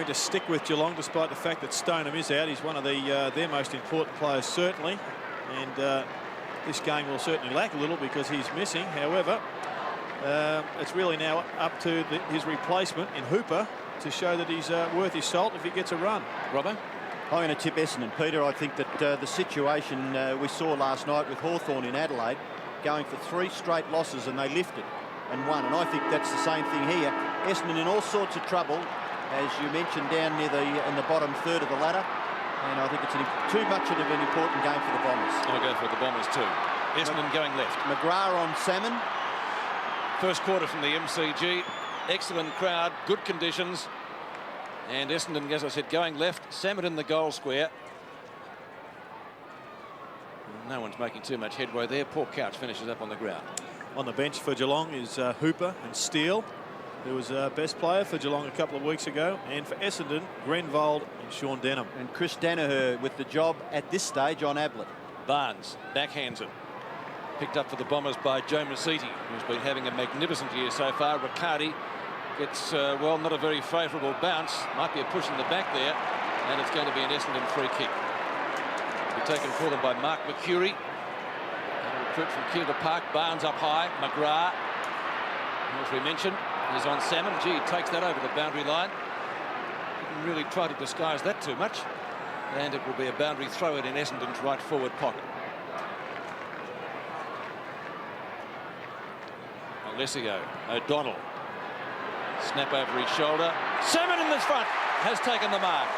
to stick with Geelong despite the fact that Stoneham is out. He's one of their most important players, certainly. And this game will certainly lack a little because he's missing. However, it's really now up to his replacement in Hooper to show that he's worth his salt if he gets a run. Robbo? I'm going to tip Essendon, Peter. I think that the situation we saw last night with Hawthorn in Adelaide, going for 3 straight losses, and they lifted and won. And I think that's the same thing here. Essendon in all sorts of trouble, as you mentioned, down near in the bottom third of the ladder. And I think it's too much of an important game for the Bombers. I'll go for the Bombers too. Essendon going left. McGrath on Salmon. First quarter from the MCG. Excellent crowd, good conditions. And Essendon, as I said, going left. Salmon in the goal square. No one's making too much headway there. Poor Couch finishes up on the ground. On the bench for Geelong is Hooper and Steele, who was best player for Geelong a couple of weeks ago. And for Essendon, Grenvold and Sean Denham. And Chris Danaher with the job at this stage on Ablett. Barnes backhands it. Picked up for the Bombers by Joe Masiti, who's been having a magnificent year so far. Riccardi gets, well, not a very favourable bounce. Might be a push in the back there. And it's going to be an Essendon free kick. Be taken for them by Mark Mercury. Recruit from Keilor Park. Barnes up high. McGrath, as we mentioned, is on Salmon. Gee, he takes that over the boundary line. Didn't really try to disguise that too much. And it will be a boundary throw in Essendon's right forward pocket. Alessio, O'Donnell. Snap over his shoulder. Salmon in the front has taken the mark.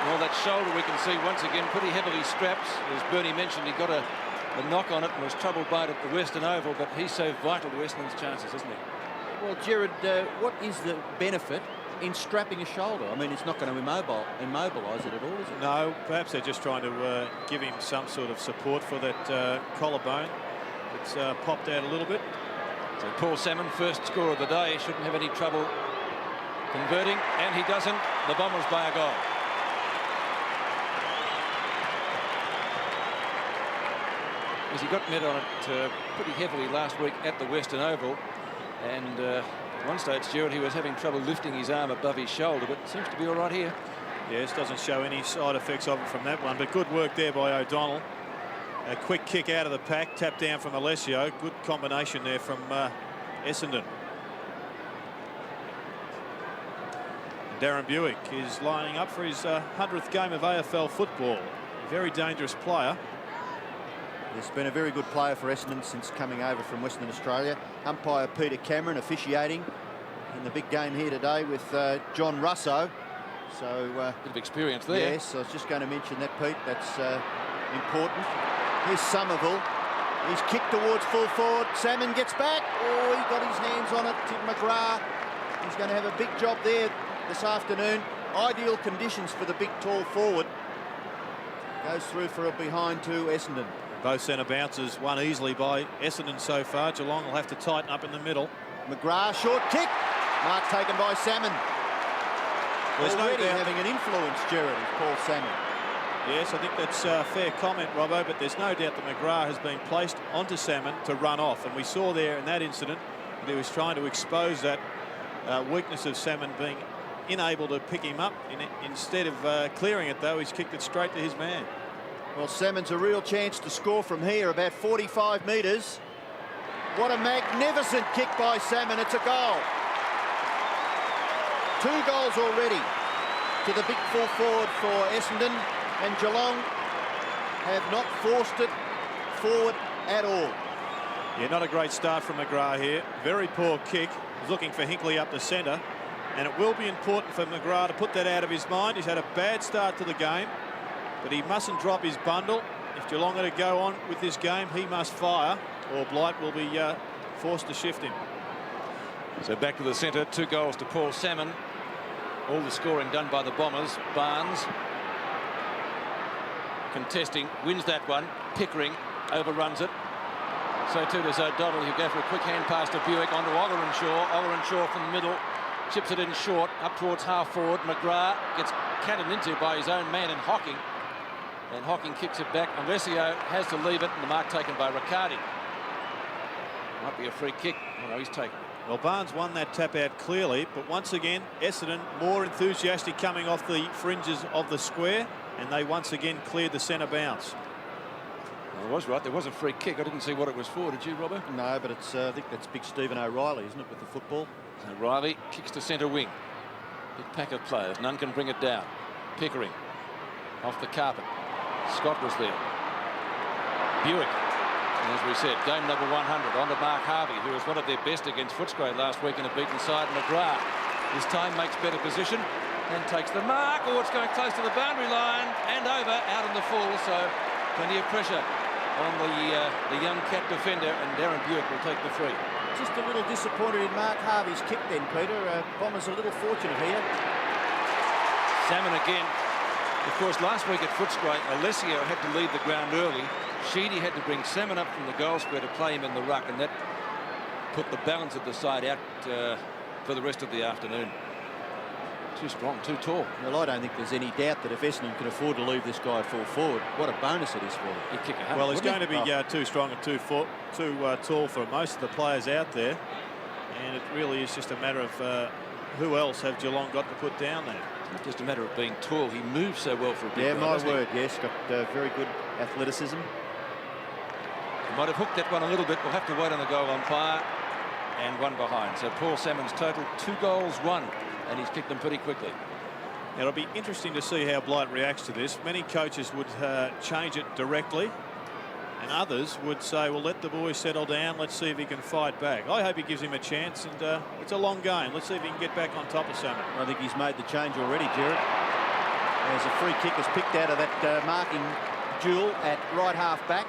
Well, that shoulder we can see once again pretty heavily strapped. As Bernie mentioned, he got a knock on it and was troubled by it at the Western Oval, but he's so vital to Essendon's chances, isn't he? Well, Gerard, what is the benefit in strapping a shoulder? I mean, it's not going to immobilise it at all, is it? No, perhaps they're just trying to give him some sort of support for that collarbone. It's popped out a little bit. So Paul Salmon, first score of the day, shouldn't have any trouble converting, and he doesn't. The Bombers by a goal. As he got met on it pretty heavily last week at the Western Oval, and at one stage, Gerard, he was having trouble lifting his arm above his shoulder, but seems to be all right here. Yes, doesn't show any side effects of it from that one, but good work there by O'Donnell. A quick kick out of the pack, tap down from Alessio. Good combination there from Essendon. Darren Buick is lining up for his 100th game of AFL football. Very dangerous player. He's been a very good player for Essendon since coming over from Western Australia. Umpire Peter Cameron officiating in the big game here today with John Russo. So bit of experience there. Yes, I was just going to mention that, Pete. That's important. Here's Somerville. He's kicked towards full forward. Salmon gets back. Oh, he got his hands on it to McGrath. He's going to have a big job there this afternoon. Ideal conditions for the big, tall forward. Goes through for a behind to Essendon. Both centre bounces won easily by Essendon so far. Geelong will have to tighten up in the middle. McGrath, short kick. Mark taken by Salmon. There's already no doubt having an influence, Gerard, is Paul Salmon. Yes, I think that's a fair comment, Robbo, but there's no doubt that McGrath has been placed onto Salmon to run off. And we saw there in that incident that he was trying to expose that weakness of Salmon being unable to pick him up. Instead of clearing it, though, he's kicked it straight to his man. Well, Salmon's a real chance to score from here, about 45 metres. What a magnificent kick by Salmon. It's a goal. 2 goals already to the big full forward for Essendon, and Geelong have not forced it forward at all. Yeah, not a great start from McGrath here. Very poor kick. He's looking for Hinkley up the centre, and it will be important for McGrath to put that out of his mind. He's had a bad start to the game, but he mustn't drop his bundle. If Geelong are to go on with this game, he must fire, or Blight will be forced to shift him. So back to the centre, 2 goals to Paul Salmon. All the scoring done by the Bombers. Barnes contesting, wins that one. Pickering overruns it. So too does O'Donnell, who go for a quick hand pass to Buick onto Oggerenshaw. Oggerenshaw from the middle, chips it in short, up towards half forward. McGrath gets catted into by his own man in Hocking. And Hocking kicks it back. Alessio has to leave it, and the mark taken by Riccardi. Might be a free kick. Oh, no, he's taken. Well, Barnes won that tap out clearly, but once again, Essendon more enthusiastic coming off the fringes of the square, and they once again cleared the centre bounce. Well, I was right. There was a free kick. I didn't see what it was for. Did you, Robert? No, but it's I think that's big Stephen O'Reilly, isn't it, with the football? O'Reilly kicks to centre wing. Big pack of players. None can bring it down. Pickering off the carpet. Scott was there. Buick. And as we said, game number 100 on to Mark Harvey, who was one of their best against Footscray last week in a beaten side. McGrath this time makes better position and takes the mark. Oh, it's going close to the boundary line and over out in the full. So plenty of pressure on the young cat defender, and Darren Buick will take the free. Just a little disappointed in Mark Harvey's kick then, Peter. Bombers a little fortunate here. Salmon again. Of course, last week at Footscray, Alessio had to leave the ground early. Sheedy had to bring Salmon up from the goal square to play him in the ruck, and that put the balance of the side out for the rest of the afternoon. Too strong, too tall. Well, I don't think there's any doubt that if Essendon can afford to leave this guy full forward, what a bonus it is for them. He'd kick a hundred, well, he's going to be oh. too strong and too tall for most of the players out there, and it really is just a matter of who else have Geelong got to put down there. It's not just a matter of being tall. He moves so well for a big Yeah, guy, my word, yes. Got very good athleticism. He might have hooked that one a little bit. We'll have to wait on the goal umpire. And one behind. So Paul Salmon's total 2 goals, 1. And he's kicked them pretty quickly. It'll be interesting to see how Blight reacts to this. Many coaches would change it directly, and others would say, well, let the boy settle down. Let's see if he can fight back. I hope he gives him a chance, and it's a long game. Let's see if he can get back on top of Salmon. I think he's made the change already, Gerard. As a free kick is picked out of that marking duel at right half back.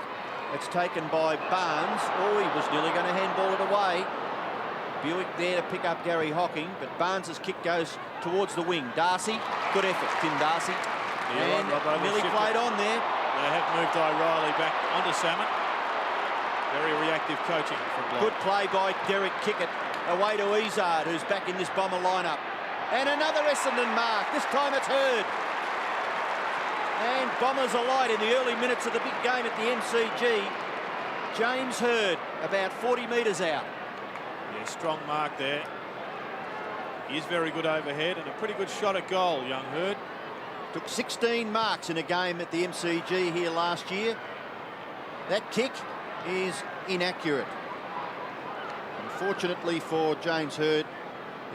It's taken by Barnes. Oh, he was nearly going to handball it away. Buick there to pick up Gary Hocking, but Barnes's kick goes towards the wing. Darcy, good effort, Tim Darcy. Yeah, and right, Robbo, nearly played on there. They have moved O'Reilly back onto Salmon. Very reactive coaching from Blight. Good play by Derek Kickett. Away to Izard, who's back in this Bomber lineup. And another Essendon mark. This time it's Heard. And Bombers alight in the early minutes of the big game at the MCG. James Heard, about 40 metres out. Yeah, strong mark there. He is very good overhead and a pretty good shot at goal, young Heard. Took 16 marks in a game at the MCG here last year. That kick is inaccurate. Unfortunately for James Heard,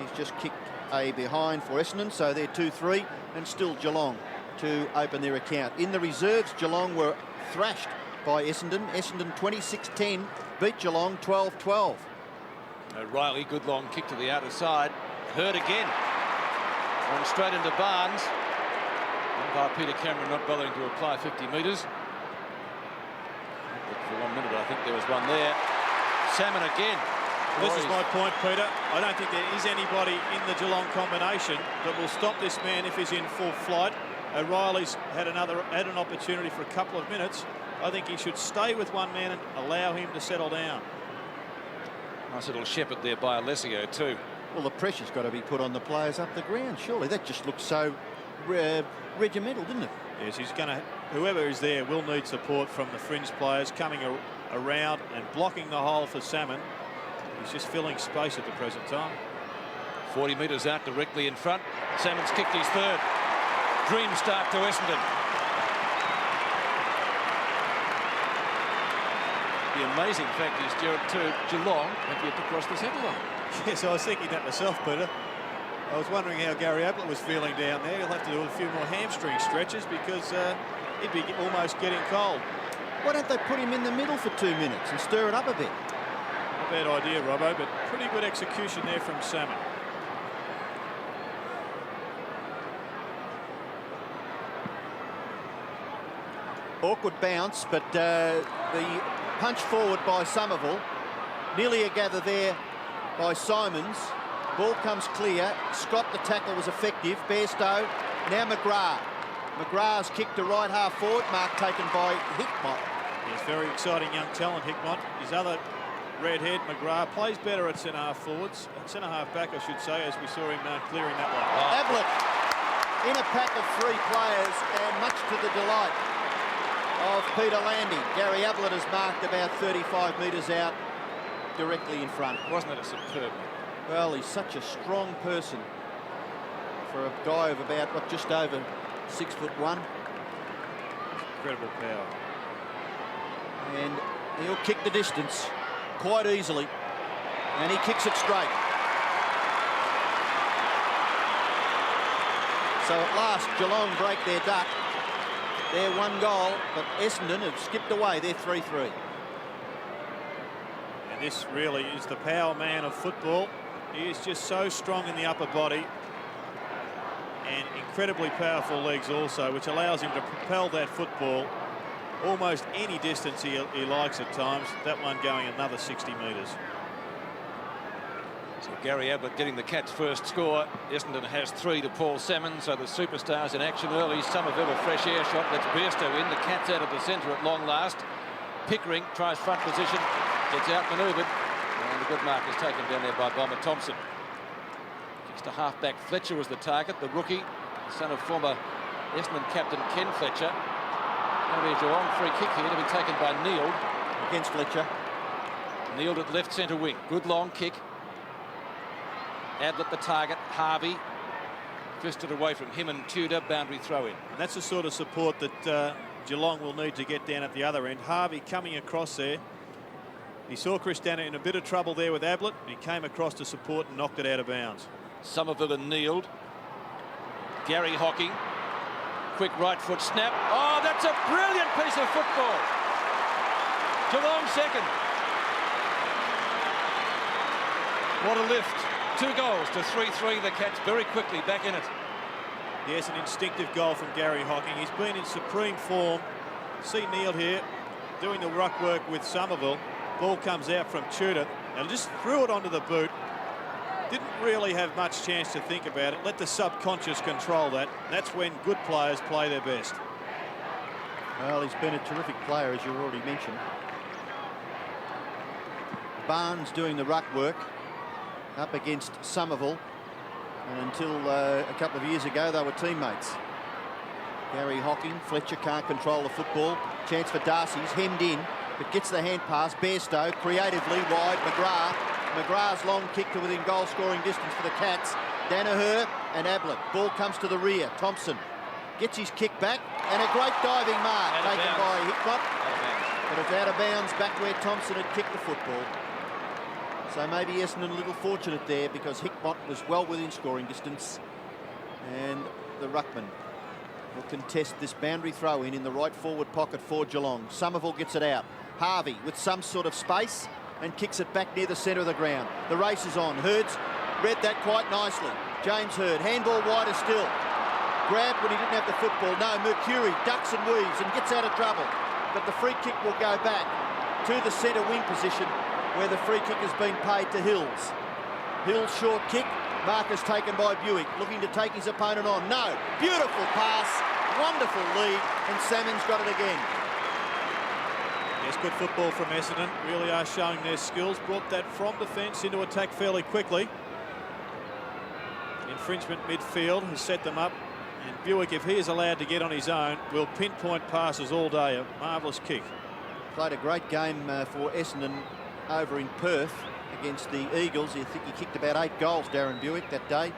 he's just kicked a behind for Essendon, so they're 2-3, and still Geelong to open their account. In the reserves, Geelong were thrashed by Essendon. Essendon 26-10, beat Geelong 12-12. O'Reilly, good long kick to the outer side. Heard again. One straight into Barnes. Umpire Peter Cameron not bothering to apply 50 metres. For 1 minute, I think there was one there. Salmon again. Well, this is my point, Peter. I don't think there is anybody in the Geelong combination that will stop this man if he's in full flight. O'Reilly's had an opportunity for a couple of minutes. I think he should stay with one man and allow him to settle down. Nice little shepherd there by Alessio too. Well, the pressure's got to be put on the players up the ground, surely. That just looks so regimental, didn't it? Yes, he's going to, whoever is there will need support from the fringe players coming around and blocking the hole for Salmon. He's just filling space at the present time. 40 metres out directly in front. Salmon's kicked his third. Dream start to Essendon. The amazing fact is, Gerard, too, Geelong have yet to cross the centre line. Yes, I was thinking that myself, Peter. I was wondering how Gary Ablett was feeling down there. He'll have to do a few more hamstring stretches because he'd be almost getting cold. Why don't they put him in the middle for 2 minutes and stir it up a bit? Not a bad idea, Robbo, but pretty good execution there from Salmon. Awkward bounce, but the punch forward by Somerville. Nearly a gather there by Simons. Ball comes clear. Scott, the tackle, was effective. Bairstow. Now McGrath. McGrath's kick to right half forward. Mark taken by Hickmott. He's very exciting young talent, Hickmott. His other redhead, McGrath, plays better at centre half forwards. At centre half back, I should say, as we saw him clearing that one. Oh. Ablett in a pack of 3 players, and much to the delight of Peter Landy. Gary Ablett has marked about 35 metres out. directly in front. Wasn't it a superb? Well, he's such a strong person for a guy of about, what, just over 6'1". Incredible power. And he'll kick the distance quite easily. And he kicks it straight. So at last, Geelong break their duck. They're 1 goal, but Essendon have skipped away. They're 3-3. And this really is the power man of football. He is just so strong in the upper body and incredibly powerful legs also, which allows him to propel that football almost any distance he likes at times. That one going another 60 metres. So Gary Ablett getting the Cats' first score. Essendon has 3 to Paul Salmon. So the superstars in action early. Somerville a fresh air shot. That's Bairstow in. The Cats out of the centre at long last. Pickering tries front position. Gets outmanoeuvred. And a good mark is taken down there by Bomber Thompson. Kicks to half-back. Fletcher was the target. The rookie, son of former Essendon captain Ken Fletcher. Going to be a Geelong free kick here to be taken by Neeld. Against Fletcher. Neeld at left centre wing. Good long kick. Ablett the target. Harvey fisted away from him and Tudor. Boundary throw in. And that's the sort of support that Geelong will need to get down at the other end. Harvey coming across there. He saw Chris Danner in a bit of trouble there with Ablett. He came across to support and knocked it out of bounds. Somerville and Neeld. Gary Hocking. Quick right foot snap. Oh, that's a brilliant piece of football. Geelong second. What a lift. 2 goals to 3-3. The Cats very quickly back in it. Yes, an instinctive goal from Gary Hocking. He's been in supreme form. See Neeld here doing the ruck work with Somerville. Ball comes out from Tudor and just threw it onto the boot. Didn't really have much chance to think about it. Let the subconscious control that. That's when good players play their best. Well, he's been a terrific player, as you already mentioned. Barnes doing the ruck work up against Somerville. And until a couple of years ago, they were teammates. Gary Hocking, Fletcher can't control the football. Chance for Darcy's hemmed in, but gets the hand pass. Bairstow creatively wide. McGrath's long kick to within goal scoring distance for the Cats. Danaher and Ablett. Ball comes to the rear. Thompson gets his kick back and a great diving mark taken by Hickmott. But it's out of bounds back where Thompson had kicked the football. So maybe Essendon a little fortunate there because Hickmott was well within scoring distance. And the ruckman will contest this boundary throw in the right forward pocket for Geelong. Somerville gets it out. Harvey with some sort of space and kicks it back near the centre of the ground. The race is on. Hurd's read that quite nicely. James Hurd, handball wider still. Grabbed when he didn't have the football. No, Mercury ducks and weaves and gets out of trouble. But the free kick will go back to the centre wing position where the free kick has been paid to Hills. Hills short kick. Marcus taken by Buick, looking to take his opponent on. No, beautiful pass, wonderful lead, and Salmon's got it again. Yes, good football from Essendon. Really are showing their skills. Brought that from defence into attack fairly quickly. Infringement midfield has set them up. And Buick, if he is allowed to get on his own, will pinpoint passes all day. A marvellous kick. Played a great game for Essendon over in Perth against the Eagles. I think he kicked about 8 goals, Darren Buick, that day.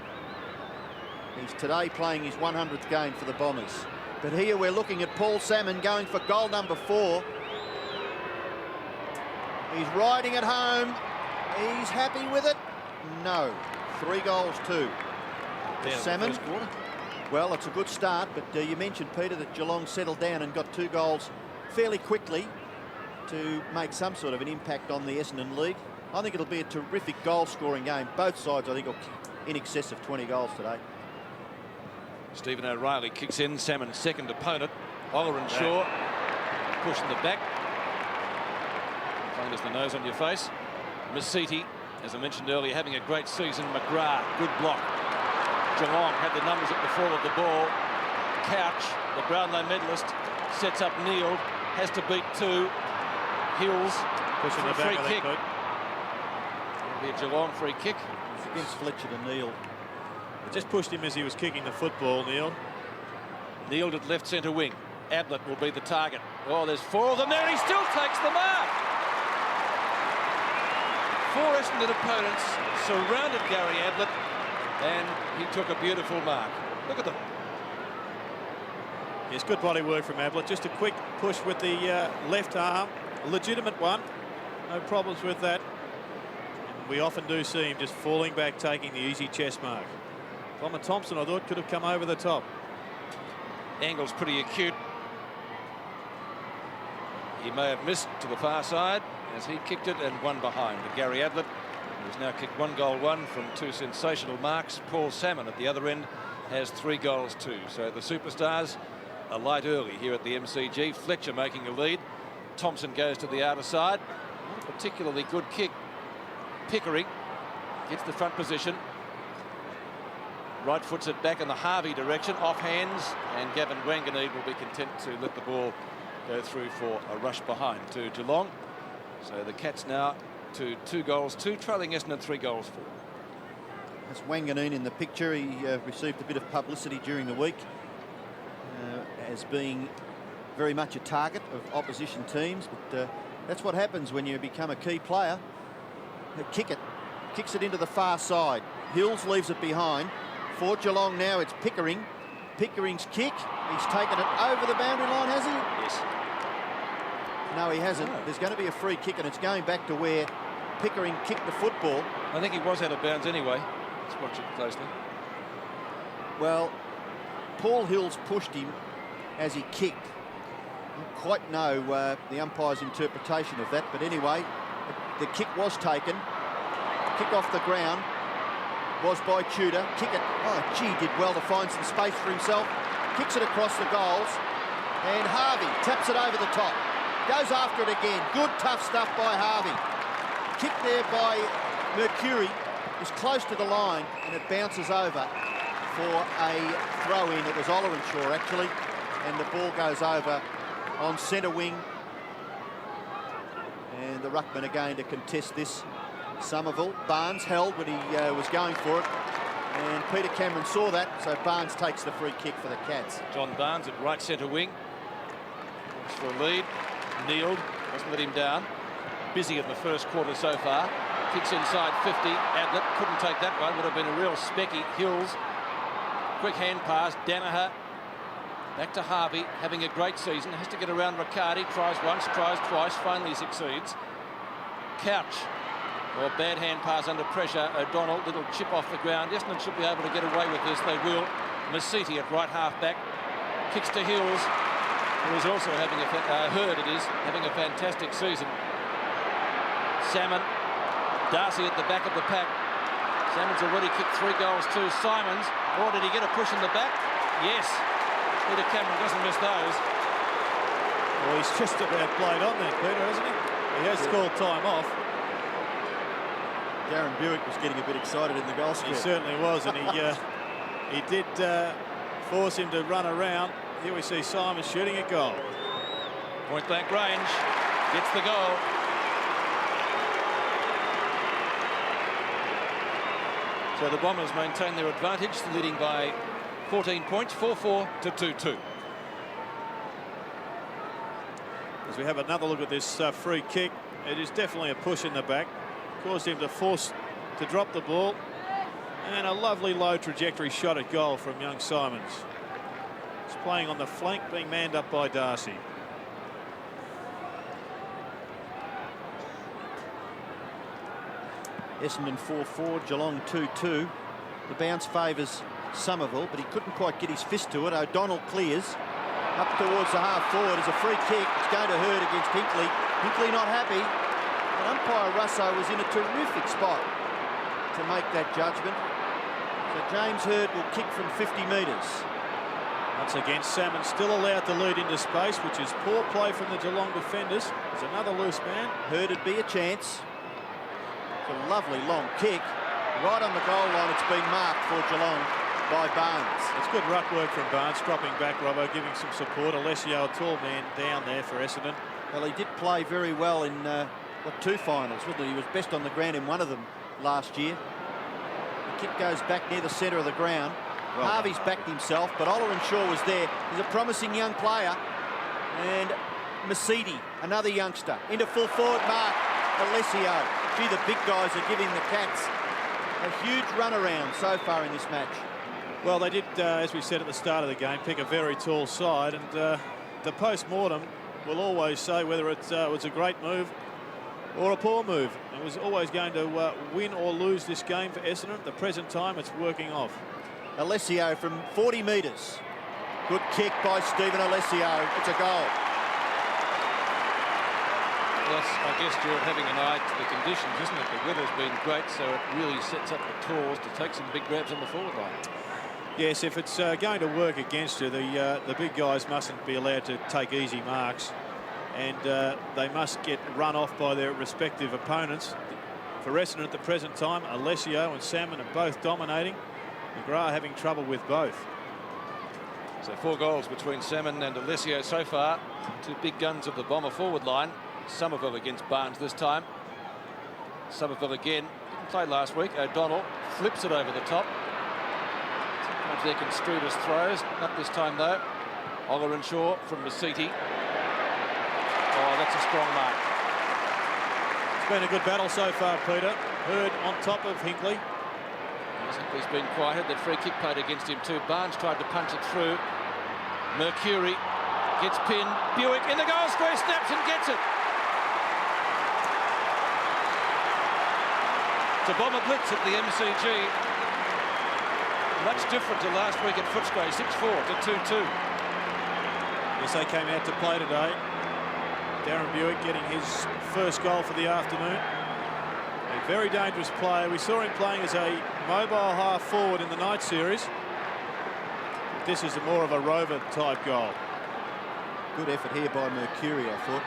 He's today playing his 100th game for the Bombers. But here we're looking at Paul Salmon going for goal number 4. He's riding it home. He's happy with it? No. 3 goals, 2. Salmon. Well, it's a good start, but you mentioned, Peter, that Geelong settled down and got 2 goals fairly quickly to make some sort of an impact on the Essendon league. I think it'll be a terrific goal-scoring game. Both sides, I think, will kick in excess of 20 goals today. Stephen O'Reilly kicks in. Salmon's second opponent. Ollerenshaw pushing the back. Plain as the nose on your face. Masiti, as I mentioned earlier, having a great season. McGrath, good block. Geelong had the numbers at the fall of the ball. Couch, the Brownlow medalist, sets up Neeld, has to beat 2. Hills pushing for the a free back kick. It'll be a Geelong free kick. It's against Fletcher to Neeld. It just pushed him as he was kicking the football, Neeld. Neeld at left centre wing. Ablett will be the target. Oh, there's 4 of them there, and he still takes the mark. Four Essendon opponents surrounded Gary Ablett, and he took a beautiful mark. Look at them. Yes, good body work from Ablett. Just a quick push with the left arm. A legitimate one. No problems with that. And we often do see him just falling back, taking the easy chest mark. Bomber Thompson, I thought, could have come over the top. Angle's pretty acute. He may have missed to the far side as he kicked it and one behind. But Gary Ablett, who's now kicked 1 goal 1 from 2 sensational marks. Paul Salmon at the other end has 3 goals 2. So the superstars are light early here at the MCG. Fletcher making a lead. Thompson goes to the outer side. Not a particularly good kick. Pickering gets the front position. Right foots it back in the Harvey direction, off hands, and Gavin Wanganeen will be content to let the ball go through for a rush behind to Geelong. So the Cats now to 2 goals 2, trailing Essendon 3 goals 4. That's Wanganeen in the picture. He received a bit of publicity during the week as being very much a target of opposition teams, but that's what happens when you become a key player. They kicks it into the far side. Hills leaves it behind. For Geelong now, it's Pickering. Pickering's kick. He's taken it over the boundary line, has he? Yes. No, he hasn't. No. There's going to be a free kick, and it's going back to where Pickering kicked the football. I think he was out of bounds anyway. Let's watch it closely. Well, Paul Hills pushed him as he kicked. I don't quite know the umpire's interpretation of that, but anyway, the kick was taken. Kick off the ground was by Tudor. Kick it. Oh, gee, did well to find some space for himself. Kicks it across the goals. And Harvey taps it over the top. Goes after it again. Good, tough stuff by Harvey. Kick there by Mercury is close to the line, and it bounces over for a throw-in. It was Ollerenshaw, actually. And the ball goes over on centre wing. And the ruckman again to contest this. Somerville. Barnes held when he was going for it, and Peter Cameron saw that, so Barnes takes the free kick for the Cats. John Barnes at right centre wing. Looks for a lead. Kneeled. Doesn't let him down. Busy in the first quarter so far. Kicks inside 50. Ablett couldn't take that one. Would have been a real specky. Hills. Quick hand pass. Danaher. Back to Harvey. Having a great season. Has to get around Riccardi. Tries once, tries twice. Finally succeeds. Couch. Or bad hand pass under pressure. O'Donnell, little chip off the ground. Essendon should be able to get away with this. They will. Masiti at right half back. Kicks to Hills, who is also having having a fantastic season. Salmon. Darcy at the back of the pack. Salmon's already kicked 3 goals 2. Simons. Or did he get a push in the back? Yes. Peter Cameron doesn't miss those. Well, he's just about played on that, Peter, hasn't he? He has called time off. Darren Buick was getting a bit excited in the goal square. He certainly was, and he did force him to run around. Here we see Simon shooting a goal. Point blank range. Gets the goal. So the Bombers maintain their advantage, leading by 14 points, 4-4 to 2-2. As we have another look at this free kick, it is definitely a push in the back. Caused him to force to drop the ball, and a lovely low trajectory shot at goal from young Simons. He's playing on the flank, being manned up by Darcy. Essendon 4-4, Geelong 2-2. The bounce favours Somerville, but he couldn't quite get his fist to it. O'Donnell clears up towards the half forward. It's a free kick. It's going to hurt against Hinkley. Hinkley not happy. And umpire Russo was in a terrific spot to make that judgment. So James Hird will kick from 50 metres. Once again, Salmon still allowed to lead into space, which is poor play from the Geelong defenders. There's another loose man. Hird would be a chance. It's a lovely long kick. Right on the goal line, it's been marked for Geelong by Barnes. It's good ruck work from Barnes, dropping back, Robbo, giving some support. Alessio, a tall man, down there for Essendon. Well, he did play very well in 2 finals, wasn't he? He was best on the ground in one of them last year. The kick goes back near the centre of the ground. Well, Harvey's backed himself, but Ollerenshaw was there. He's a promising young player. And Masiti, another youngster, into full forward mark. Alessio Gee, the big guys are giving the Cats a huge run around so far in this match. Well, they did, as we said at the start of the game, pick a very tall side, and the post-mortem will always say whether it was a great move or a poor move. It was always going to win or lose this game for Essendon. At the present time, it's working off. Alessio from 40 metres. Good kick by Stephen Alessio. It's a goal. Yes, I guess Gerard having an eye to the conditions, isn't it? The weather's been great, so it really sets up the Tors to take some big grabs on the forward line. Yes, if it's going to work against you, the big guys mustn't be allowed to take easy marks, and they must get run off by their respective opponents. For Essendon at the present time, Alessio and Salmon are both dominating. McGrath having trouble with both. So 4 goals between Salmon and Alessio so far. 2 big guns of the Bomber forward line. Somerville against Barnes this time. Somerville again. Didn't play last week. O'Donnell flips it over the top. Sometimes they're construed as throws. Not this time though. Ollerenshaw from Masiti. Oh, that's a strong mark. It's been a good battle so far, Peter. Hurd on top of Hinkley. Hinckley's been quieted. That free kick played against him too. Barnes tried to punch it through. Mercury gets pinned. Buick in the goal square, snaps and gets it. The Bomber blitz at the MCG. Much different to last week at Footscray. 6-4 to 2-2. Yes, they came out to play today. Darren Buick getting his first goal for the afternoon. A very dangerous player. We saw him playing as a mobile half forward in the night series. This is more of a rover type goal. Good effort here by Mercury, I thought.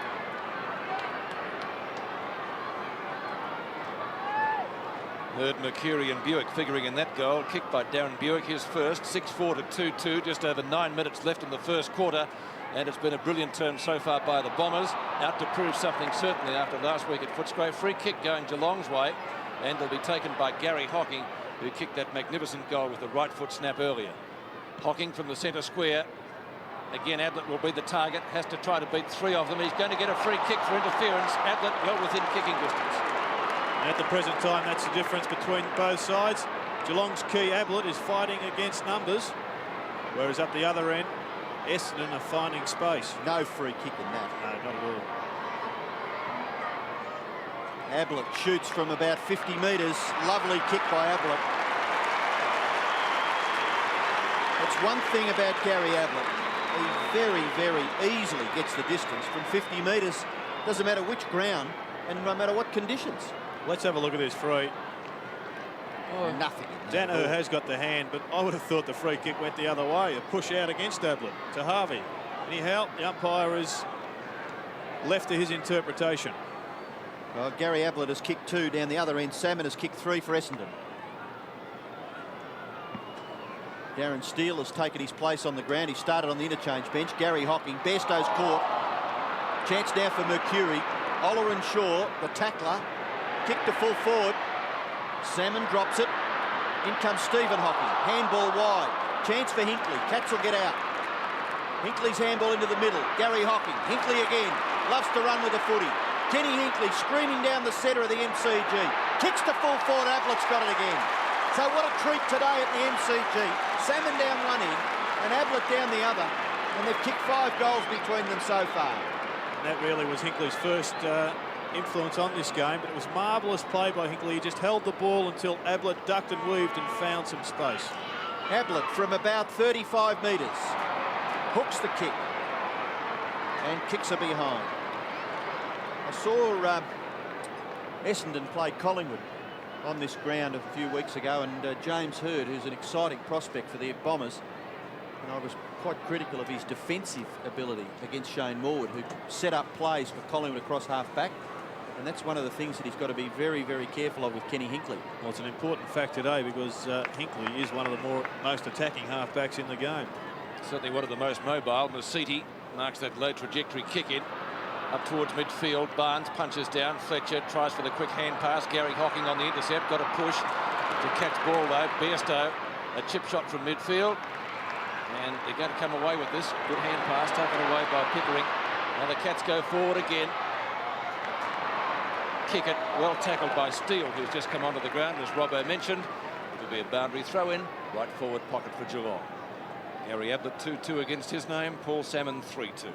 Hurd, Mercury and Buick figuring in that goal. Kicked by Darren Buick, his first. 6-4 to 2-2. Just over 9 minutes left in the first quarter. And it's been a brilliant turn so far by the Bombers. Out to prove something certainly after last week at Footscray. Free kick going Geelong's way. And they'll be taken by Gary Hocking, who kicked that magnificent goal with the right foot snap earlier. Hocking from the centre square. Again, Ablett will be the target. Has to try to beat 3 of them. He's going to get a free kick for interference. Ablett well within kicking distance. And at the present time, that's the difference between both sides. Geelong's key, Ablett, is fighting against numbers, whereas up the other end, Essendon are finding space. No free kick in that. No, not at all. Ablett shoots from about 50 metres. Lovely kick by Ablett. It's one thing about Gary Ablett. He very, very easily gets the distance from 50 metres. Doesn't matter which ground and no matter what conditions. Let's have a look at this free. Oh, nothing in that. Dano has got the hand, but I would have thought the free kick went the other way. A push out against Ablett to Harvey. Anyhow, the umpire is left to his interpretation. Well, Gary Ablett has kicked 2 down the other end. Salmon has kicked 3 for Essendon. Darren Steele has taken his place on the ground. He started on the interchange bench. Gary Hocking. Bairstow's caught. Chance now for Mercury. Ollerenshaw, the tackler. Kick to full forward. Salmon drops it. In comes Stephen Hocking. Handball wide. Chance for Hinkley. Cats will get out. Hinkley's handball into the middle. Gary Hocking. Hinkley again. Loves to run with the footy. Kenny Hinkley screaming down the centre of the MCG. Kicks to full forward. Ablett's got it again. So what a treat today at the MCG. Salmon down one end and Ablett down the other. And they've kicked 5 goals between them so far. And that really was Hinkley's first influence on this game, but it was marvellous play by Hinkley. He just held the ball until Ablett ducked and weaved and found some space. Ablett from about 35 metres hooks the kick and kicks her behind. I saw Essendon play Collingwood on this ground a few weeks ago, and James Hurd, who's an exciting prospect for the Bombers, and I was quite critical of his defensive ability against Shane Morwood, who set up plays for Collingwood across half-back. And that's one of the things that he's got to be very, very careful of with Kenny Hinkley. Well, it's an important fact today because Hinkley is one of the most attacking half-backs in the game. Certainly one of the most mobile. Masiti marks that low trajectory kick in. Up towards midfield. Barnes punches down. Fletcher tries for the quick hand pass. Gary Hocking on the intercept. Got a push to catch ball though. Bairstow, a chip shot from midfield. And they're going to come away with this. Good hand pass taken away by Pickering. Now the Cats go forward again. kick it. Well tackled by Steele, who's just come onto the ground, as Robbo mentioned. It'll be a boundary throw-in, right forward pocket for Geelong. Gary Ablett 2-2 against his name. Paul Salmon 3-2.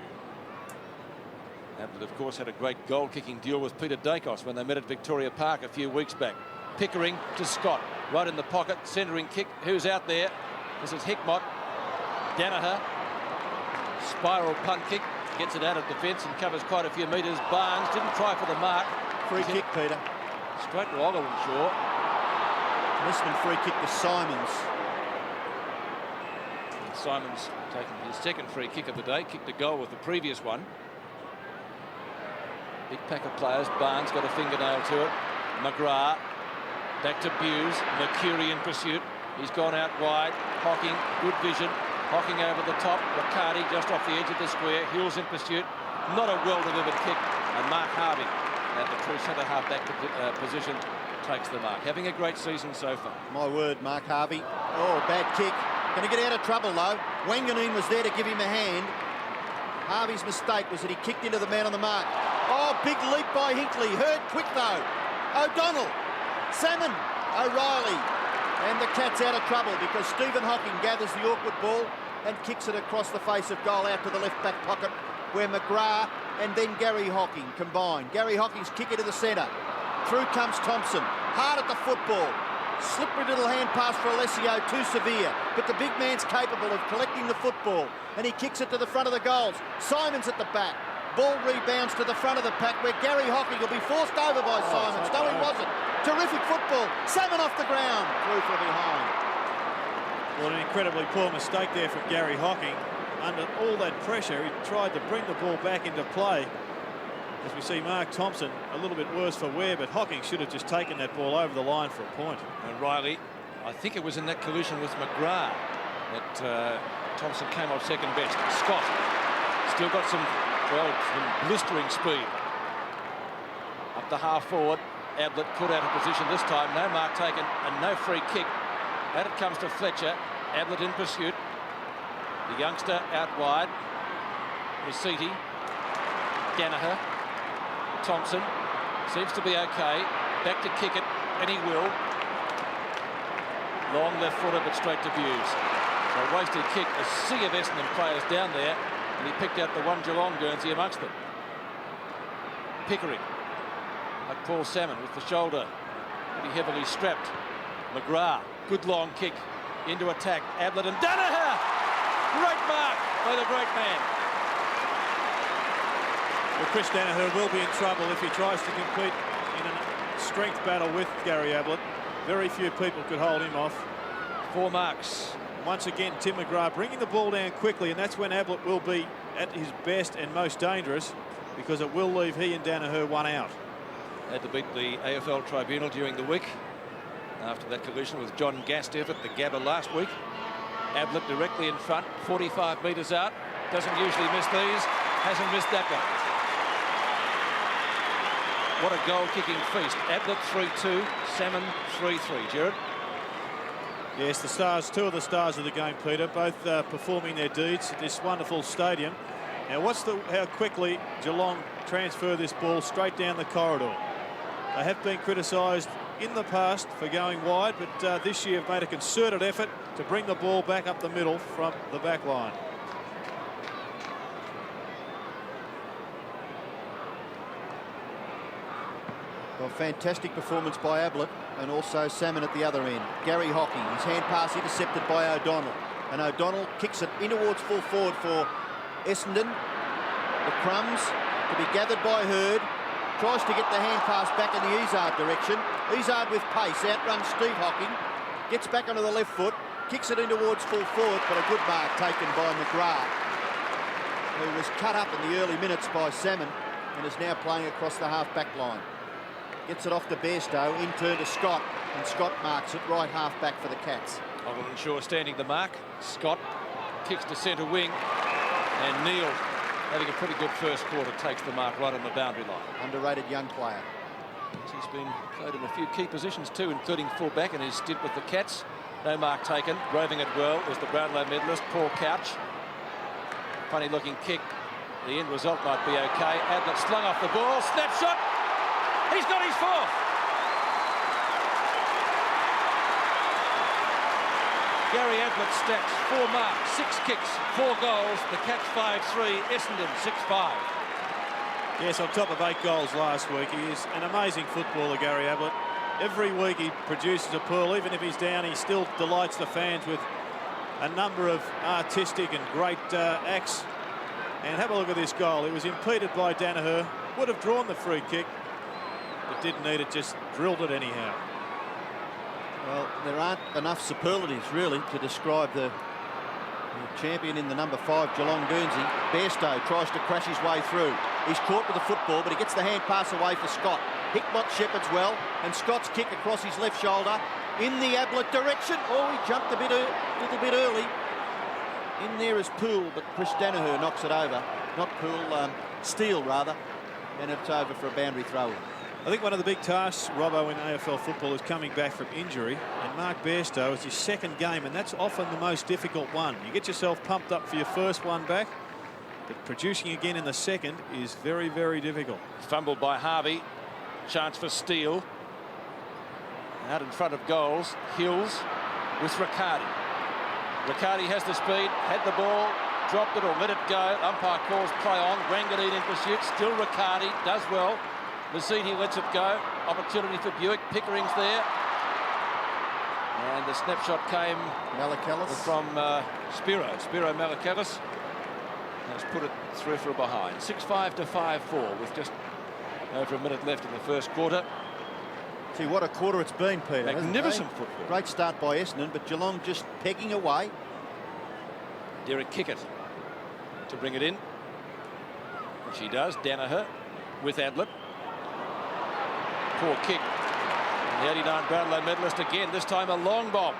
Ablett, of course, had a great goal-kicking duel with Peter Dacos when they met at Victoria Park a few weeks back. Pickering to Scott, right in the pocket, centering kick. Who's out there? This is Hickmott. Danaher, spiral punt kick, gets it out of defence and covers quite a few metres. Barnes didn't try for the mark. Free kick, Peter. Straight to Ogilenshaw. Essendon free kick to Simons. And Simons taking his second free kick of the day, kicked a goal with the previous one. Big pack of players. Barnes got a fingernail to it. McGrath back to Buse. Mercury in pursuit. He's gone out wide. Hocking, good vision. Hocking over the top. Riccardi just off the edge of the square. Hill's in pursuit. Not a well-delivered kick. And Mark Harvey at the true centre-half-back position takes the mark. Having a great season so far. My word, Mark Harvey. Oh, bad kick. Going to get out of trouble, though. Wanganeen was there to give him a hand. Harvey's mistake was that he kicked into the man on the mark. Oh, big leap by Hinkley. Hurd quick, though. O'Donnell. Salmon. O'Reilly. And the Cats out of trouble because Stephen Hocking gathers the awkward ball and kicks it across the face of goal out to the left back pocket where McGrath and then Gary Hocking combine. Gary Hocking's kick it to the centre. Through comes Thompson. Hard at the football. Slippery little hand pass for Alessio, too severe. But the big man's capable of collecting the football and he kicks it to the front of the goals. Simons at the back. Ball rebounds to the front of the pack where Gary Hocking will be forced over by Simons. No, he wasn't. Terrific football. Salmon off the ground. Through from behind. Well, an incredibly poor mistake there from Gary Hocking. Under all that pressure, he tried to bring the ball back into play. As we see Mark Thompson a little bit worse for wear, but Hocking should have just taken that ball over the line for a point. And Riley, I think it was in that collision with McGrath that Thompson came off second best. Scott still got some blistering speed. Up the half forward. Ablett put out of position this time. No mark taken and no free kick. Out it comes to Fletcher. Ablett in pursuit. The youngster out wide. Rossetti. Danaher. Thompson. Seems to be okay. Back to kick it. And he will. Long left footer but straight to Buse. So a wasted kick. A sea of Essendon players down there. And he picked out the one Geelong Guernsey amongst them. Pickering. Like Paul Salmon with the shoulder. Pretty heavily strapped. McGrath. Good long kick. Into attack. Ablett and Danaher. Great mark by the great man. Well, Chris Danaher will be in trouble if he tries to compete in a strength battle with Gary Ablett. Very few people could hold him off. 4 marks. Once again, Tim McGrath bringing the ball down quickly, and that's when Ablett will be at his best and most dangerous because it will leave he and Danaher one out. Had to beat the AFL Tribunal during the week after that collision with John Gastiff at the Gabba last week. Ablett directly in front, 45 metres out. Doesn't usually miss these. Hasn't missed that one. What a goal-kicking feast. Ablett 3-2, Salmon 3-3. Gerard? Yes, the stars, 2 of the stars of the game, Peter, both performing their deeds at this wonderful stadium. Now, how quickly Geelong transfer this ball straight down the corridor. They have been criticised in the past for going wide, but this year have made a concerted effort to bring the ball back up the middle from the back line. Well, fantastic performance by Ablett and also Salmon at the other end. Gary Hocking, his hand pass intercepted by O'Donnell. And O'Donnell kicks it in towards full forward for Essendon. The crumbs to be gathered by Hurd. Tries to get the hand pass back in the Izard direction. Izard with pace outruns Steve Hocking. Gets back onto the left foot. Kicks it in towards full forward, but a good mark taken by McGrath, who was cut up in the early minutes by Salmon and is now playing across the half-back line. Gets it off to Bairstow, in turn to Scott, and Scott marks it right half-back for the Cats. Ogilenshaw standing the mark. Scott kicks to centre wing, and Neal, having a pretty good first quarter, takes the mark right on the boundary line. Underrated young player. He's been played in a few key positions too, including full-back in his stint with the Cats. No mark taken. Roving it well was the Brownlow medalist, Paul Couch. Funny-looking kick. The end result might be okay. Ablett slung off the ball. Snapshot. He's got his fourth. Gary Ablett's stats: 4 marks, 6 kicks, 4 goals. The Cats 5-3, Essendon 6-5. Yes, on top of 8 goals last week. He is an amazing footballer, Gary Ablett. Every week he produces a pearl. Even if he's down, he still delights the fans with a number of artistic and great acts. And have a look at this goal. It was impeded by Danaher. Would have drawn the free kick, but didn't need it, just drilled it anyhow. Well, there aren't enough superlatives, really, to describe the champion in the number 5, Geelong Guernsey. Bairstow tries to crash his way through. He's caught with the football, but he gets the hand pass away for Scott. Hickmott shepherds well, and Scott's kick across his left shoulder in the Ablett direction. Oh, he jumped a little bit early. In there is Poole, but Chris Danaher knocks it over. Not Poole, Steele rather, and it's over for a boundary throw. I think one of the big tasks, Robbo, in AFL football is coming back from injury, and Mark Bairstow is his second game, and that's often the most difficult one. You get yourself pumped up for your first one back, but producing again in the second is very, very difficult. Fumbled by Harvey. Chance for Steele. Out in front of goals, Hills with Riccardi. Riccardi has the speed, had the ball, dropped it or let it go. Umpire calls play on. Ranganine in pursuit. Still Riccardi, does well. Masiti lets it go. Opportunity for Buick. Pickering's there. And the snapshot came from Spiro Malakalis. Has put it through for a behind. 6-5 to 5-4 with just over a minute left in the first quarter. See what a quarter it's been, Peter. Magnificent football. Great start by Essendon, but Geelong just pegging away. Derek Kickett to bring it in, which he does. Danaher with Ablett. Poor kick. And the 89 Brownlow medalist again, this time a long bomb.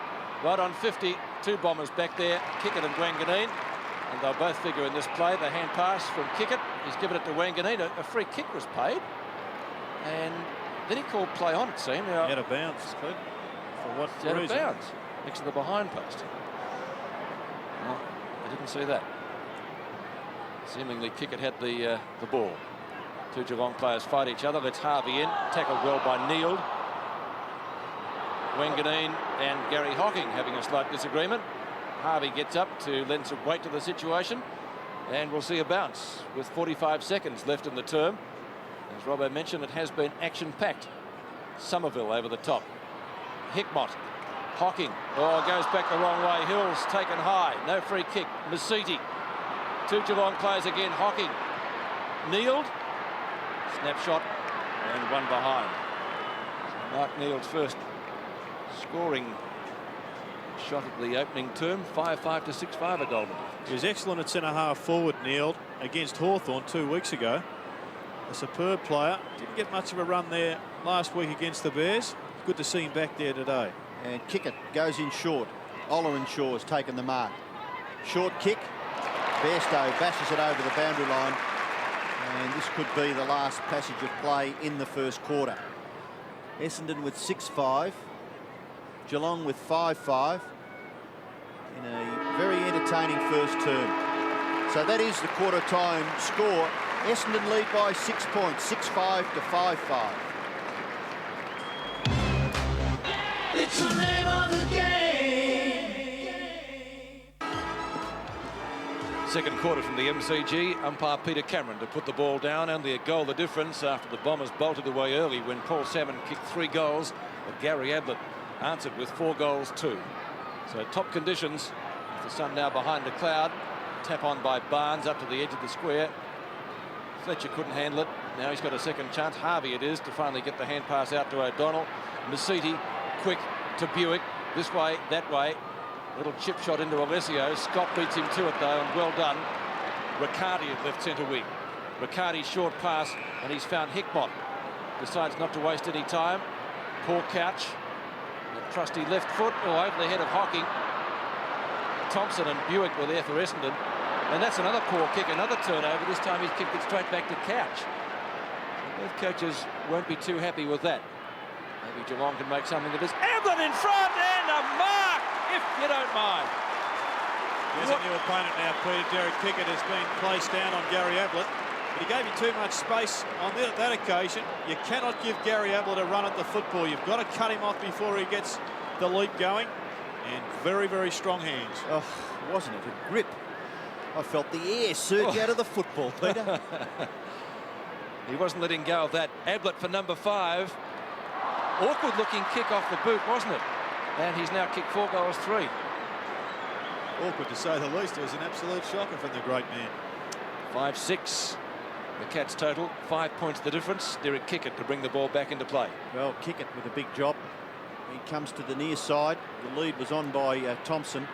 Right on 50, 2 Bombers back there, Kickett and Wanganeen. And they'll both figure in this play. The hand pass from Kickett. He's given it to Wanganeen. A free kick was paid. And then he called play on, it seemed. Out of bounds, Pete. For what reason? Out of bounds, next to the behind post. Well, I didn't see that. Seemingly Kickett had the ball. 2 Geelong players fight each other. Let's Harvey in. Tackled well by Neild. Wanganeen and Gary Hocking having a slight disagreement. Harvey gets up to lend some weight to the situation, and we'll see a bounce with 45 seconds left in the term. As Robbo mentioned, it has been action-packed. Somerville over the top. Hickmott. Hocking. Oh, goes back the wrong way. Hills taken high. No free kick. Masiti. 2 Geelong players again. Hocking. Neild. Snapshot. And 1 behind. So Mark Neild's first scoring shot at the opening term. 5-5 to 6-5 a goal. He was excellent at centre-half forward, Neild, against Hawthorn 2 weeks ago. A superb player. Didn't get much of a run there last week against the Bears. Good to see him back there today. And Kickett goes in short. Oler Shaw has taken the mark. Short kick. Bairstow bashes it over the boundary line. And this could be the last passage of play in the first quarter. Essendon with 6-5. Geelong with 5-5. In a very entertaining first term. So that is the quarter time score. Essendon lead by 6 points, 6-5 to 5-5. It's the name of the game. Second quarter from the MCG. Umpire Peter Cameron to put the ball down. Only a goal the difference after the Bombers bolted away early when Paul Salmon kicked 3 goals. But Gary Ablett answered with 4 goals too. So top conditions. The sun now behind a cloud. Tap on by Barnes up to the edge of the square. Fletcher couldn't handle it. Now he's got a second chance. Harvey it is to finally get the hand pass out to O'Donnell. Masiti quick to Buick. This way, that way. Little chip shot into Alessio. Scott beats him to it though, and well done. Riccardi at left centre wing. Riccardi short pass, and he's found Hickmott. Decides not to waste any time. Poor couch. The trusty left foot, over the head of Hocking. Thompson and Buick were there for Essendon. And that's another poor kick, another turnover. This time he's kicked it straight back to Couch. Both coaches won't be too happy with that. Maybe Geelong can make something of this. Ablett in front and a mark, if you don't mind. There's a new opponent now, Peter. Derek Kickett has been placed down on Gary Ablett. but he gave you too much space on that occasion. You cannot give Gary Ablett a run at the football. You've got to cut him off before he gets the leap going. And very, very strong hands. Oh, wasn't it a grip? I felt the air surge out of the football, Peter. He wasn't letting go of that. Ablett for number 5. Awkward looking kick off the boot, wasn't it? And he's now kicked 4 goals, 3. Awkward to say the least. It was an absolute shocker from the great man. 5-6. The Cats total. 5 points the difference. Derek Kickett to bring the ball back into play. Well, Kickett with a big job. He comes to the near side. The lead was on by Thompson.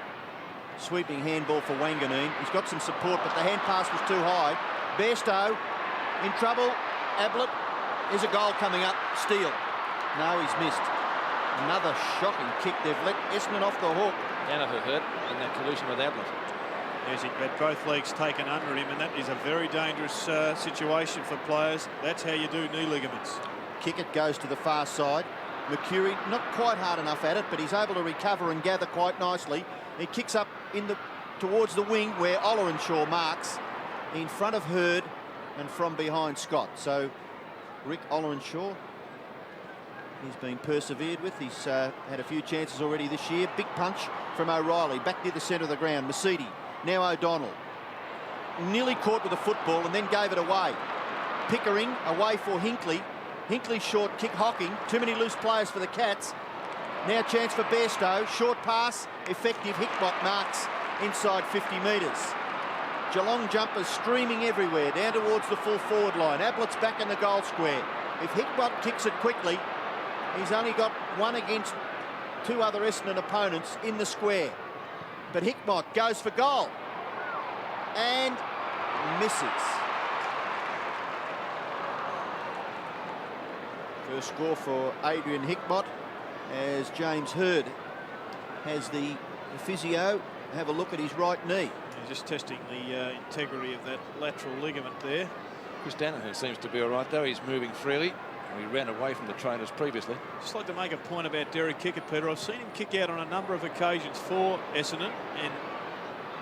Sweeping handball for Wanganeen. He's got some support, but the hand pass was too high. Bairstow in trouble. Ablett. Here's a goal coming up. Steele. No, he's missed. Another shocking kick. They've let Essendon off the hook. Danaher hurt in that collision with Ablett. Yes, he had both legs taken under him, and that is a very dangerous situation for players. That's how you do knee ligaments. Kickett goes to the far side. Mercury not quite hard enough at it, but he's able to recover and gather quite nicely. He kicks up towards the wing where Ollerenshaw marks in front of Hurd and from behind Scott. So Rick Ollerenshaw, he's been persevered with. He's had a few chances already this year. Big punch from O'Reilly back near the centre of the ground. Mercedes, now O'Donnell. Nearly caught with the football and then gave it away. Pickering away for Hinkley. Hinkley short kick Hocking. Too many loose players for the Cats. Now chance for Bairstow. Short pass. Effective. Hickmott marks inside 50 metres. Geelong jumpers streaming everywhere down towards the full forward line. Ablett's back in the goal square. If Hickmott kicks it quickly, he's only got 1 against 2 other Essendon opponents in the square. But Hickmott goes for goal and misses. First score for Adrian Hickmott as James Hurd has the physio have a look at his right knee. He's just testing the integrity of that lateral ligament there. Chris Danaher seems to be all right, though. He's moving freely. He ran away from the trainers previously. Just like to make a point about Derek Kickett, Peter. I've seen him kick out on a number of occasions for Essendon, and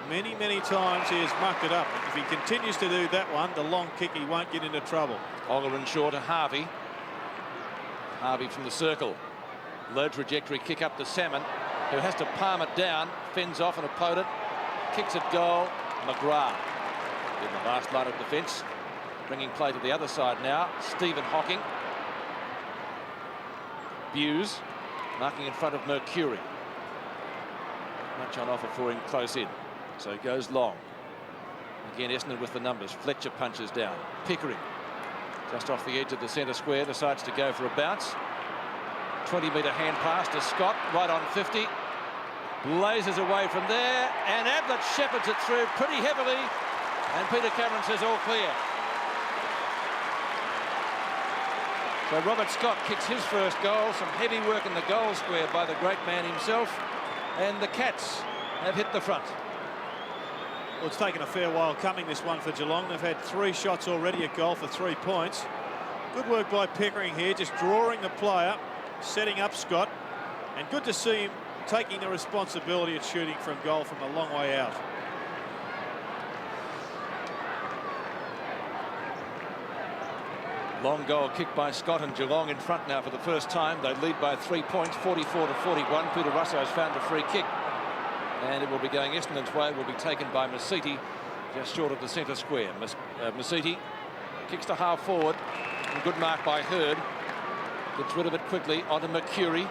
many, many times he has mucked it up. If he continues to do that one, the long kick, he won't get into trouble. Ollerenshaw to Harvey. Harvey from the circle. Low trajectory kick up to Salmon, who has to palm it down, fends off an opponent, kicks it goal. McGrath in the last line of defence. Bringing play to the other side now. Stephen Hocking. Buse marking in front of Mercury. Much on offer for him close in. So he goes long. Again, Essendon with the numbers. Fletcher punches down. Pickering just off the edge of the centre square decides to go for a bounce. 20-metre hand pass to Scott right on 50. Blazes away from there, and Ablett shepherds it through pretty heavily, and Peter Cameron says all clear. So Robert Scott kicks his first goal. Some heavy work in the goal square by the great man himself, and the Cats have hit the front. Well, it's taken a fair while coming, this one for Geelong. They've had 3 shots already at goal for 3 points. Good work by Pickering here, just drawing the player, setting up Scott, and good to see him taking the responsibility of shooting from goal from a long way out. Long goal kicked by Scott, and Geelong in front now for the first time. They lead by 3 points, 44-41. Peter Russo has found a free kick, and it will be going Essendon's way. It will be taken by Mercedes just short of the centre square. Mercedes kicks to half forward, and good mark by Hurd. Gets rid of it quickly onto Mercury.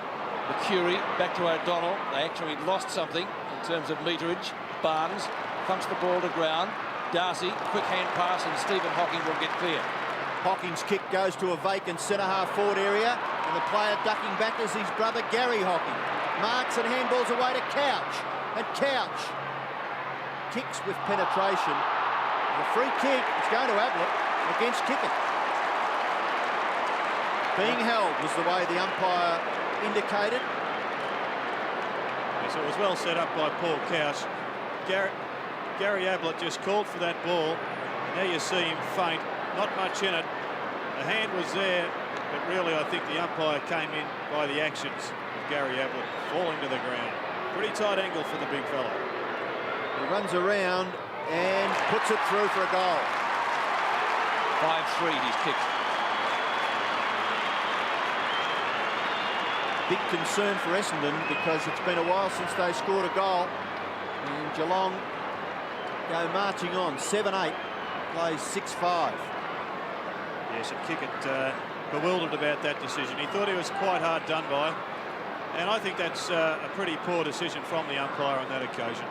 Mercury back to O'Donnell. They actually lost something in terms of meterage. Barnes thumps the ball to ground. Darcy, quick hand pass, and Stephen Hocking will get clear. Hocking's kick goes to a vacant centre half forward area, and the player ducking back is his brother Gary Hocking. Marks and handballs away to Couch, and Couch kicks with penetration. The free kick is going to Ablett against Kickett. Being held was the way the umpire indicated. Yes, it was well set up by Paul Couch. Gary Ablett just called for that ball. Now you see him faint. Not much in it. The hand was there, but really I think the umpire came in by the actions of Gary Ablett falling to the ground. Pretty tight angle for the big fella. He runs around and puts it through for a goal. 5-3 he's kicked. Big concern for Essendon because it's been a while since they scored a goal. And Geelong go marching on. 7-8, plays 6-5. Yes, and Kickett bewildered about that decision. He thought he was quite hard done by. And I think that's a pretty poor decision from the umpire on that occasion.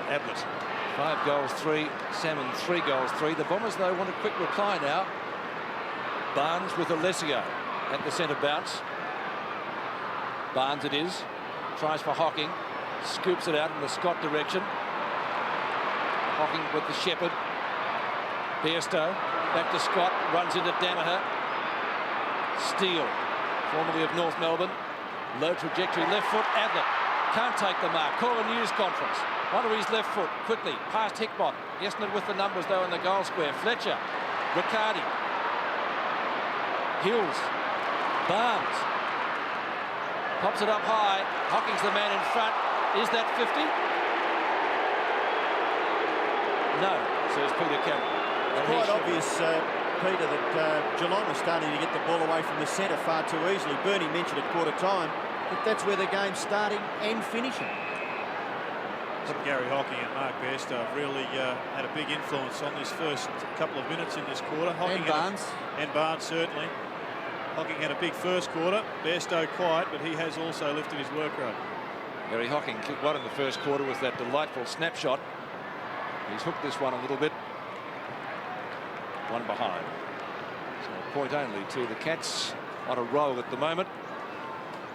Ablett, 5 goals, 3. Salmon, 3 goals, 3. The Bombers, though, want a quick reply now. Barnes with Alessio at the centre bounce. Barnes it is. Tries for Hocking. Scoops it out in the Scott direction. Hocking with the Shepherd. Bairstow back to Scott. Runs into Danaher. Steele, formerly of North Melbourne. Low trajectory, left foot. Ablett can't take the mark. Call a news conference. Onto his left foot, quickly, past Hickbott. Essendon with the numbers, though, in the goal square. Fletcher, Riccardi, Hills, Barnes. Pops it up high. Hocking's the man in front. Is that 50? No, says Peter Cameron. Quite obvious, Peter, that Geelong are starting to get the ball away from the centre far too easily. Bernie mentioned at quarter time that that's where the game's starting and finishing. Gary Hocking and Mark Bairstow have really had a big influence on this first couple of minutes in this quarter. Hocking And Barnes. And Barnes, certainly. Hocking had a big first quarter. Bairstow quiet, but he has also lifted his work rate. Gary Hocking kicked one in the first quarter with that delightful snapshot. He's hooked this one a little bit. One behind. So a point only to the Cats on a roll at the moment.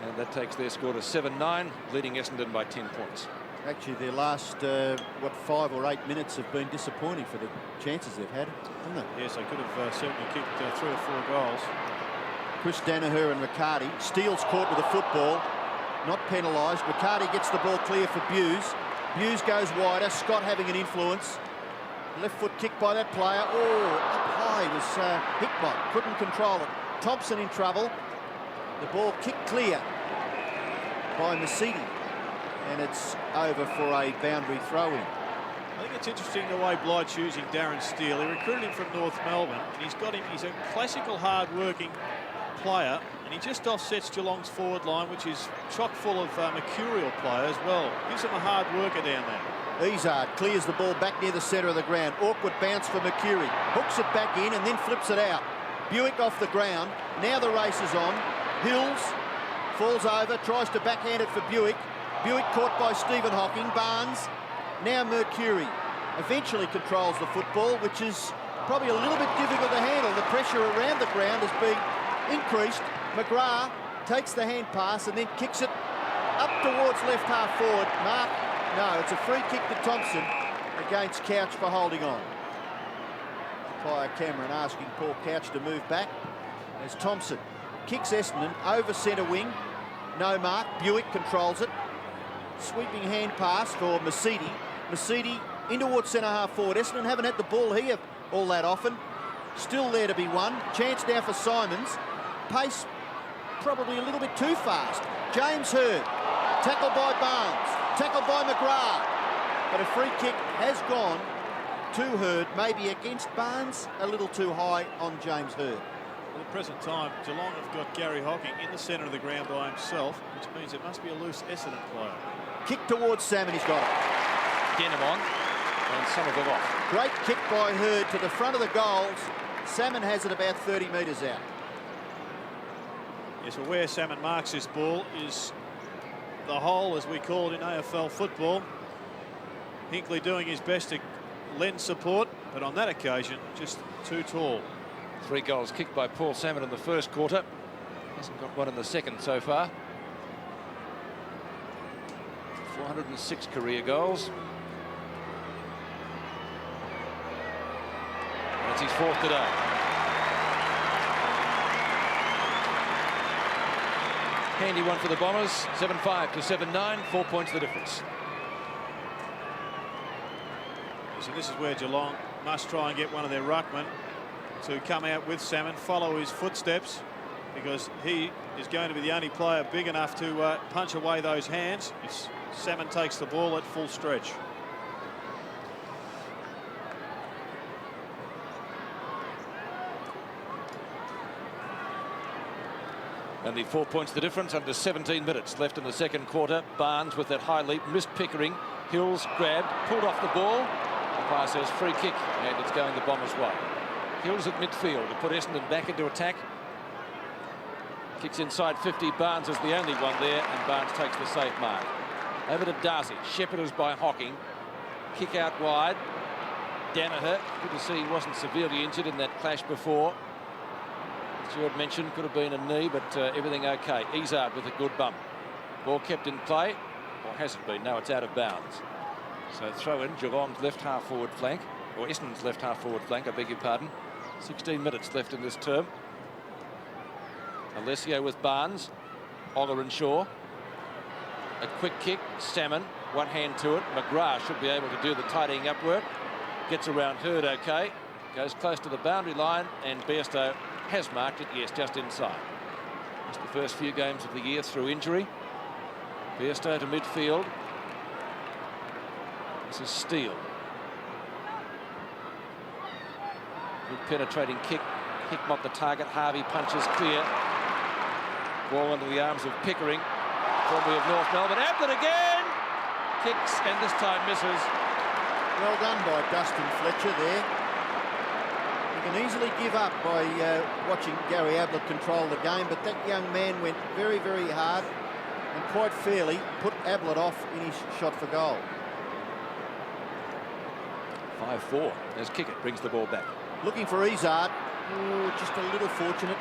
And that takes their score to 7-9, leading Essendon by 10 points. Actually, their last, 5 or 8 minutes have been disappointing for the chances they've had, haven't they? Yes, they could have certainly kicked 3 or 4 goals. Chris Danaher and Riccardi. Steele's caught with a football, not penalised. Riccardi gets the ball clear for Buse. Buse goes wider. Scott having an influence. Left foot kick by that player. Oh, up high was Hickbott. Couldn't control it. Thompson in trouble. The ball kicked clear by Mercedes. And it's over for a boundary throw-in. I think it's interesting the way Blight's using Darren Steele. He recruited him from North Melbourne, and he's got him. He's a classical, hard-working player, and he just offsets Geelong's forward line, which is chock full of mercurial play as well. Gives him a hard worker down there. Izard clears the ball back near the centre of the ground. Awkward bounce for Mercury. Hooks it back in and then flips it out. Buick off the ground. Now the race is on. Hills falls over, tries to backhand it for Buick. Buick caught by Stephen Hocking. Barnes, now Mercury, eventually controls the football, which is probably a little bit difficult to handle. The pressure around the ground has been increased. McGrath takes the hand pass and then kicks it up towards left half forward. Mark, no, it's a free kick to Thompson against Couch for holding on. Umpire Cameron asking Paul Couch to move back as Thompson kicks Essendon over centre wing. No mark, Buick controls it. Sweeping hand pass for Mercedes. Mercedes in towards centre half forward. Essendon haven't had the ball here all that often. Still there to be won. Chance now for Simons. Pace probably a little bit too fast. James Hird. Tackled by Barnes. Tackled by McGrath. But a free kick has gone to Hird. Maybe against Barnes. A little too high on James Hird. At the present time, Geelong have got Gary Hocking in the centre of the ground by himself, which means it must be a loose Essendon player. Kick towards Salmon, he's got it. Denham on, and Somerville off. Great kick by Hird to the front of the goals. Salmon has it about 30 metres out. Yes, well, where Salmon marks this ball is the hole, as we call it in AFL football. Hinkley doing his best to lend support, but on that occasion, just too tall. 3 goals kicked by Paul Salmon in the first quarter. Hasn't got one in the second so far. 406 career goals. That's his 4th today. Handy one for the Bombers. 7-5 to 7-9. 4 points the difference. So this is where Geelong must try and get one of their ruckmen to come out with Salmon, follow his footsteps, because he is going to be the only player big enough to punch away those hands if Salmon takes the ball at full stretch. Only 4 points the difference under 17 minutes left in the second quarter. Barnes with that high leap, missed Pickering. Hills grabbed, pulled off the ball. Umpire says free kick, and it's going the Bombers' way. Hills at midfield to put Essendon back into attack. Kicks inside 50. Barnes is the only one there, and Barnes takes the safe mark. Over to Darcy. Shepherders by Hocking. Kick out wide. Danaher. Good to see he wasn't severely injured in that clash before. As Gerard mentioned, could have been a knee, but everything okay. Izard with a good bump. Ball kept in play. Or hasn't been. No, it's out of bounds. So throw in Geelong's left half forward flank. Or Essendon's left half forward flank, I beg your pardon. 16 minutes left in this term. Alessio with Barnes. Oller and Shaw. A quick kick. Salmon. One hand to it. McGrath should be able to do the tidying up work. Gets around Hurd okay. Goes close to the boundary line, and Bairstow has marked it, yes, just inside. It's the first few games of the year through injury. Bairstow to midfield. This is Steele. Good penetrating kick. Hickmott the target. Harvey punches clear. Ball into the arms of Pickering. Formerly of North Melbourne. Ablett again! Kicks, and this time misses. Well done by Dustin Fletcher there. You can easily give up by watching Gary Ablett control the game, but that young man went very, very hard and quite fairly put Ablett off in his shot for goal. 5-4 as Kickett brings the ball back. Looking for Izard. Oh, just a little fortunate.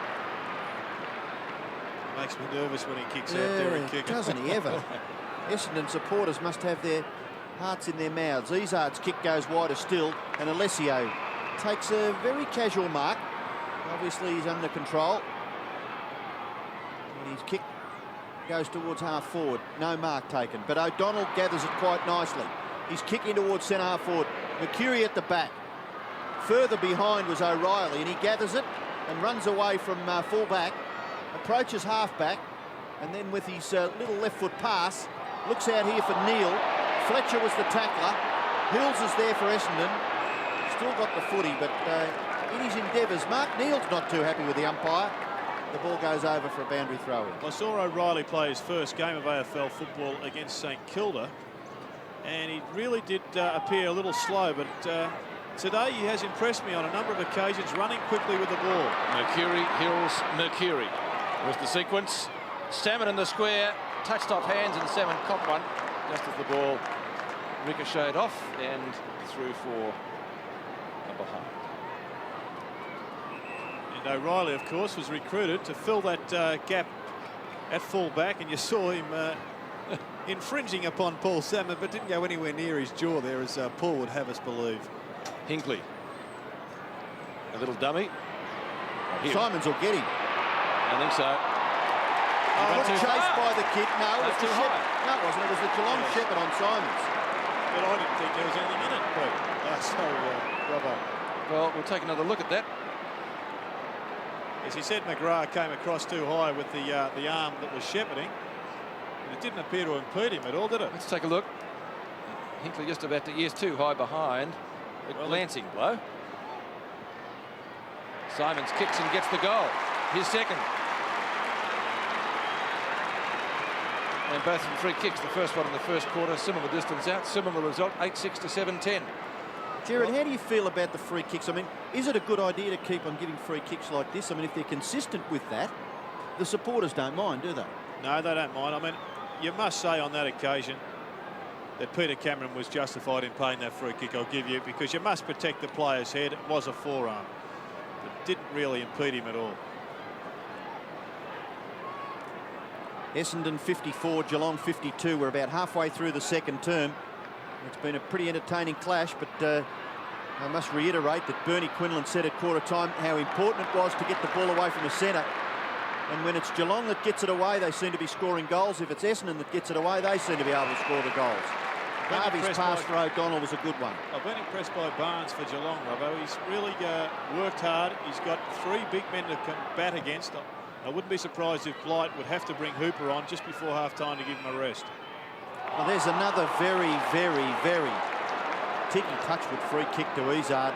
Makes me nervous when he kicks out Derek Kickett. Doesn't he ever? Essendon supporters must have their hearts in their mouths. Izard's kick goes wider still, and Alessio takes a very casual mark. Obviously he's under control. And his kick goes towards half forward. No mark taken, but O'Donnell gathers it quite nicely. He's kicking towards centre half forward. Mercury at the back. Further behind was O'Reilly, and he gathers it and runs away from full-back, approaches half-back, and then with his little left-foot pass, looks out here for Neal. Fletcher was the tackler. Hills is there for Essendon. Still got the footy, but in his endeavours, Mark Neal's not too happy with the umpire. The ball goes over for a boundary throw-in. I saw O'Reilly play his first game of AFL football against St Kilda, and he really did appear a little slow, but today he has impressed me on a number of occasions, running quickly with the ball. Mercury, Hills, Mercury was the sequence. Salmon in the square, touched off hands, and Salmon caught one just as the ball ricocheted off and through for a behind. And O'Reilly, of course, was recruited to fill that gap at full-back, and you saw him infringing upon Paul Salmon, but didn't go anywhere near his jaw there, as Paul would have us believe. Hinkley. A little dummy. Simons will get him. I think so. Oh, chased by the kick. No, it was the Shepherd. No, it wasn't. It was the Geelong Shepherd on Simons. But I didn't think there was anything in it, Pete. Bravo. Well, we'll take another look at that. As he said, McGrath came across too high with the arm that was shepherding. And it didn't appear to impede him at all, did it? Let's take a look. Hinkley just about to, yes, too high behind. A glancing blow. Simons kicks and gets the goal. His second. And both from free kicks. The first one in the first quarter, similar distance out, similar result, 8-6 to 7-10. Gerard, how do you feel about the free kicks? I mean, is it a good idea to keep on giving free kicks like this? I mean, if they're consistent with that, the supporters don't mind, do they? No, they don't mind. I mean, you must say on that occasion that Peter Cameron was justified in paying that free kick, I'll give you, because you must protect the player's head. It was a forearm. It didn't really impede him at all. Essendon 54, Geelong 52. We're about halfway through the second term. It's been a pretty entertaining clash, but I must reiterate that Bernie Quinlan said at quarter time how important it was to get the ball away from the centre. And when it's Geelong that gets it away, they seem to be scoring goals. If it's Essendon that gets it away, they seem to be able to score the goals. Harvey's pass for O'Donnell was a good one. I've been impressed by Barnes for Geelong, Robbo. He's really worked hard. He's got three big men to combat against. I wouldn't be surprised if Blight would have to bring Hooper on just before half-time to give him a rest. Well, there's another very, very, very ticky touch with free kick to Izard.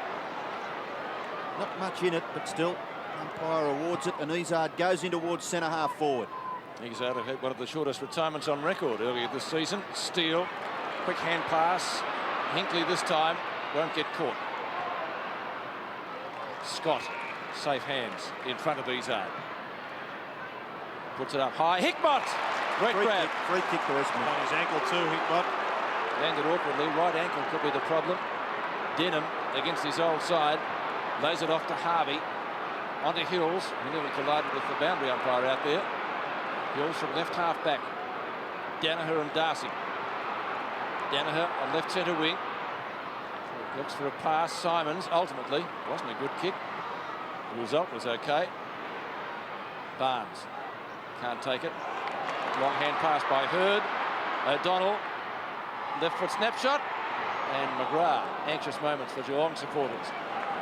Not much in it, but still. Umpire awards it, and Izzard goes in towards centre half forward. Izzard have had one of the shortest retirements on record earlier this season. Steele, quick hand pass. Hinckley this time won't get caught. Scott, safe hands in front of Izzard. Puts it up high. Hickmott! Great grab. Free kick to Essendon. On his ankle too, Hickmott. Landed awkwardly. Right ankle could be the problem. Denham against his old side. Lays it off to Harvey. Onto Hills. He nearly collided with the boundary umpire out there. Hills from left half back. Danaher and Darcy. Danaher on left centre wing. Looks for a pass. Simons ultimately. Wasn't a good kick. The result was okay. Barnes can't take it. Long hand pass by Hurd. O'Donnell. Left foot snapshot. And McGrath. Anxious moments for Geelong supporters.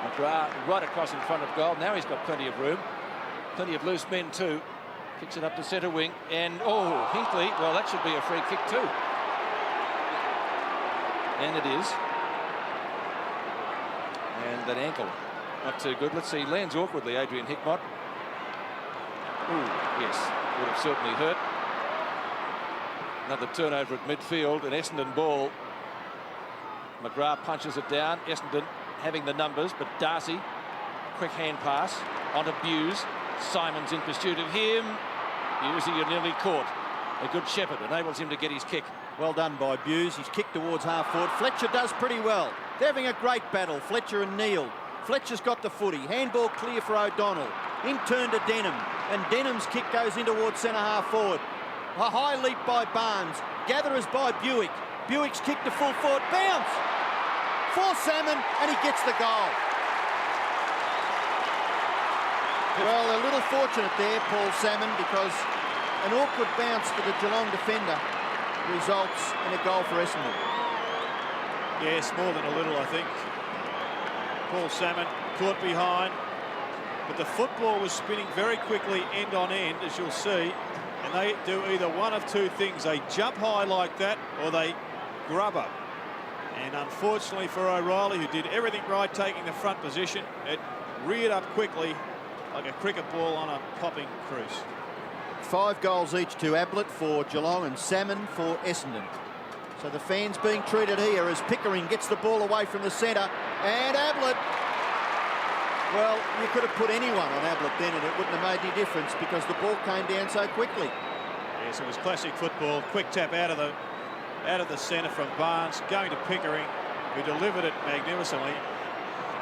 McGrath right across in front of goal. Now he's got plenty of room. Plenty of loose men too. Kicks it up to centre wing. And, oh, Hinckley. Well, that should be a free kick too. And it is. And that ankle, not too good. Let's see, lands awkwardly, Adrian Hickmott. Ooh, yes, would have certainly hurt. Another turnover at midfield, an Essendon ball. McGrath punches it down. Essendon having the numbers, but Darcy, quick hand pass onto Buse. Simons in pursuit of him. Busey, you're nearly caught. A good shepherd enables him to get his kick. Well done by Buse. He's kicked towards half forward. Fletcher does pretty well. They're having a great battle, Fletcher and Neal. Fletcher's got the footy. Handball clear for O'Donnell. In turn to Denham. And Denham's kick goes in towards centre half forward. A high leap by Barnes. Gatherers by Buick. Buick's kick to full forward. Bounce! For Salmon, and he gets the goal. Well, a little fortunate there, Paul Salmon, because an awkward bounce to the Geelong defender results in a goal for Essendon. Yes, more than a little, I think. Paul Salmon caught behind, but the football was spinning very quickly end on end, as you'll see, and they do either one of two things. They jump high like that, or they grub up. And unfortunately for O'Reilly, who did everything right, taking the front position, it reared up quickly like a cricket ball on a popping crease. 5 goals each to Ablett for Geelong and Salmon for Essendon. So the fans being treated here as Pickering gets the ball away from the centre. And Ablett, well, you could have put anyone on Ablett then and it wouldn't have made any difference because the ball came down so quickly. Yes, it was classic football. Quick tap out of the centre from Barnes, going to Pickering, who delivered it magnificently.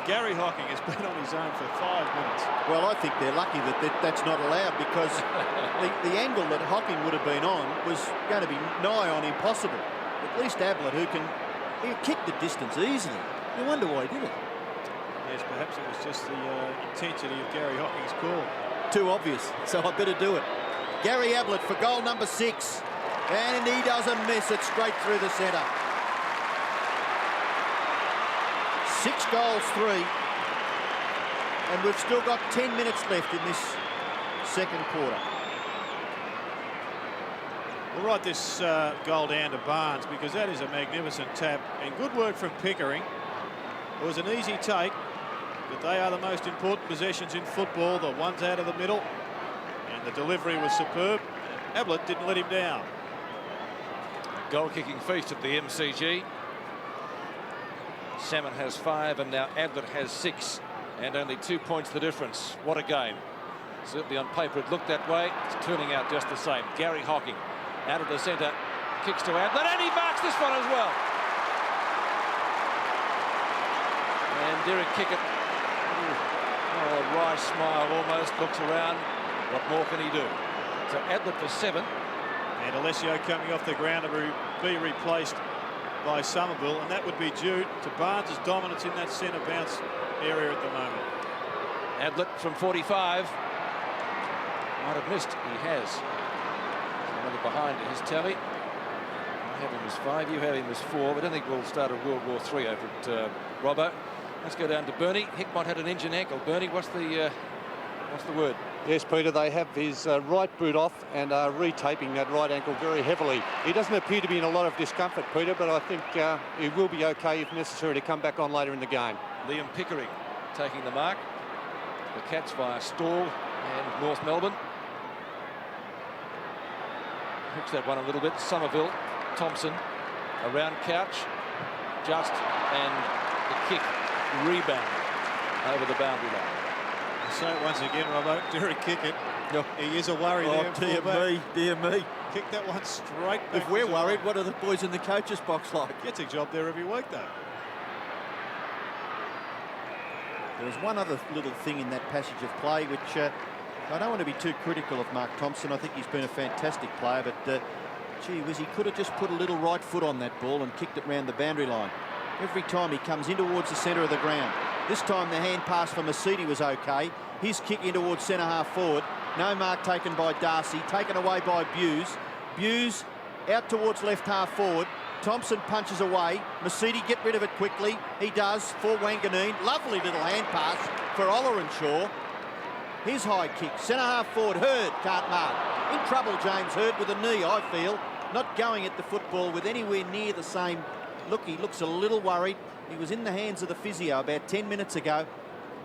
Gary Hocking has been on his own for 5 minutes. Well, I think they're lucky that that's not allowed because the angle that Hocking would have been on was going to be nigh on impossible. At least Ablett, who kicked the distance easily. You wonder why he did it. Yes, perhaps it was just the intensity of Gary Hocking's call. Too obvious, so I better do it. Gary Ablett for goal number 6. And he doesn't miss it straight through the centre. 6 goals, 3. And we've still got 10 minutes left in this second quarter. We'll write this goal down to Barnes because that is a magnificent tap and good work from Pickering. It was an easy take, but they are the most important possessions in football, the ones out of the middle, and the delivery was superb. Ablett didn't let him down. Goal-kicking feast at the MCG. Salmon has 5 and now Ablett has 6 and only 2 points the difference. What a game. Certainly on paper it looked that way. It's turning out just the same. Gary Hocking out of the centre, kicks to Ablett and he marks this one as well. And Derek Kickett, oh, a wry smile almost, looks around. What more can he do? So Ablett for 7. And Alessio coming off the ground to be replaced by Somerville, and that would be due to Barnes' dominance in that centre bounce area at the moment. Ablett from 45. Might have missed. He has. Another behind his tally. I have him as 5. You have him as 4. But I don't think we'll start a World War III over at Robbo. Let's go down to Bernie. Hickmott had an injured ankle. Bernie, what's the word? Yes, Peter, they have his right boot off and are retaping that right ankle very heavily. He doesn't appear to be in a lot of discomfort, Peter, but I think he will be okay if necessary to come back on later in the game. Liam Pickering taking the mark. The Cats via Stall and North Melbourne. Hooks that one a little bit. Somerville, Thompson, around Couch, just, and the kick rebound over the boundary line. I'll say it once again, Robbo. Derek Kickett. Yep. He is a worry there. Dear me. Kick that one straight back. If we're worried, what are the boys in the coaches box like? Gets a job there every week, though. There's one other little thing in that passage of play which I don't want to be too critical of Mark Thompson. I think he's been a fantastic player, but gee whiz, he could have just put a little right foot on that ball and kicked it round the boundary line. Every time he comes in towards the centre of the ground. This time the hand pass for Mercedes was okay. His kick in towards centre half forward. No mark taken by Darcy, taken away by Buse. Buse out towards left half forward. Thompson punches away. Mercedes get rid of it quickly. He does for Wanganeen. Lovely little hand pass for Ollerenshaw. His high kick. Centre half forward. Hurd can't mark. In trouble, James Hurd, with a knee, I feel. Not going at the football with anywhere near the same look. He looks a little worried. He was in the hands of the physio about 10 minutes ago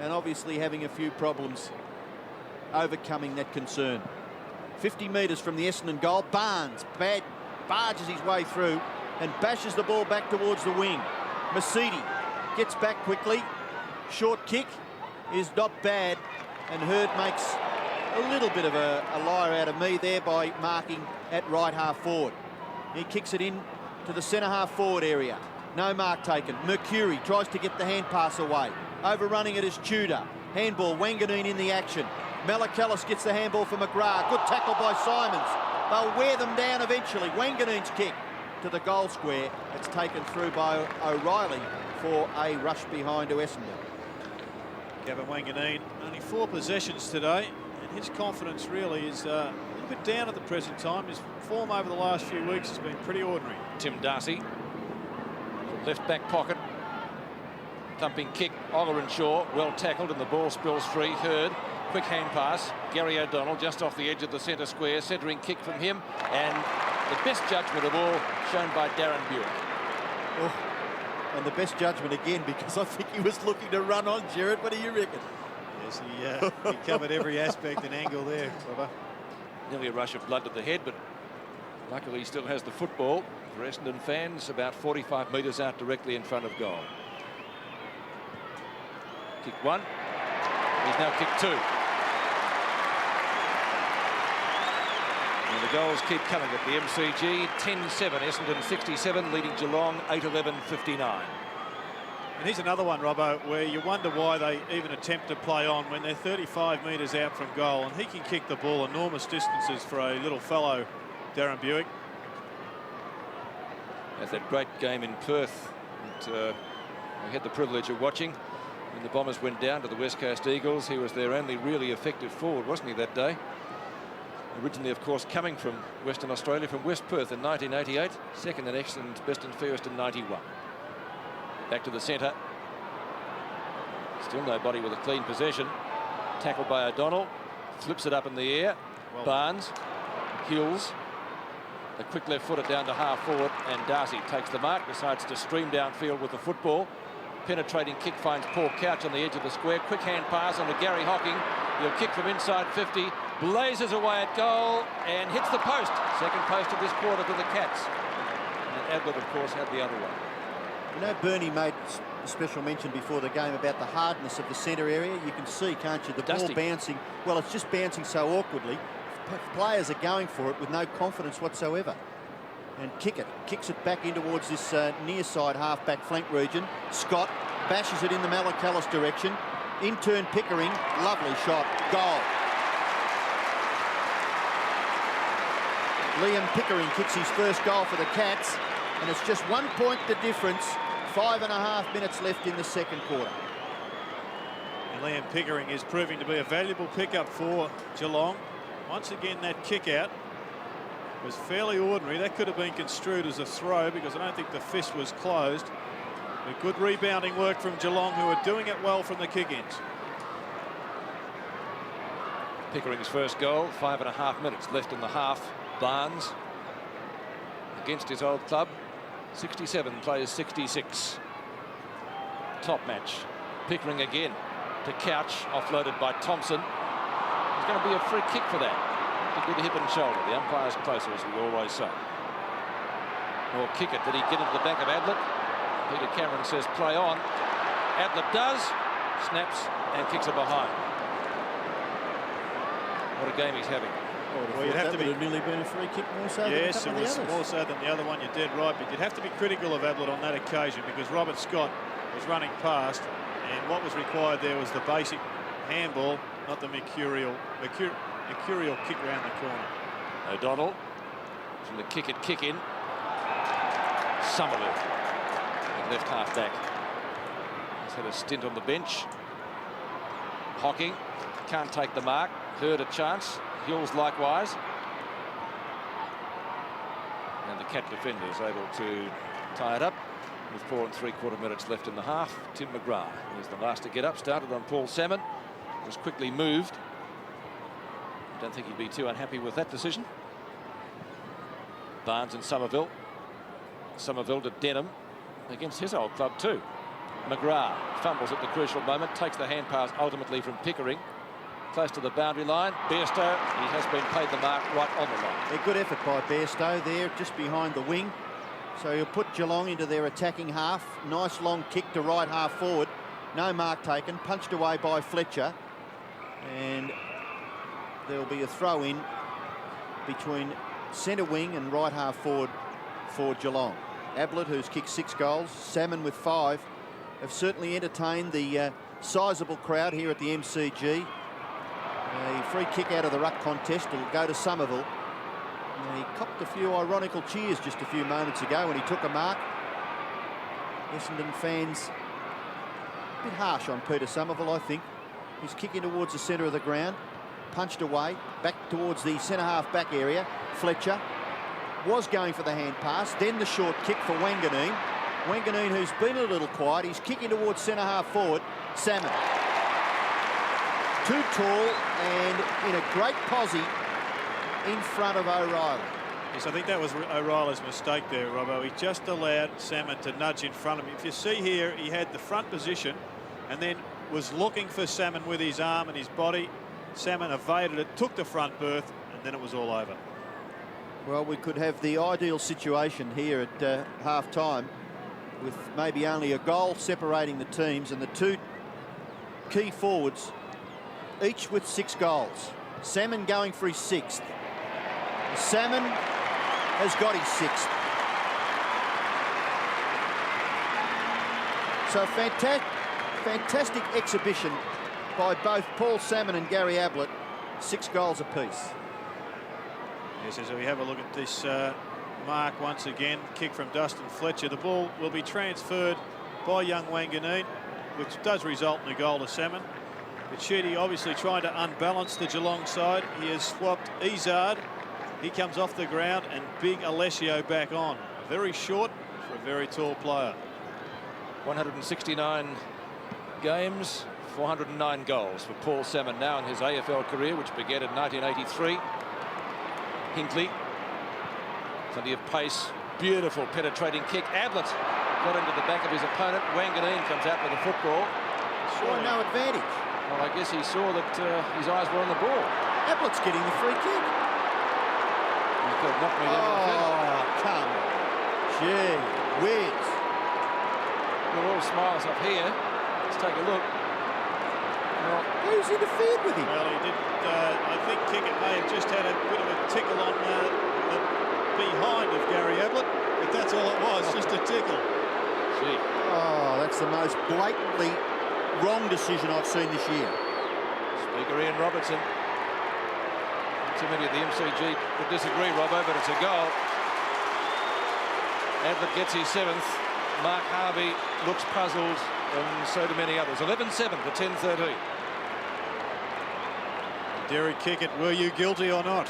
and obviously having a few problems overcoming that concern. 50 metres from the Essendon goal. Barnes barges his way through and bashes the ball back towards the wing. Mercedes gets back quickly. Short kick is not bad, and Hurd makes a little bit of a liar out of me there by marking at right half forward. He kicks it in to the centre half forward area. No mark taken. Mercury tries to get the hand pass away. Overrunning it is Tudor. Handball, Wanganeen in the action. Malakalis gets the handball for McGrath. Good tackle by Simons. They'll wear them down eventually. Wanganeen's kick to the goal square. It's taken through by O'Reilly for a rush behind to Essendon. Gavin Wanganeen, only 4 possessions today, and his confidence really is a little bit down at the present time. His form over the last few weeks has been pretty ordinary. Tim Darcy from left back pocket. Thumping kick, Ollerenshaw, well tackled, and the ball spills free. Hurd, quick hand pass. Gary O'Donnell just off the edge of the centre square. Centering kick from him, and the best judgment of all shown by Darren Buick. Oh, and the best judgment again, because I think he was looking to run on Gerard. What do you reckon? Yes, he covered every aspect and angle there, Robert. Nearly a rush of blood to the head, but luckily he still has the football. For Essendon fans, about 45 metres out directly in front of goal. Kick 1. He's now kicked 2. And the goals keep coming at the MCG. 10-7, Essendon 67, leading Geelong 8-11-59. And here's another one, Robbo, where you wonder why they even attempt to play on when they're 35 metres out from goal, and he can kick the ball enormous distances for a little fellow, Darren Buick. At that great game in Perth that I had the privilege of watching when the Bombers went down to the West Coast Eagles. He was their only really effective forward, wasn't he, that day? Originally, of course, coming from Western Australia, from West Perth in 1988, second in Essendon's best and fairest in 91. Back to the centre. Still nobody with a clean possession. Tackled by O'Donnell. Flips it up in the air. Well, Barnes. Hills. A quick left footer down to half forward, and Darcy takes the mark, decides to stream downfield with the football. Penetrating kick finds Paul Couch on the edge of the square. Quick hand pass on to Gary Hocking. He'll kick from inside 50, blazes away at goal and hits the post. Second post of this quarter to the Cats. And Adler, of course, had the other one. You know, Bernie made a special mention before the game about the hardness of the centre area. You can see, can't you, the ball bouncing. Well, it's just bouncing so awkwardly. Players are going for it with no confidence whatsoever. And kicks it back in towards this near side half-back flank region. Scott bashes it in the Malakalis direction. In turn, Pickering, lovely shot, goal. Liam Pickering kicks his first goal for the Cats, and it's just 1 point the difference. 5.5 minutes left in the second quarter. And Liam Pickering is proving to be a valuable pickup for Geelong. Once again, that kick out was fairly ordinary. That could have been construed as a throw because I don't think the fist was closed. But good rebounding work from Geelong, who are doing it well from the kick-ins. Pickering's first goal, 5.5 minutes left in the half. Barnes against his old club. 67 plays 66. Top match. Pickering again. to Couch, offloaded by Thompson. There's going to be a free kick for that. A good hip and shoulder. The umpire's closer, as we always say. Or kick it. Did he get into the back of Ablett? Peter Cameron says play on. Ablett does, snaps and kicks it behind. What a game he's having. Well, you'd have to be really been a free kick more so. Yes, than it was more so than the other one. You're dead right, but you'd have to be critical of Ablett on that occasion because Robert Scott was running past, and what was required there was the basic handball, not the mercurial kick round the corner. O'Donnell from the kick in. Somerville, left half back. He's had a stint on the bench. Hocking can't take the mark. Hurd a chance. Hills likewise. And the Cat defender is able to tie it up with 4 3/4 minutes left in the half. Tim McGrath is the last to get up. Started on Paul Salmon. Was quickly moved. I don't think he'd be too unhappy with that decision. Barnes and Somerville. Somerville to Denham against his old club too. McGrath fumbles at the crucial moment. Takes the hand pass ultimately from Pickering. Close to the boundary line. Bairstow, he has been paid the mark right on the line. A good effort by Bairstow there, just behind the wing. So he'll put Geelong into their attacking half. Nice long kick to right half forward. No mark taken. Punched away by Fletcher. And there'll be a throw in between centre wing and right half forward for Geelong. Ablett, who's kicked 6 goals, Salmon with 5, have certainly entertained the sizable crowd here at the MCG. A free kick out of the ruck contest will go to Somerville. He copped a few ironical cheers just a few moments ago when he took a mark. Essendon fans a bit harsh on Peter Somerville, I think. He's kicking towards the centre of the ground, punched away, back towards the centre-half back area. Fletcher was going for the hand pass, then the short kick for Wanganeen. Wanganeen, who's been a little quiet, he's kicking towards centre-half forward. Salmon. Too tall and in a great posse in front of O'Reilly. Yes, I think that was O'Reilly's mistake there, Robbo. He just allowed Salmon to nudge in front of him. If you see here, he had the front position and then was looking for Salmon with his arm and his body. Salmon evaded it, took the front berth, and then it was all over. Well, we could have the ideal situation here at half-time with maybe only a goal separating the teams and the 2 key forwards each with 6 goals. Salmon going for his 6th. Salmon has got his 6th. So fantastic exhibition by both Paul Salmon and Gary Ablett. 6 goals apiece. Yes, as we have a look at this mark once again, kick from Dustin Fletcher. The ball will be transferred by young Wanganeen, which does result in a goal to Salmon. But Sheedy obviously trying to unbalance the Geelong side. He has swapped Izard. He comes off the ground and big Alessio back on. Very short for a very tall player. 169 games, 409 goals for Paul Salmon now in his AFL career, which began in 1983. Hinckley, plenty of pace, beautiful penetrating kick. Ablett got into the back of his opponent. Wanganeen comes out with the football. Sure, no advantage. Well, I guess he saw that his eyes were on the ball. Ablett's getting the free kick. He could have knocked me down with that. Oh, come on. Gee whiz. We're all smiles up here. Let's take a look. Well, who's interfered with him? Well, he did. I think Kickett may have just had a bit of a tickle on the behind of Gary Ablett, but that's all it was, just a tickle. Gee. Oh, that's the most blatantly wrong decision I've seen this year. Speaker Ian Robertson. Too many at the MCG would disagree, Robbo, but it's a goal. Ablett gets his 7th. Mark Harvey looks puzzled, and so do many others. 11-7 to 10-13. Derek Kickett, were you guilty or not?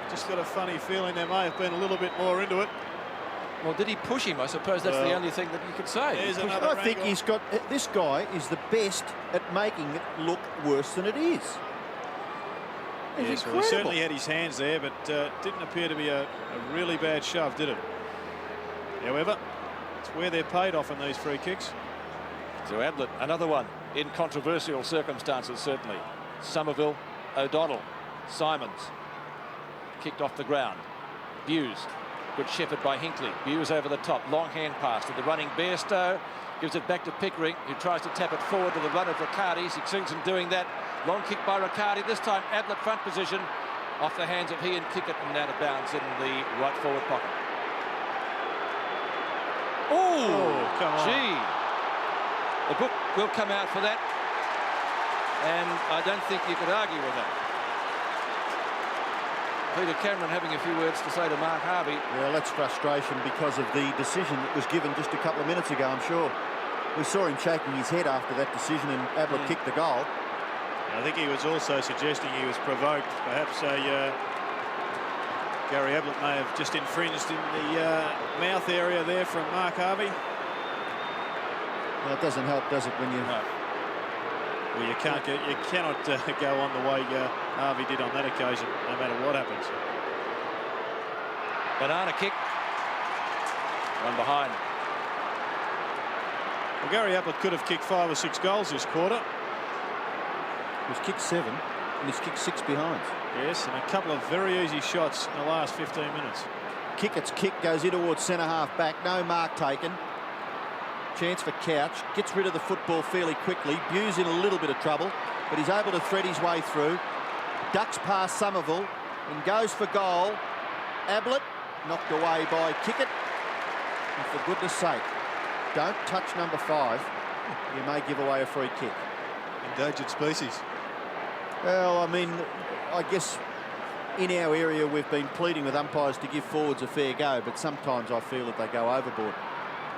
Just got a funny feeling there may have been a little bit more into it. Well, did he push him? I suppose that's the only thing that you could say. I think he's got... This guy is the best at making it look worse than it is. Yes, well, he certainly had his hands there, but didn't appear to be a really bad shove, did it? However, it's where they're paid off in these free kicks. So Ablett, another one in controversial circumstances, certainly. Somerville, O'Donnell, Simons. Kicked off the ground. Buse. Good shepherd by Hinckley. Buse over the top. Long hand pass to the running Bairstow. Gives it back to Pickering, who tries to tap it forward to the run of Riccardi. Succeeds in doing that. Long kick by Riccardi. This time Ablett front position. Off the hands of he and kick it and out of bounds in the right forward pocket. Oh, come on. Gee. The book will come out for that. And I don't think you could argue with that. Peter Cameron having a few words to say to Mark Harvey. Well, that's frustration because of the decision that was given just a couple of minutes ago, I'm sure. We saw him shaking his head after that decision, and Ablett kicked the goal. I think he was also suggesting he was provoked. Perhaps Gary Ablett may have just infringed in the mouth area there from Mark Harvey. Well, it doesn't help, does it, when you... No. Well, you cannot go on the way Harvey did on that occasion, no matter what happens. Banana kick. One behind. Well, Gary Ablett could have kicked 5 or 6 goals this quarter. He's kicked 7, and he's kicked 6 behinds. Yes, and a couple of very easy shots in the last 15 minutes. Kickett's kick goes in towards centre-half back. No mark taken. Chance for Couch. Gets rid of the football fairly quickly. Buse in a little bit of trouble, but he's able to thread his way through. Ducks past Somerville and goes for goal. Ablett knocked away by Kickett. And for goodness sake, don't touch number 5. You may give away a free kick. Endangered species. Well, I mean, I guess in our area we've been pleading with umpires to give forwards a fair go, but sometimes I feel that they go overboard.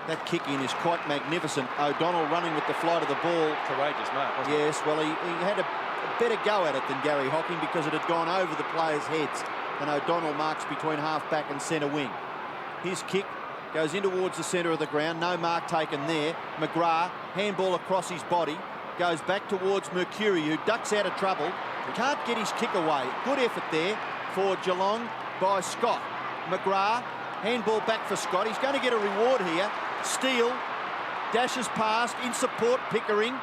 That kick-in is quite magnificent. O'Donnell running with the flight of the ball. Courageous mark, wasn't it? Yes, well, he had a better go at it than Gary Hocking because it had gone over the players' heads, and O'Donnell marks between half-back and centre wing. His kick goes in towards the centre of the ground. No mark taken there. McGrath, handball across his body, goes back towards Mercury, who ducks out of trouble. Can't get his kick away. Good effort there for Geelong by Scott. McGrath, handball back for Scott. He's going to get a reward here. Steele dashes past in support Pickering.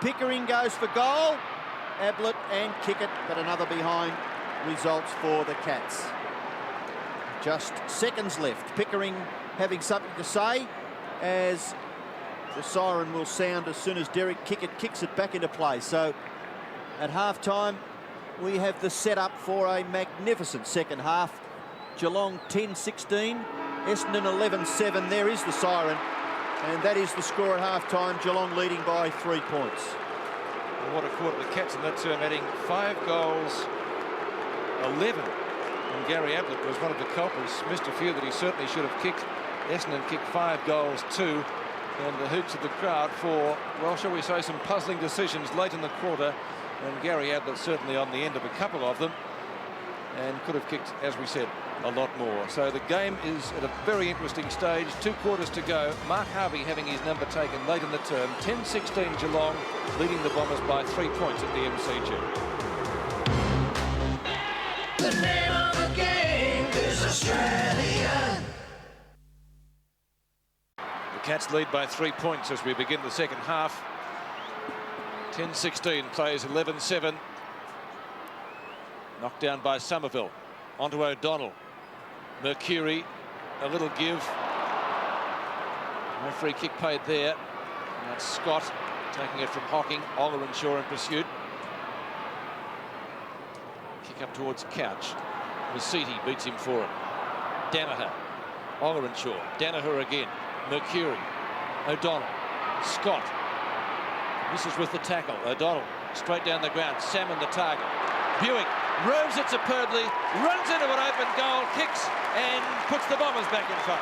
Pickering goes for goal. Ablett and Kickett, but another behind results for the Cats. Just seconds left. Pickering having something to say as the siren will sound as soon as Derek Kickett kicks it back into play. So at half-time, we have the setup for a magnificent second half. Geelong 10-16, Essendon 11-7. There is the siren, and that is the score at half-time. Geelong leading by 3 points. Well, what a quarter the Cats in that term, adding 5 goals, 11. And Gary Ablett was one of the culprits. Missed a few that he certainly should have kicked. Essendon kicked 5 goals, 2. And the hoots of the crowd for, well, shall we say, some puzzling decisions late in the quarter. And Gary Ablett certainly on the end of a couple of them, and could have kicked, as we said, a lot more. So the game is at a very interesting stage. 2 quarters to go. Mark Harvey having his number taken late in the term. 10-16 Geelong, leading the Bombers by 3 points at the MCG. The name of the game is Australia. The Cats lead by 3 points as we begin the second half. 10-16 plays 11-7. Knocked down by Somerville. Onto O'Donnell. Mercury, a little give. No free kick paid there. And that's Scott taking it from Hocking. Ollerenshaw in pursuit. Kick up towards Couch. Masiti beats him for it. Danaher. Ollerenshaw. Danaher again. Mercury. O'Donnell. Scott. Misses with the tackle. O'Donnell straight down the ground. Salmon the target. Buick roves it superbly, runs into an open goal, kicks and puts the Bombers back in front.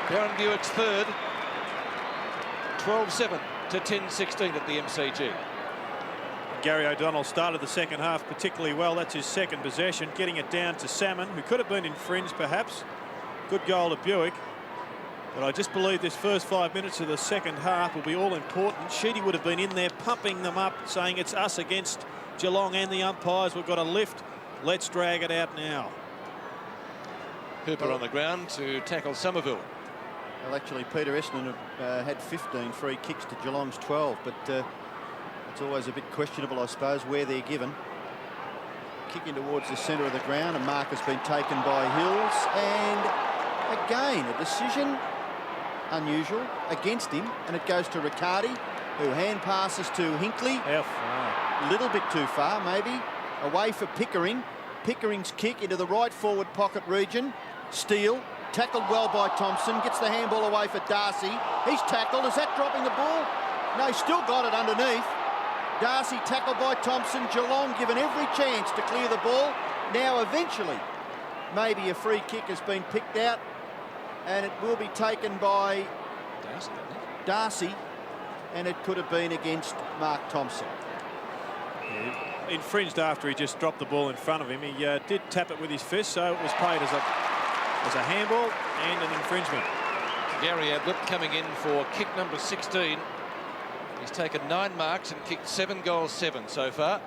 Darren Buick's third. 12-7 to 10-16 at the MCG. Gary O'Donnell started the second half particularly well. That's his second possession, getting it down to Salmon, who could have been infringed perhaps. Good goal to Buick. But I just believe this first 5 minutes of the second half will be all important. Sheedy would have been in there pumping them up, saying it's us against Geelong and the umpires. We've got to lift. Let's drag it out now. Hooper on the ground to tackle Somerville. Well, actually, Peter Essendon had 15 free kicks to Geelong's 12, but it's always a bit questionable, I suppose, where they're given. Kicking towards the centre of the ground, a mark has been taken by Hills, and again, a decision, unusual, against him, and it goes to Riccardi, who hand passes to Hinckley. A little bit too far, maybe. Away for Pickering. Pickering's kick into the right forward pocket region. Steele, tackled well by Thompson, gets the handball away for Darcy. He's tackled. Is that dropping the ball? No, he's still got it underneath. Darcy tackled by Thompson. Geelong given every chance to clear the ball. Now, eventually, maybe a free kick has been picked out, and it will be taken by Darcy, and it could have been against Mark Thompson. Yeah, infringed after he just dropped the ball in front of him. He did tap it with his fist, so it was paid as a handball and an infringement. Gary Ablett coming in for kick number 16. He's taken 9 marks and kicked 7 goals, 7 so far.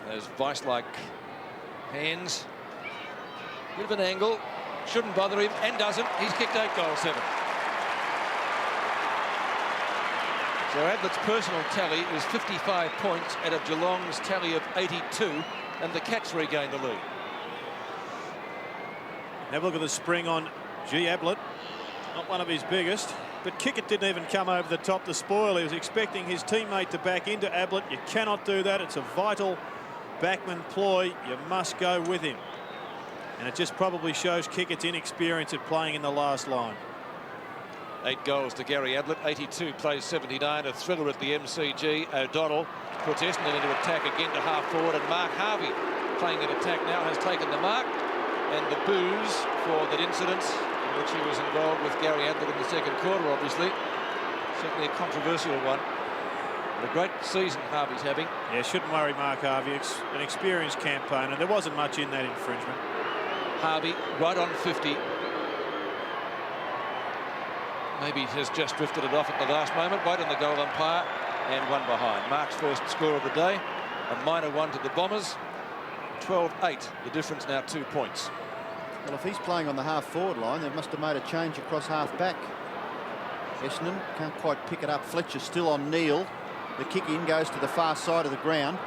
Those vice-like hands. Bit of an angle. Shouldn't bother him, and doesn't. He's kicked 8 goals, 7. So Ablett's personal tally is 55 points out of Geelong's tally of 82, and the Cats regain the lead. Have a look at the spring on G. Ablett. Not one of his biggest, but Kickett didn't even come over the top to spoil. He was expecting his teammate to back into Ablett. You cannot do that. It's a vital backman ploy. You must go with him. And it just probably shows Kickett's inexperience at playing in the last line. 8 goals to Gary Ablett, 82 plays 79. A thriller at the MCG. O'Donnell puts Essendon into attack again to half forward, and Mark Harvey playing at attack now has taken the mark. And the boos for that incident in which he was involved with Gary Ablett in the second quarter, obviously. Certainly a controversial one. But a great season Harvey's having. Yeah, shouldn't worry Mark Harvey. An experienced campaigner. There wasn't much in that infringement. Harvey right on 50. Maybe has just drifted it off at the last moment. Right on the goal umpire and one behind. Mark's first score of the day. A minor one to the Bombers. 12-8. The difference now 2 points. Well, if he's playing on the half-forward line, they must have made a change across half-back. Essendon can't quite pick it up. Fletcher still on Neil. The kick in goes to the far side of the ground.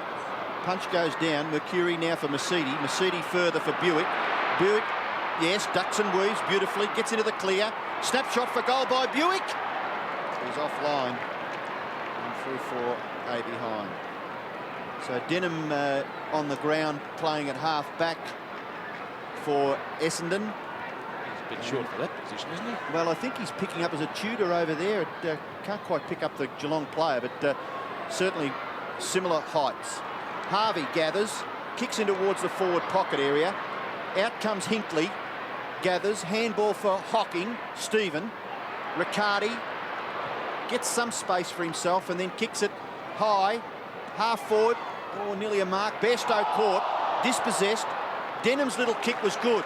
Punch goes down. Mercuri now for Mercedes. Mercedes further for Buick. Buick, yes, ducks and weaves beautifully. Gets into the clear. Snapshot for goal by Buick. He's offline and through for a behind. So Denham on the ground playing at half-back for Essendon. He's a bit short for that position, isn't he? Well, I think he's picking up as a tutor over there. It, can't quite pick up the Geelong player, but certainly similar heights. Harvey gathers, kicks in towards the forward pocket area. Out comes Hinckley, gathers, handball for Hocking, Stephen. Riccardi gets some space for himself and then kicks it high, half forward. Oh, nearly a mark. Bairstow caught, dispossessed. Denham's little kick was good.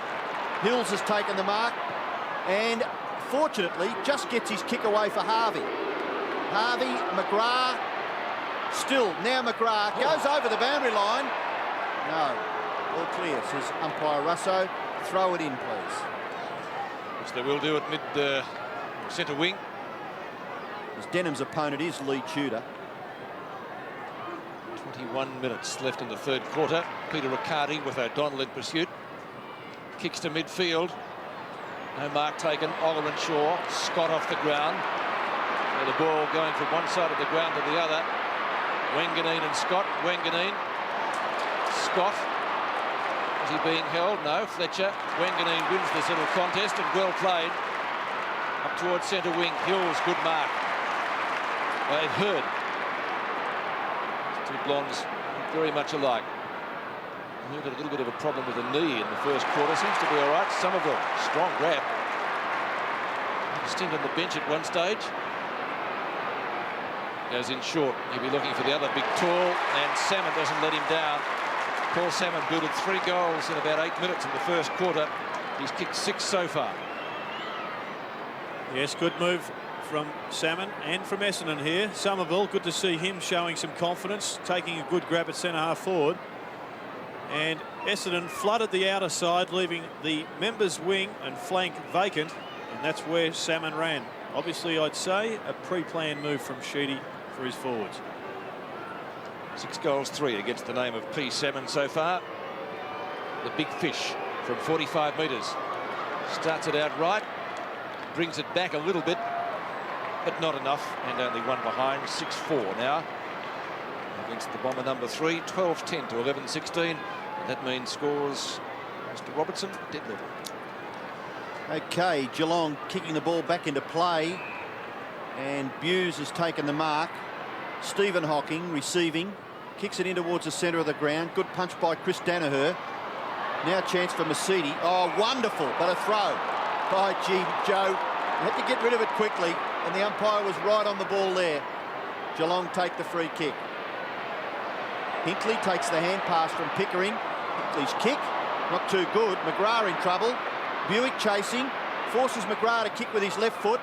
Hills has taken the mark and fortunately just gets his kick away for Harvey. Harvey, McGrath, still now McGrath goes over the boundary line. No, all clear, says umpire Russo. Throw it in, please. Which they will do at mid centre wing. As Denham's opponent is Lee Tudor. 21 minutes left in the third quarter. Peter Riccardi with O'Donnell in pursuit. Kicks to midfield. No mark taken. Oliver and Shaw. Scott off the ground. And the ball going from one side of the ground to the other. Wanganeen and Scott. Wanganeen. Scott. Is he being held? No. Fletcher. Wanganeen wins this little contest and well played. Up towards centre wing. Hills. Good mark. They've heard. Two blondes very much alike. We've got a little bit of a problem with the knee in the first quarter. Seems to be all right. Somerville, strong grab. Stint on the bench at one stage. Goes in short. He'll be looking for the other big tall, and Salmon doesn't let him down. Paul Salmon booted 3 goals in about 8 minutes in the first quarter. He's kicked 6 so far. Yes, good move from Salmon and from Essendon here. Somerville, good to see him showing some confidence, taking a good grab at centre half forward. And Essendon flooded the outer side, leaving the members' wing and flank vacant, and that's where Salmon ran. Obviously, I'd say a pre-planned move from Sheedy for his forwards. 6 goals, 3 against the name of P. Salmon so far. The big fish from 45 metres. Starts it out right, brings it back a little bit, but not enough, and only one behind. 6-4 now against the Bomber number 3. 12-10 to 11-16. That means scores Mr. Robertson dead level. Okay, Geelong kicking the ball back into play, and Buse has taken the mark. Stephen Hocking receiving, kicks it in towards the centre of the ground. Good punch by Chris Danaher. Now chance for Masidi. Oh, wonderful, but a throw by Joe. He had to get rid of it quickly, and the umpire was right on the ball there. Geelong take the free kick. Hinckley takes the hand pass from Pickering. Hinckley's kick, not too good. McGrath in trouble. Buick chasing, forces McGrath to kick with his left foot.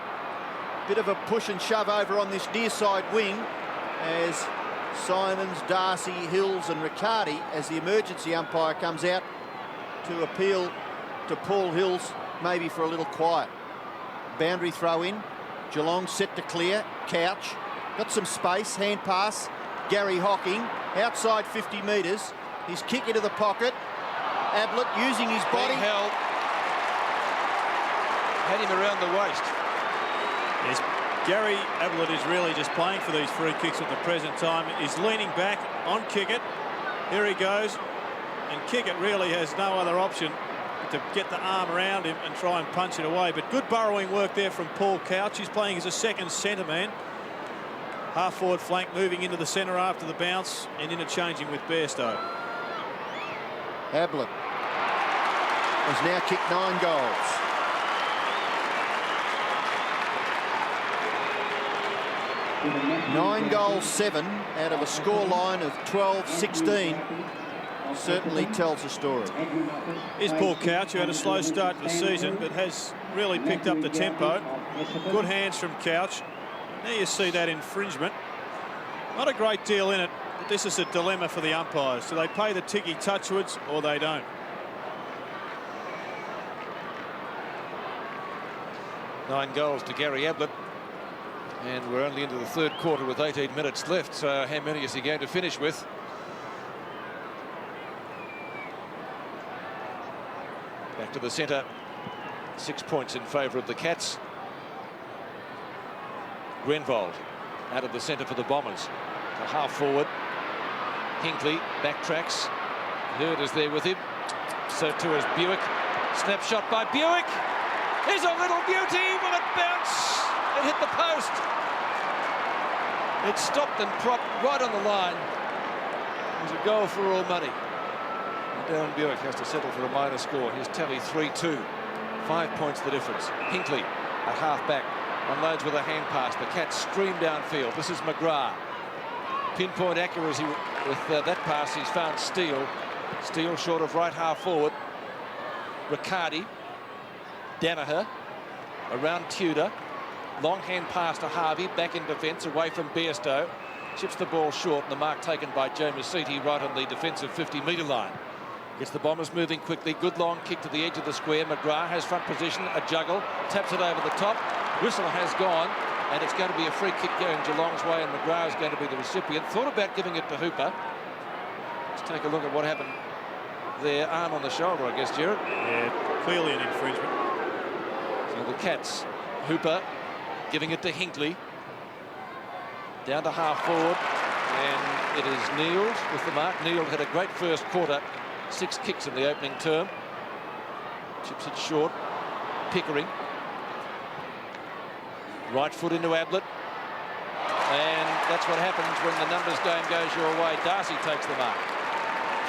Bit of a push and shove over on this near side wing as Simons, Darcy, Hills and Riccardi, as the emergency umpire comes out to appeal to Paul Hills, maybe for a little quiet. Boundary throw in. Geelong set to clear. Couch got some space. Hand pass. Gary Hocking outside 50 metres. His kick into the pocket. Ablett using his body. Being held. Had him around the waist. Yes, Gary Ablett is really just playing for these free kicks at the present time. He's leaning back on Kickett. Here he goes. And Kickett really has no other option to get the arm around him and try and punch it away. But good burrowing work there from Paul Couch. He's playing as a second centre man. Half forward flank moving into the centre after the bounce and interchanging with Bairstow. Ablett has now kicked 9 goals. Nine goals, 7 out of a scoreline of 12-16. Certainly tells a story. Here's Paul Couch, who had a slow start to the season but has really picked up the tempo. Good hands from Couch. Now you see that infringement. Not a great deal in it, but this is a dilemma for the umpires. Do they pay the ticky touchwards or they don't? Nine goals to Gary Ablett. And we're only into the third quarter with 18 minutes left, so how many is he going to finish with? Back to the centre. 6 points in favour of the Cats. Grenvold out of the centre for the Bombers. To half forward. Hinckley backtracks. Hurd is there with him. So too is Buick. Snapshot by Buick. Here's a little beauty. Will it bounce? It hit the post. It stopped and propped right on the line. It was a goal for all money. And Darren Buick has to settle for a minor score. Here's tally 3-2. 5 points the difference. Hinckley at half back. Unloads with a hand pass. The Cats stream downfield. This is McGrath. Pinpoint accuracy with that pass. He's found Steele. Steele short of right half forward. Riccardi. Danaher. Around Tudor. Long hand pass to Harvey. Back in defence. Away from Bairstow. Chips the ball short. And the mark taken by Joe Masiti right on the defensive 50-metre line. Gets the Bombers moving quickly. Good long kick to the edge of the square. McGrath has front position. A juggle. Taps it over the top. Whistle has gone. And it's going to be a free kick going Geelong's way. And McGrath is going to be the recipient. Thought about giving it to Hooper. Let's take a look at what happened there. Arm on the shoulder, I guess, Gerard. Yeah, clearly an infringement. So the Cats. Hooper giving it to Hinckley. Down to half forward. And it is Neald with the mark. Neald had a great first quarter. 6 kicks in the opening term. Chips it short. Pickering. Right foot into Ablett. And that's what happens when the numbers game goes your way. Darcy takes the mark.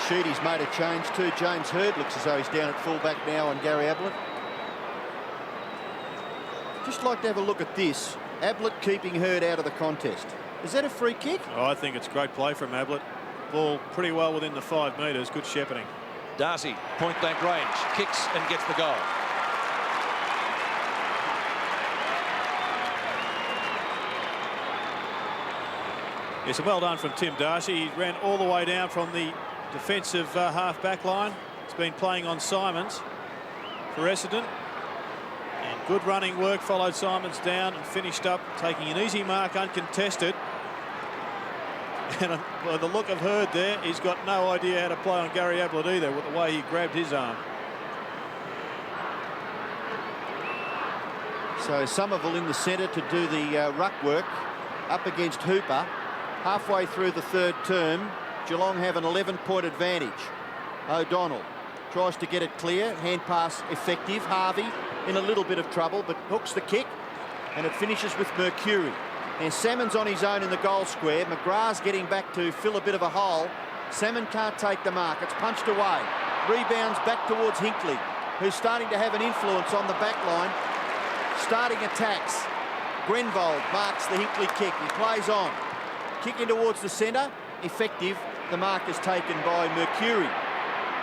Sheedy's made a change too. James Hurd looks as though he's down at fullback now on Gary Ablett. Just like to have a look at this. Ablett keeping Hurd out of the contest. Is that a free kick? Oh, I think it's great play from Ablett. Ball pretty well within the 5 metres. Good shepherding. Darcy, point blank range, kicks and gets the goal. Yes, and well done from Tim Darcy. He ran all the way down from the defensive half-back line. It's been playing on Simons for Essendon. And good running work followed Simons down and finished up taking an easy mark uncontested. And by the look of Hurd there, he's got no idea how to play on Gary Ablett either with the way he grabbed his arm. So Somerville in the centre to do the ruck work up against Hooper. Halfway through the third term, Geelong have an 11-point advantage. O'Donnell tries to get it clear. Hand pass effective. Harvey in a little bit of trouble, but hooks the kick, and it finishes with Mercury. And Salmon's on his own in the goal square. McGrath's getting back to fill a bit of a hole. Salmon can't take the mark. It's punched away. Rebounds back towards Hinckley, who's starting to have an influence on the back line. Starting attacks. Grenvold marks the Hinckley kick. He plays on. Kicking towards the centre. Effective. The mark is taken by Mercury.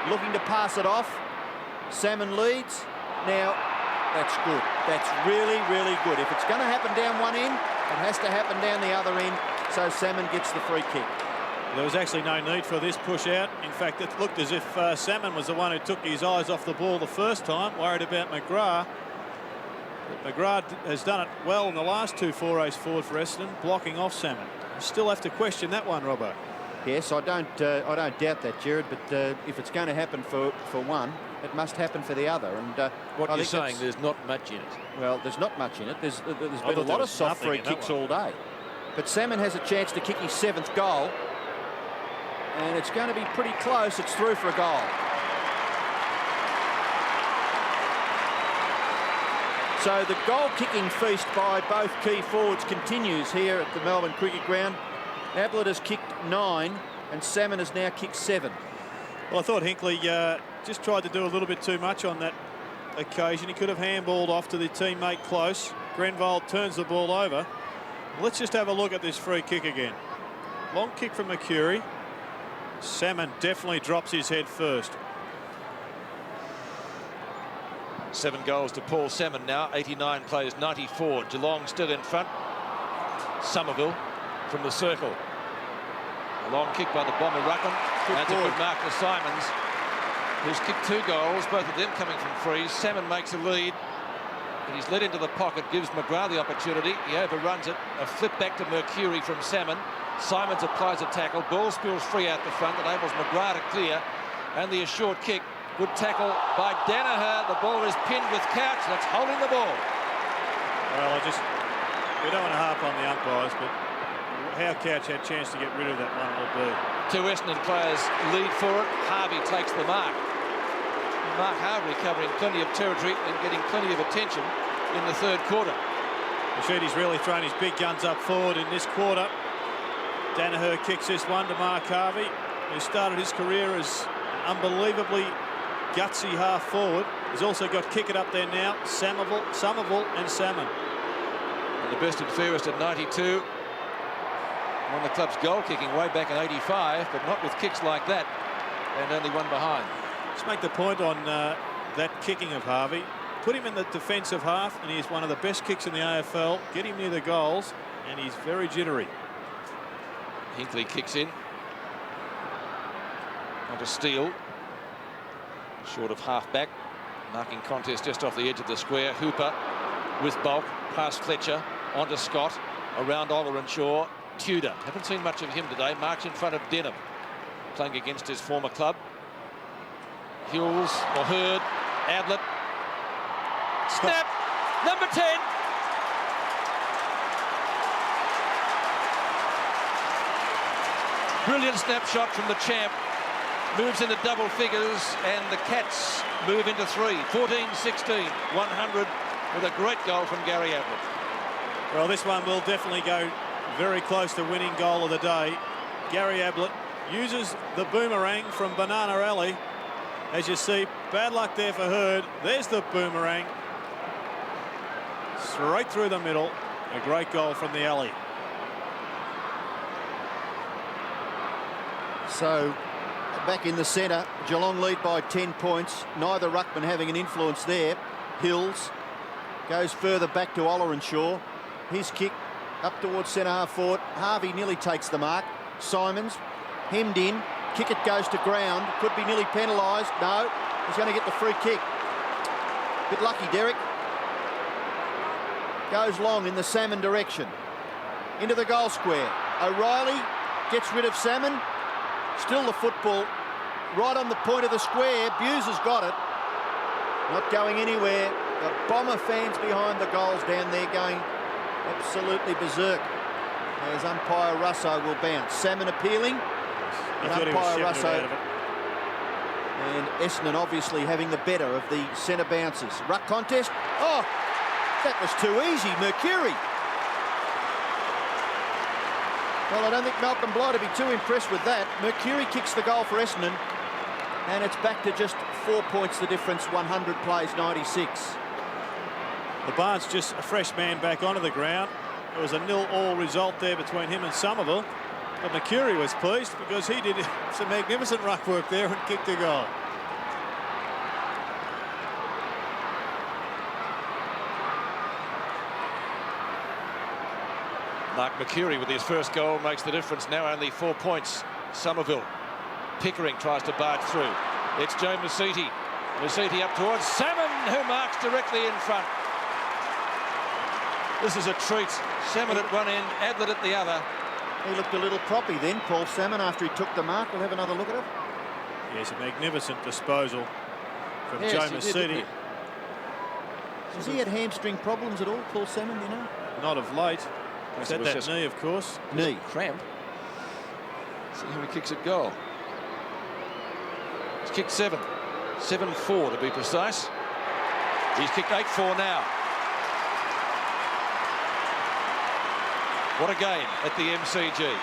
Looking to pass it off. Salmon leads. Now, that's good. That's really, really good. If it's going to happen down one end, it has to happen down the other end. So Salmon gets the free kick. There was actually no need for this push out. In fact, it looked as if Salmon was the one who took his eyes off the ball the first time, worried about McGrath. But McGrath has done it well in the last two forays forward for Essendon, blocking off Salmon. You still have to question that one, Robbo. Yes, I don't doubt that, Gerard. But if it's going to happen for one, it must happen for the other. And what you're saying, there's not much in it. Well, there's not much in it. There's been a lot of soft free kicks all day. But Salmon has a chance to kick his 7th goal, and it's going to be pretty close. It's through for a goal. So the goal-kicking feast by both key forwards continues here at the Melbourne Cricket Ground. Ablett has kicked 9, and Salmon has now kicked 7. Well, I thought Hinckley just tried to do a little bit too much on that occasion. He could have handballed off to the teammate close. Grenvold turns the ball over. Let's just have a look at this free kick again. Long kick from Mercury. Salmon definitely drops his head first. 7 goals to Paul Salmon now. 89 plays 94. Geelong still in front. Somerville from the circle. A long kick by the Bomber Ruckham. That's a good mark for Simons, who's kicked 2 goals, both of them coming from frees. Salmon makes a lead, but he's led into the pocket, gives McGrath the opportunity. He overruns it. A flip back to Mercury from Salmon. Simons applies a tackle. Ball spills free out the front, enables McGrath to clear, and the assured kick. Good tackle by Danaher. The ball is pinned with Couch. That's holding the ball. Well, we don't want to harp on the umpires, but how Couch had a chance to get rid of that one will be. 2 Essendon players lead for it. Harvey takes the mark. Mark Harvey covering plenty of territory and getting plenty of attention in the third quarter. Rashidi's really thrown his big guns up forward in this quarter. Danaher kicks this one to Mark Harvey, who started his career as unbelievably gutsy half forward. He's also got Kickett up there now. Somerville and Salmon. And the best and fairest at 92. Won the club's goal kicking way back in 85, but not with kicks like that, and only one behind. Let's make the point on that kicking of Harvey. Put him in the defensive half, and he's one of the best kicks in the AFL. Get him near the goals, and he's very jittery. Hinckley kicks in. Onto Steele. Short of half-back. Marking contest just off the edge of the square. Hooper with bulk. Past Fletcher. Onto Scott. Around Oller and Shaw. Tudor. Haven't seen much of him today. Marks in front of Denham. Playing against his former club. Hills or Hurd. Ablett. Snap. Number 10. Brilliant snapshot from the champ. Moves into double figures, and the Cats move into 3. 14-16. 100 with a great goal from Gary Ablett. Well, this one will definitely go very close to winning goal of the day. Gary Ablett uses the boomerang from Banana Alley. As you see, bad luck there for Hurd. There's the boomerang. Straight through the middle. A great goal from the alley. So back in the centre, Geelong lead by 10 points. Neither ruckman having an influence there. Hills goes further back to Ollerenshaw. His kick up towards centre half forward. Harvey nearly takes the mark. Simons hemmed in. Kick it goes to ground. Could be nearly penalised. No, he's going to get the free kick. Bit lucky, Derek. Goes long in the Salmon direction. Into the goal square. O'Reilly gets rid of Salmon. Still the football right on the point of the square. Buse has got it. Not going anywhere. The Bomber fans behind the goals down there going absolutely berserk. As umpire Russo will bounce. Salmon appealing. And umpire Russo. And Essendon obviously having the better of the centre bounces. Ruck contest. Oh, that was too easy. Mercury. Well, I don't think Malcolm Bligh to be too impressed with that. Mercury kicks the goal for Essendon. And it's back to just 4 points the difference. 100 plays 96. The Barnes just a fresh man back onto the ground. It was a 0-0 result there between him and Somerville. But Mercury was pleased because he did some magnificent ruck work there and kicked a goal. Mark Mercury with his first goal makes the difference. Now only 4 points. Somerville. Pickering tries to barge through. It's Joe Masiti. Masiti up towards Salmon, who marks directly in front. This is a treat. Salmon at one end, Ablett at the other. He looked a little proppy then, Paul Salmon, after he took the mark. We'll have another look at it. Yes, a magnificent disposal from Joe Masiti. Has he had hamstring problems at all, Paul Salmon, you know? Not of late. He's had that knee, of course. Knee. Cramp. See how he kicks at goal. He's kicked 7. 7-4 to be precise. He's kicked 8-4 now. What a game at the MCG.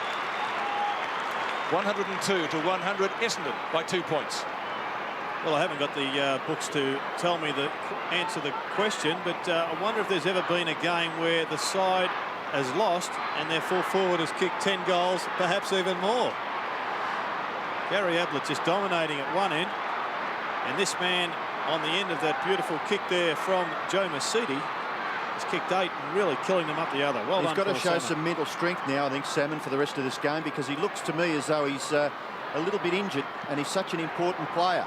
102 to 100, Essendon by 2 points. Well, I haven't got the books to tell me the answer the question, but I wonder if there's ever been a game where the side has lost and their full forward has kicked 10 goals, perhaps even more. Gary Ablett just dominating at one end, and this man on the end of that beautiful kick there from Joe Masiti has kicked 8 and really killing them up the other. Well done. He's got to show Salmon. some mental strength now, I think, Salmon, for the rest of this game, because he looks to me as though he's a little bit injured, and he's such an important player.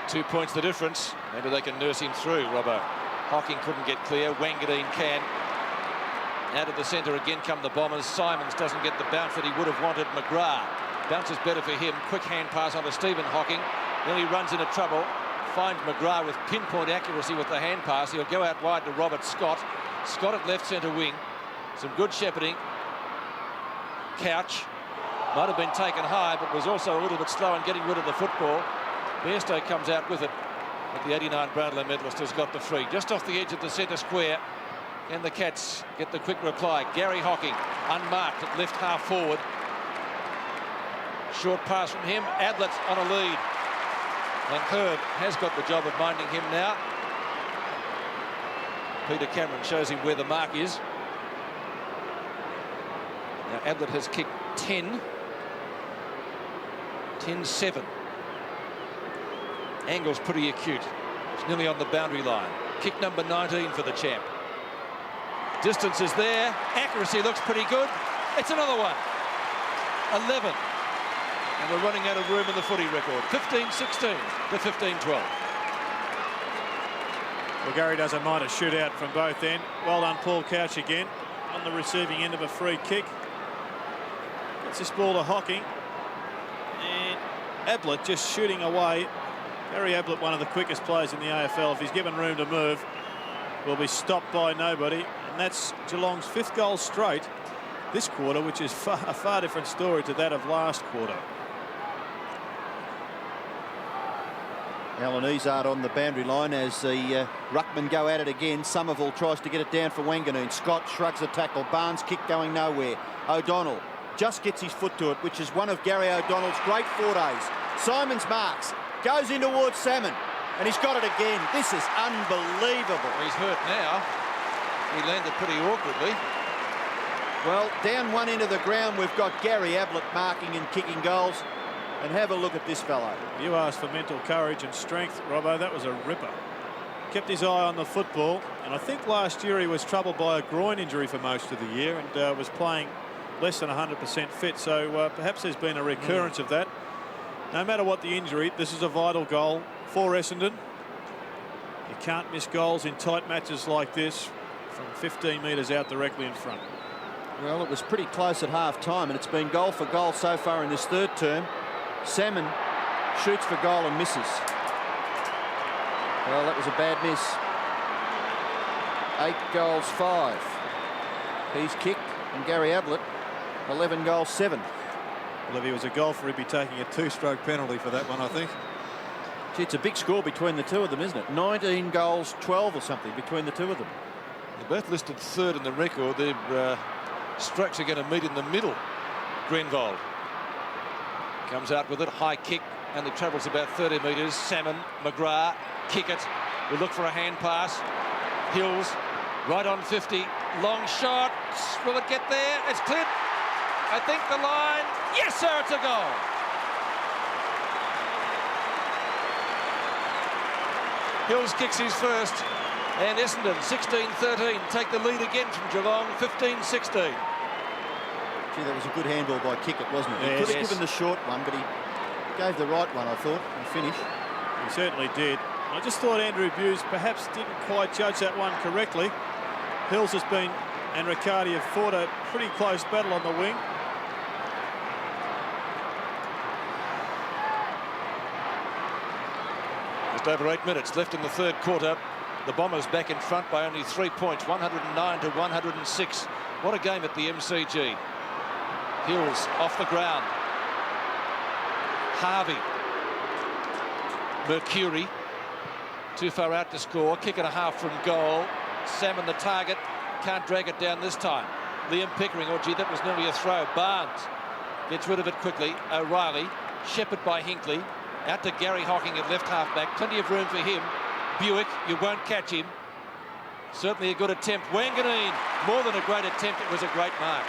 2 points the difference. Maybe they can nurse him through, Robbo. Hocking couldn't get clear. Wangadine can. Out of the centre again come the Bombers. Simons doesn't get the bounce that he would have wanted. McGrath. Bounce is better for him. Quick hand pass onto Stephen Hocking. Then he runs into trouble. Finds McGrath with pinpoint accuracy with the hand pass. He'll go out wide to Robert Scott. Scott at left centre wing. Some good shepherding. Couch. Might have been taken high, but was also a little bit slow in getting rid of the football. Bairstow comes out with it. But the 89 Brownlow medalist has got the free. Just off the edge of the centre square. And the Cats get the quick reply. Gary Hocking, unmarked at left half forward. Short pass from him. Ablett on a lead. And Herb has got the job of minding him now. Peter Cameron shows him where the mark is. Now Ablett has kicked 10. 10-7. Angle's pretty acute. It's nearly on the boundary line. Kick number 19 for the champ. Distance is there. Accuracy looks pretty good. It's another one. 11. And we're running out of room in the footy record. 15-16 to 15-12. Well, Gary doesn't mind a shootout from both ends. Well done, Paul Couch again on the receiving end of a free kick. Gets this ball to Hocking. And Ablett just shooting away. Gary Ablett, one of the quickest players in the AFL. If he's given room to move, will be stopped by nobody. And that's Geelong's 5th goal straight this quarter, which is a far different story to that of last quarter. Alan Izard on the boundary line as the ruckmen go at it again. Somerville tries to get it down for Wanganeen. Scott shrugs a tackle. Barnes kick going nowhere. O'Donnell just gets his foot to it, which is one of Gary O'Donnell's great fortes. Simons marks, goes in towards Salmon, and he's got it again. This is unbelievable. He's hurt now. He landed pretty awkwardly. Well, down one end of the ground, we've got Gary Ablett marking and kicking goals. And have a look at this fellow. You asked for mental courage and strength, Robbo. That was a ripper. Kept his eye on the football, and I think last year he was troubled by a groin injury for most of the year and was playing less than 100% fit, so perhaps there's been a recurrence of that. No matter what the injury, this is a vital goal for Essendon. You can't miss goals in tight matches like this from 15 metres out directly in front. Well, it was pretty close at half-time, and it's been goal for goal so far in this third term. Salmon shoots for goal and misses. Well, that was a bad miss. 8 goals, 5. He's kicked, and Gary Ablett, 11 goals, 7. Well, if he was a golfer, he'd be taking a 2-stroke penalty for that one, I think. Gee, it's a big score between the two of them, isn't it? 19 goals, 12 or something between the two of them. They're both listed third in the record. Their strokes are going to meet in the middle. Grenvold comes out with it. High kick, only travels about 30 metres. Salmon, McGrath, kick it. We look for a hand pass. Hills, right on 50. Long shot. Will it get there? It's cleared. I think the line. Yes, sir, it's a goal. Hills kicks his first, and Essendon 16-13 take the lead again from Geelong 15-16. Gee, that was a good handball by Kickett, wasn't it? He could have given the short one, but he gave the right one, I thought, and finish. He certainly did. I just thought Andrew Hughes perhaps didn't quite judge that one correctly. Hills has been, and Riccardi have fought a pretty close battle on the wing. Just over 8 minutes left in the third quarter. The Bombers back in front by only 3 points, 109-106. What a game at the MCG. Hills off the ground. Harvey. Mercury. Too far out to score. Kick and a half from goal. Salmon the target. Can't drag it down this time. Liam Pickering. Oh, gee, that was nearly a throw. Barnes gets rid of it quickly. O'Reilly. Shepherd by Hinkley. Out to Gary Hocking at left half-back. Plenty of room for him. Buick, you won't catch him. Certainly a good attempt. Wanganeen, more than a great attempt. It was a great mark.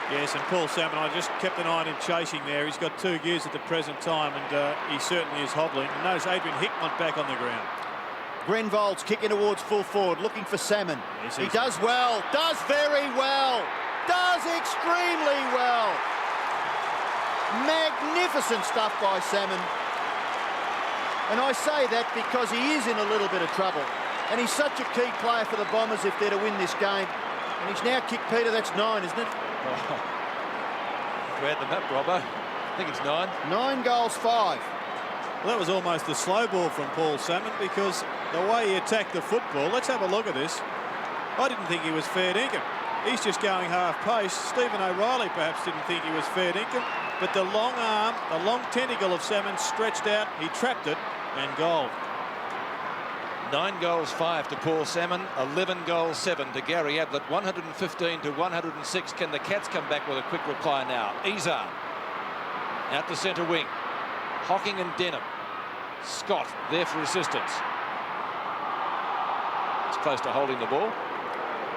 Yes, and Paul Salmon, I just kept an eye on him chasing there. He's got 2 gears at the present time, and he certainly is hobbling. And notice Adrian Hickmott back on the ground. Grenvold's kicking towards full forward, looking for Salmon. Yes, he does well, does very well, does extremely well. Magnificent stuff by Salmon. And I say that because he is in a little bit of trouble. And he's such a key player for the Bombers if they're to win this game. And he's now kicked, Peter, that's 9, isn't it? Oh. Add them up, Robbo. I think it's 9. 9 goals, 5. Well, that was almost a slow ball from Paul Salmon because the way he attacked the football, let's have a look at this. I didn't think he was fair dinkum. He's just going half pace. Stephen O'Reilly perhaps didn't think he was fair dinkum, but the long arm, the long tentacle of Salmon stretched out, he trapped it, and goal. 9 goals, 5 to Paul Salmon, 11 goals, 7 to Gary Ablett, 115-106. Can the Cats come back with a quick reply now? Izar out to centre wing. Hocking and Denham. Scott there for assistance. It's close to holding the ball.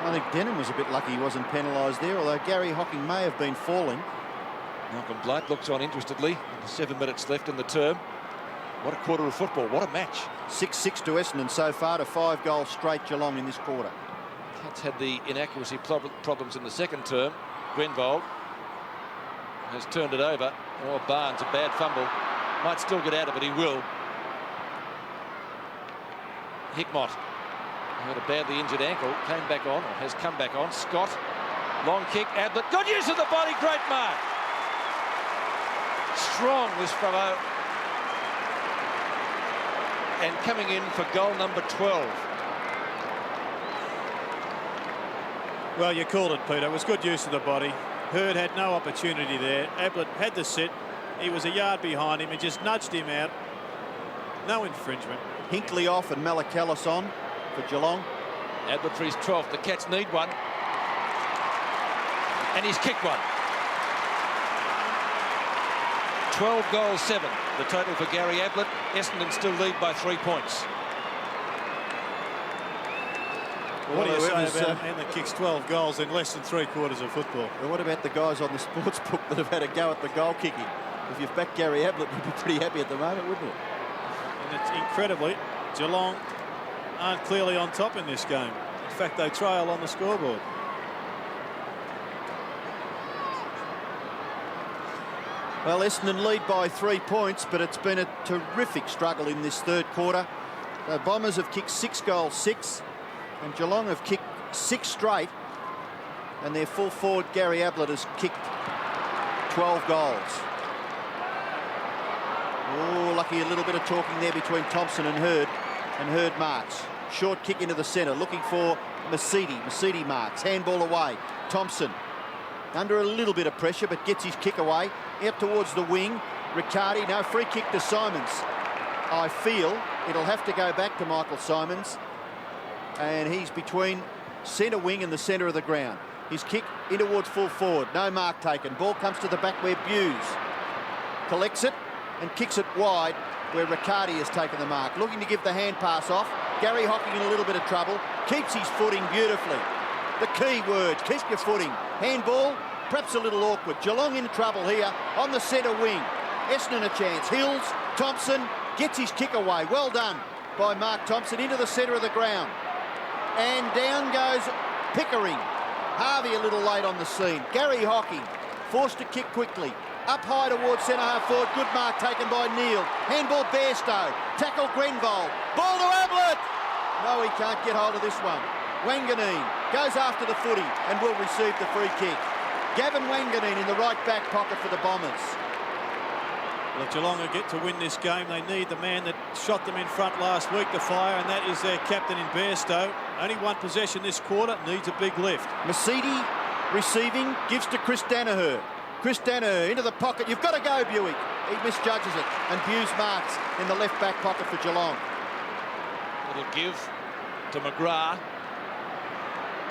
I think Denham was a bit lucky he wasn't penalised there, although Gary Hocking may have been falling. Malcolm Blight looks on interestedly. 7 minutes left in the term. What a quarter of football. What a match. 6-6 to Essendon so far to 5 goals straight Geelong in this quarter. Cats had the inaccuracy problems in the second term. Grenvold has turned it over. Oh, Barnes, a bad fumble. Might still get out of it, he will. Hickmott, who had a badly injured ankle, came back on, or has come back on. Scott, long kick, Ablett, good use of the body, great mark. Strong, this fellow. And coming in for goal number 12. Well, you called it, Peter. It was good use of the body. Hurd had no opportunity there. Ablett had the sit. He was a yard behind him. He just nudged him out. No infringement. Hinkley off and Malakalis on for Geelong. Ablett for his 12th. The Cats need one. And he's kicked one. 12 goals, 7. The total for Gary Ablett. Essendon still lead by 3 points. Well, what do you say about a man that kicks 12 goals in less than 3/4 of football? Well, what about the guys on the sports book that have had a go at the goal kicking? If you've backed Gary Ablett, you'd be pretty happy at the moment, wouldn't it? And it's incredibly, Geelong aren't clearly on top in this game. In fact, they trail on the scoreboard. Well, Essendon lead by 3 points, but it's been a terrific struggle in this third quarter. The Bombers have kicked 6 goals, 6, and Geelong have kicked 6 straight, and their full forward Gary Ablett has kicked 12 goals. Oh, lucky a little bit of talking there between Thompson and Hurd marks. Short kick into the centre, looking for Mercedes. Mercedes marks, handball away. Thompson under a little bit of pressure, but gets his kick away. Out towards the wing. Riccardi, no, free kick to Simons. I feel it'll have to go back to Michael Simons. And he's between centre wing and the centre of the ground. His kick in towards full forward. No mark taken. Ball comes to the back where Buse collects it and kicks it wide where Riccardi has taken the mark. Looking to give the hand pass off. Gary Hocking in a little bit of trouble. Keeps his footing beautifully. The key words, keep your footing. Handball, perhaps a little awkward. Geelong in trouble here on the centre wing. Essendon a chance. Hills, Thompson gets his kick away. Well done by Mark Thompson into the centre of the ground. And down goes Pickering. Harvey a little late on the scene. Gary Hocking forced to kick quickly. Up high towards centre half forward. Good mark taken by Neal. Handball Bairstow. Tackle Grenville. Ball to Ablett. No, he can't get hold of this one. Wanganeen goes after the footy and will receive the free kick. Gavin Wanganeen in the right back pocket for the Bombers. Well, if Geelong will get to win this game, they need the man that shot them in front last week to fire, and that is their captain in Bairstow. Only one possession this quarter, needs a big lift. Mercedes receiving, gives to Chris Danaher. Chris Danaher into the pocket. You've got to go, Buick. He misjudges it, and Buse marks in the left back pocket for Geelong. Little give to McGrath.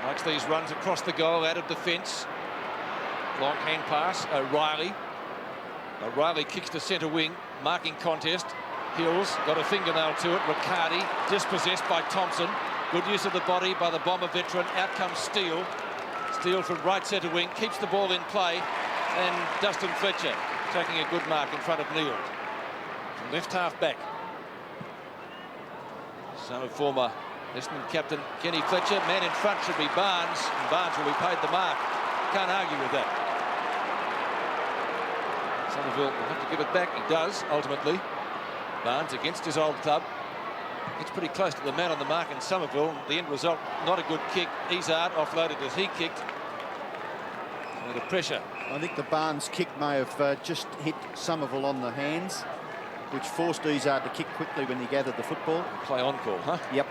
Likes these runs across the goal, out of defence. Long hand pass, O'Reilly. O'Reilly kicks to centre wing, marking contest. Hills got a fingernail to it. Riccardi dispossessed by Thompson. Good use of the body by the Bomber veteran. Out comes Steele. Steele from right centre wing, keeps the ball in play. And Dustin Fletcher taking a good mark in front of Neal. From left half back. Son of former Essendon captain Kenny Fletcher. Man in front should be Barnes, and Barnes will be paid the mark. Can't argue with that. Somerville will have to give it back. He does, ultimately. Barnes against his old club. It's pretty close to the man on the mark in Somerville. The end result, not a good kick. Izard offloaded as he kicked. The pressure. I think the Barnes kick may have just hit Somerville on the hands, which forced Izard to kick quickly when he gathered the football. Play on call, huh? Yep.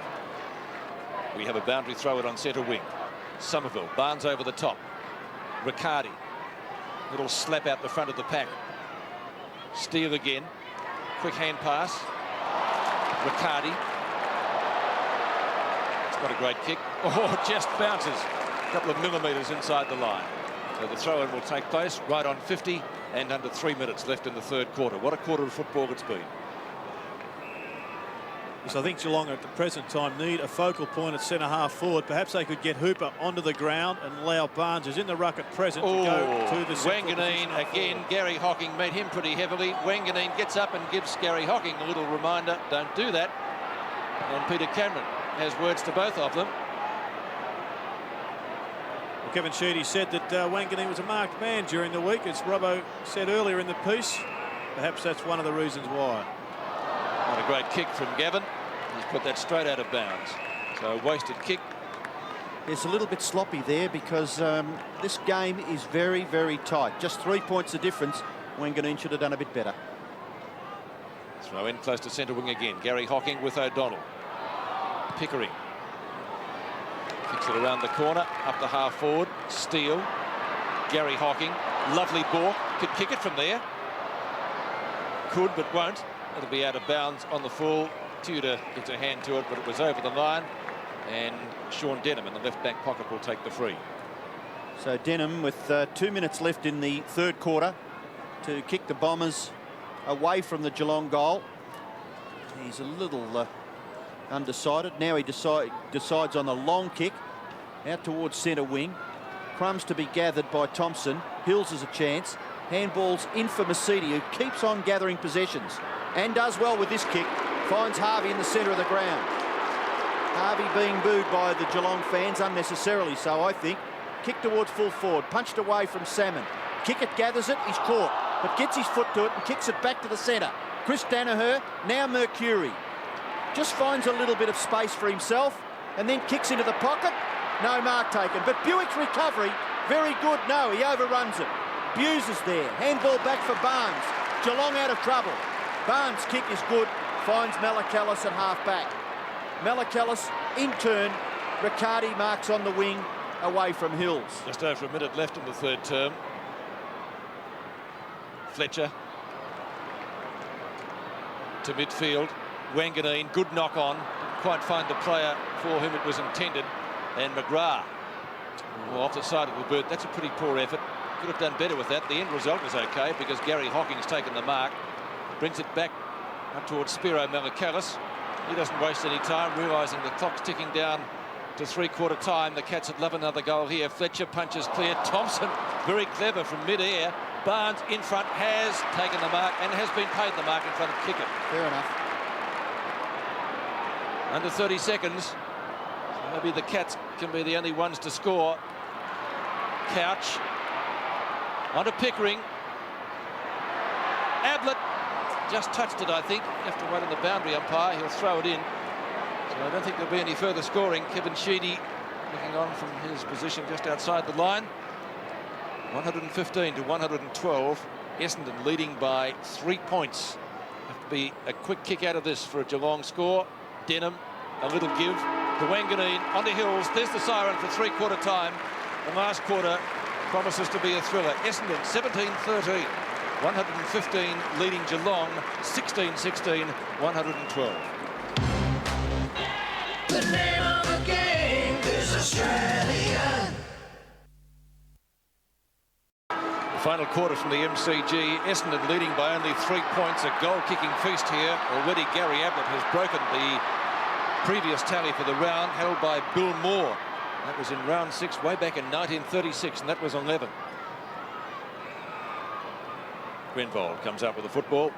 We have a boundary throw it on centre wing. Somerville, Barnes over the top. Riccardi. Little slap out the front of the pack. Steele again. Quick hand pass. Riccardi. It's not a great kick. Oh, just bounces a couple of millimetres inside the line. So the throw-in will take place right on 50 and under 3 minutes left in the third quarter. What a quarter of football it's been. So I think Geelong at the present time need a focal point at centre half forward. Perhaps they could get Hooper onto the ground and allow Barnes, who's in the ruck at present, to go to the Wanganeen again. Gary Hocking made him pretty heavily. Wanganeen gets up and gives Gary Hocking a little reminder, don't do that. And Peter Cameron has words to both of them. Well, Kevin Sheedy said that Wanganeen was a marked man during the week, as Robbo said earlier in the piece. Perhaps that's one of the reasons why. Not a great kick from Gavin. He's put that straight out of bounds. So a wasted kick. It's a little bit sloppy there because this game is very, very tight. Just 3 points of difference. Wanganeen should have done a bit better. Throw in close to centre wing again. Gary Hocking with O'Donnell. Pickering. Kicks it around the corner. Up the half forward. Steele. Gary Hocking. Lovely ball. Could kick it from there. Could but won't. It'll be out of bounds on the full. Tudor gets a hand to it, but it was over the line. And Sean Denham in the left back pocket will take the free. So Denham with 2 minutes left in the third quarter to kick the Bombers away from the Geelong goal. He's a little undecided. Now he decides on the long kick out towards centre wing. Crumbs to be gathered by Thompson. Hills has a chance. Handballs in for Mercedes, who keeps on gathering possessions and does well with this kick. Finds Harvey in the centre of the ground. Harvey being booed by the Geelong fans, unnecessarily so, I think. Kick towards full forward, punched away from Salmon. Kick it, gathers it, he's caught. but gets his foot to it and kicks it back to the centre. Chris Danaher, now Mercury. Just finds a little bit of space for himself and then kicks into the pocket. No mark taken, but Buick's recovery, very good. No, he overruns it. Buse is there. Handball back for Barnes. Geelong out of trouble. Barnes' kick is good. Finds Malakalis at half-back. Malakalis, in turn, Riccardi marks on the wing away from Hills. Just over a minute left in the third term. Fletcher to midfield. Wanganeen, good knock on. Didn't quite find the player for whom it was intended. And McGrath, well, off the side of the boot. That's a pretty poor effort. Could have done better with that. The end result was okay because Gary Hocking's taken the mark. Brings it back up towards Spiro Malakalis. He doesn't waste any time, realising the clock's ticking down to three-quarter time. The Cats would love another goal here. Fletcher punches clear. Thompson, very clever from mid-air. Barnes in front, has taken the mark and has been paid the mark in front of Kicker. Fair enough. Under 30 seconds. Maybe the Cats can be the only ones to score. Couch. Onto Pickering. Ablett just touched it, I think. You have to wait on the boundary umpire. He'll throw it in. So I don't think there'll be any further scoring. Kevin Sheedy looking on from his position just outside the line. 115 to 112. Essendon leading by 3 points. Have to be a quick kick out of this for a Geelong score. Denham, a little give to Wanganeen on the Hills. There's the siren for three-quarter time. The last quarter promises to be a thriller. Essendon 17-13. 115 leading Geelong. 16-16, 112. The name of the game is Australia. The final quarter from the MCG. Essendon leading by only 3 points. A goal-kicking feast here. Already Gary Ablett has broken the previous tally for the round, held by Bill Moore. That was in round 6 way back in 1936, and that was 11. Grenvold comes out with the football.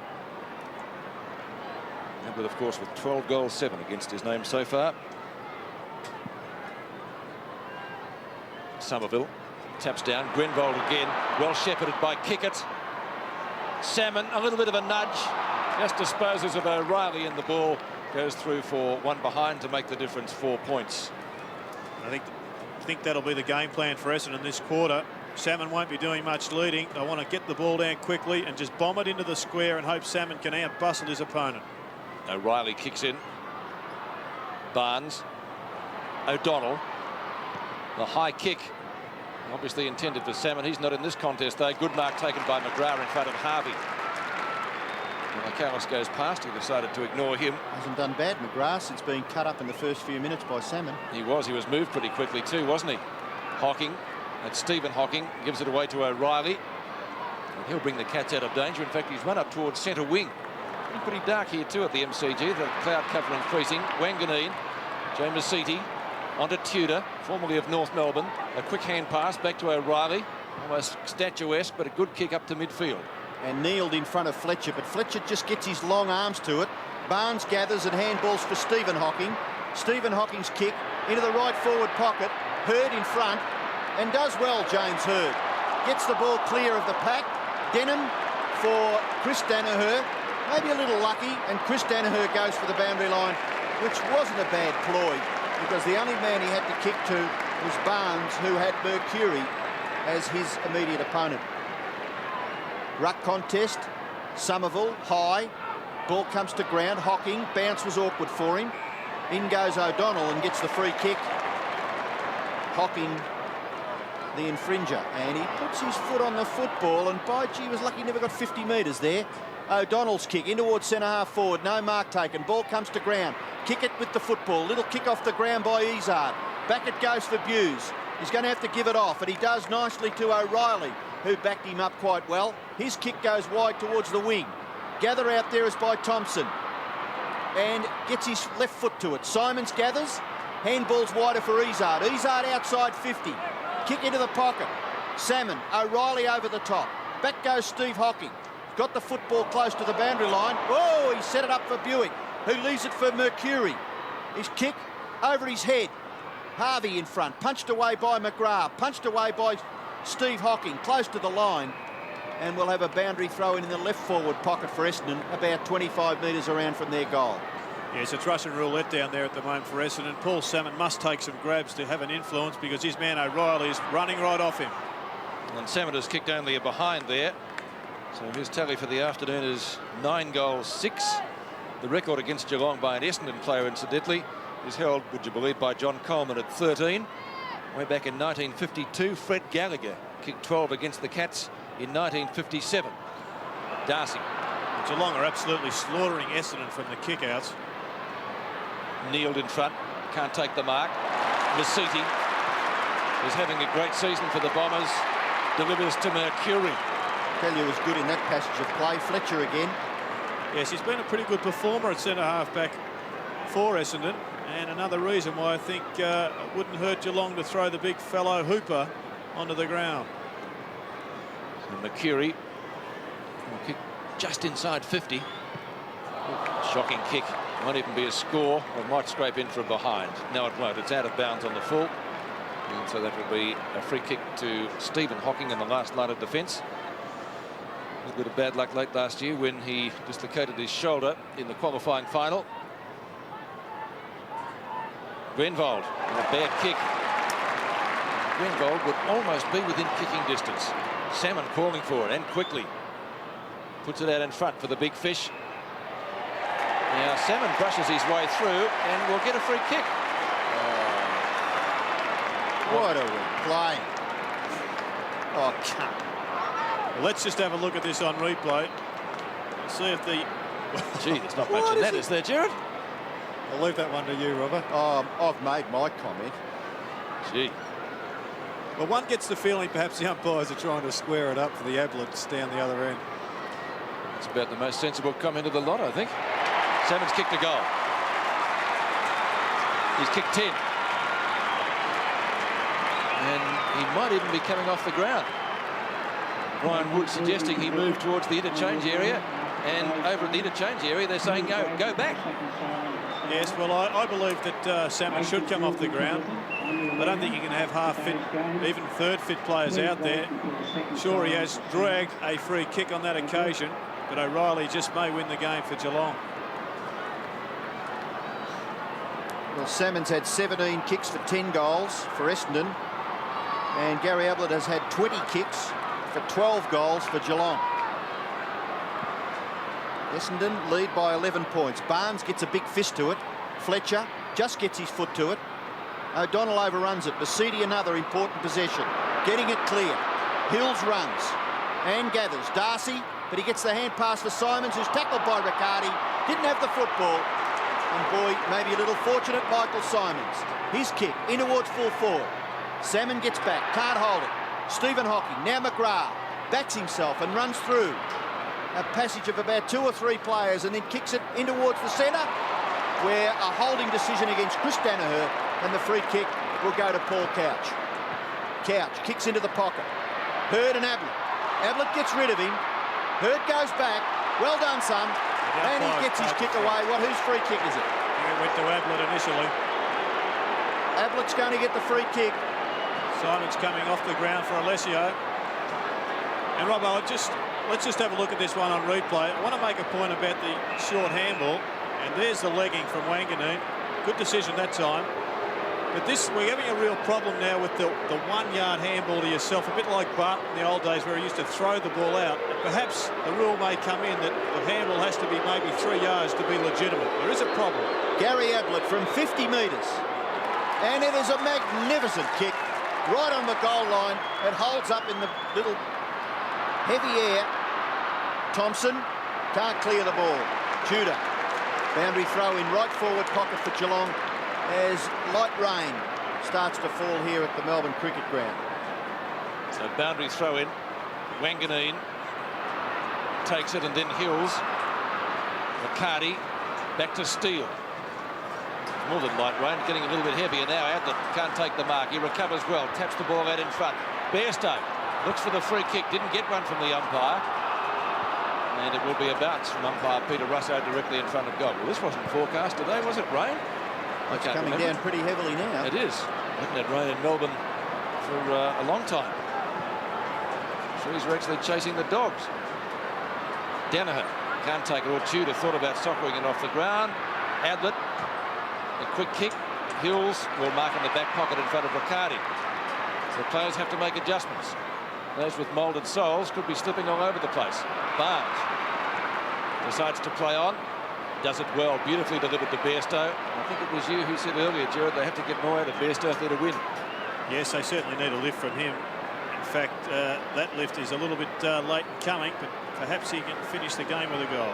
Ablett, of course, with 12 goals, 7 against his name so far. Somerville taps down. Grenvold again, well shepherded by Kickett. Salmon, a little bit of a nudge, just disposes of O'Reilly, and the ball goes through for one behind to make the difference 4 points. I think that'll be the game plan for Essendon this quarter. Salmon won't be doing much leading. They want to get the ball down quickly and just bomb it into the square and hope Salmon can out-bustle his opponent. O'Reilly kicks in. Barnes. O'Donnell. The high kick, obviously intended for Salmon. He's not in this contest, though. Good mark taken by McGrath in front of Harvey. Callis goes past. He decided to ignore him. Hasn't done bad, McGrath, since being cut up in the first few minutes by Salmon. He was moved pretty quickly too, wasn't he? Hocking, that's Stephen Hocking, gives it away to O'Reilly. And he'll bring the Cats out of danger. In fact, he's run up towards centre wing. It's pretty dark here too at the MCG. The cloud cover increasing. Wanganeen, Joe Masiti, onto Tudor, formerly of North Melbourne. A quick hand pass back to O'Reilly. Almost statuesque, but a good kick up to midfield. And kneeled in front of Fletcher, but Fletcher just gets his long arms to it. Barnes gathers and handballs for Stephen Hocking. Stephen Hocking's kick into the right forward pocket. Hurd in front, and does well, James Hurd. Gets the ball clear of the pack. Denham for Chris Danaher. Maybe a little lucky, and Chris Danaher goes for the boundary line, which wasn't a bad ploy, because the only man he had to kick to was Barnes, who had Mercury as his immediate opponent. Ruck contest. Somerville, high. Ball comes to ground. Hocking, bounce was awkward for him. In goes O'Donnell and gets the free kick. Hocking, the infringer, and he puts his foot on the football, and by gee, was lucky he never got 50 metres there. O'Donnell's kick in towards centre half forward. No mark taken. Ball comes to ground. Kick it with the football. Little kick off the ground by Izard. Back it goes for Buse. He's going to have to give it off, and he does nicely to O'Reilly, who backed him up quite well. His kick goes wide towards the wing. Gather out there is by Thompson, and gets his left foot to it. Simons gathers. Handball's wider for Izard. Izard outside 50. Kick into the pocket. Salmon. O'Reilly over the top. Back goes Steve Hocking. Got the football close to the boundary line. Oh, he set it up for Buick, who leaves it for Mercury. His kick over his head. Harvey in front. Punched away by McGrath. Punched away by Steve Hocking. Close to the line. and we'll have a boundary throw in the left forward pocket for Essendon, about 25 metres around from their goal. Yes, it's Russian roulette down there at the moment for Essendon. Paul Salmon must take some grabs to have an influence because his man O'Reilly is running right off him. And Salmon has kicked only a behind there. So his tally for the afternoon is 9 goals, 6. The record against Geelong by an Essendon player, incidentally, is held, would you believe, by John Coleman at 13. Way back in 1952, Fred Gallagher kicked 12 against the Cats in 1957. Darcy. Geelong are absolutely slaughtering Essendon from the kickouts. Kneeled in front, can't take the mark. Masiti is having a great season for the Bombers. Delivers to Mercury. Tell you was good in that passage of play. Fletcher again. Yes, he's been a pretty good performer at centre half back for Essendon, and another reason why I think it wouldn't hurt Geelong to throw the big fellow Hooper onto the ground. And Mercury will kick just inside 50. Shocking kick. Won't even be a score, or might scrape in from behind. No, it won't. It's out of bounds on the full. And so that will be a free kick to Stephen Hocking in the last line of defence. A little bit of bad luck late last year when he dislocated his shoulder in the qualifying final. Grenvold, a bad kick. Grenvold would almost be within kicking distance. Salmon calling for it, and quickly. Puts it out in front for the big fish. Now Salmon brushes his way through and will get a free kick. What are we playing? Oh, come. Well, let's just have a look at this on replay. See if the... Gee, there's not much in that, is there, Gerard? I'll leave that one to you, Robert. I've made my comment. Gee. Well, one gets the feeling perhaps the umpires are trying to square it up for the Ablets down the other end. It's about the most sensible comment of the lot, I think. Salmon's kicked a goal. He's kicked 10. And he might even be coming off the ground. Brian Wood suggesting he move towards the interchange area, and over at the interchange area they're saying go back. Yes, well, I believe that Salmon should come off the ground. I don't think you can have half-fit, even third-fit players out there. Sure, he has dragged a free kick on that occasion, but O'Reilly just may win the game for Geelong. Well, Salmon's had 17 kicks for 10 goals for Essendon, and Gary Ablett has had 20 kicks for 12 goals for Geelong. Essendon lead by 11 points. Barnes gets a big fist to it. Fletcher just gets his foot to it. O'Donnell overruns it. Masiti another important possession. Getting it clear. Hills runs and gathers. Darcy, but he gets the hand pass to Simons, who's tackled by Riccardi. Didn't have the football. And boy, maybe a little fortunate, Michael Simons. His kick in towards full forward. Salmon gets back, can't hold it. Stephen Hocking, now McGrath, backs himself and runs through. A passage of about 2 or 3 players and then kicks it in towards the centre, where a holding decision against Chris Danaher, and the free kick will go to Paul Couch. Couch kicks into the pocket. Hurd and Ablett. Ablett gets rid of him. Hurd goes back. Well done, son. And he gets his kick away. Whose free kick is it? It went to Ablett initially. Ablett's going to get the free kick. Simon's coming off the ground for Alessio. And Robbo, let's just have a look at this one on replay. I want to make a point about the short handball. And there's the legging from Wanganeen. Good decision that time. But we're having a real problem now with the 1-yard handball to yourself, a bit like Barton in the old days where he used to throw the ball out. And perhaps the rule may come in that the handball has to be maybe 3 yards to be legitimate. There is a problem. Gary Ablett from 50 metres. And it is a magnificent kick right on the goal line. It holds up in the little heavy air. Thompson can't clear the ball. Tudor. Boundary throw in right forward pocket for Geelong as light rain starts to fall here at the Melbourne Cricket Ground. So boundary throw in. Wanganeen takes it and then Hills. McCarty back to Steele. More than light rain, getting a little bit heavier now. Ablett can't take the mark. He recovers well, taps the ball out in front. Bairstow looks for the free kick, didn't get one from the umpire. And it will be a bounce from umpire Peter Russo directly in front of goal. Well, this wasn't forecast today, was it, rain? It's coming down pretty heavily now. It is. We haven't had rain in Melbourne for a long time. These are actually chasing the dogs. Danaher can't take it, or Tudor thought about soccering it off the ground. Ablett, a quick kick. Hills will mark in the back pocket in front of Riccardi. So the players have to make adjustments. Those with moulded soles could be slipping all over the place. Barnes decides to play on. Does it well, beautifully delivered to Bairstow. I think it was you who said earlier, Gerard, they have to get more out of Bairstow if they're to win. Yes, they certainly need a lift from him. In fact, that lift is a little bit late in coming, but perhaps he can finish the game with a goal.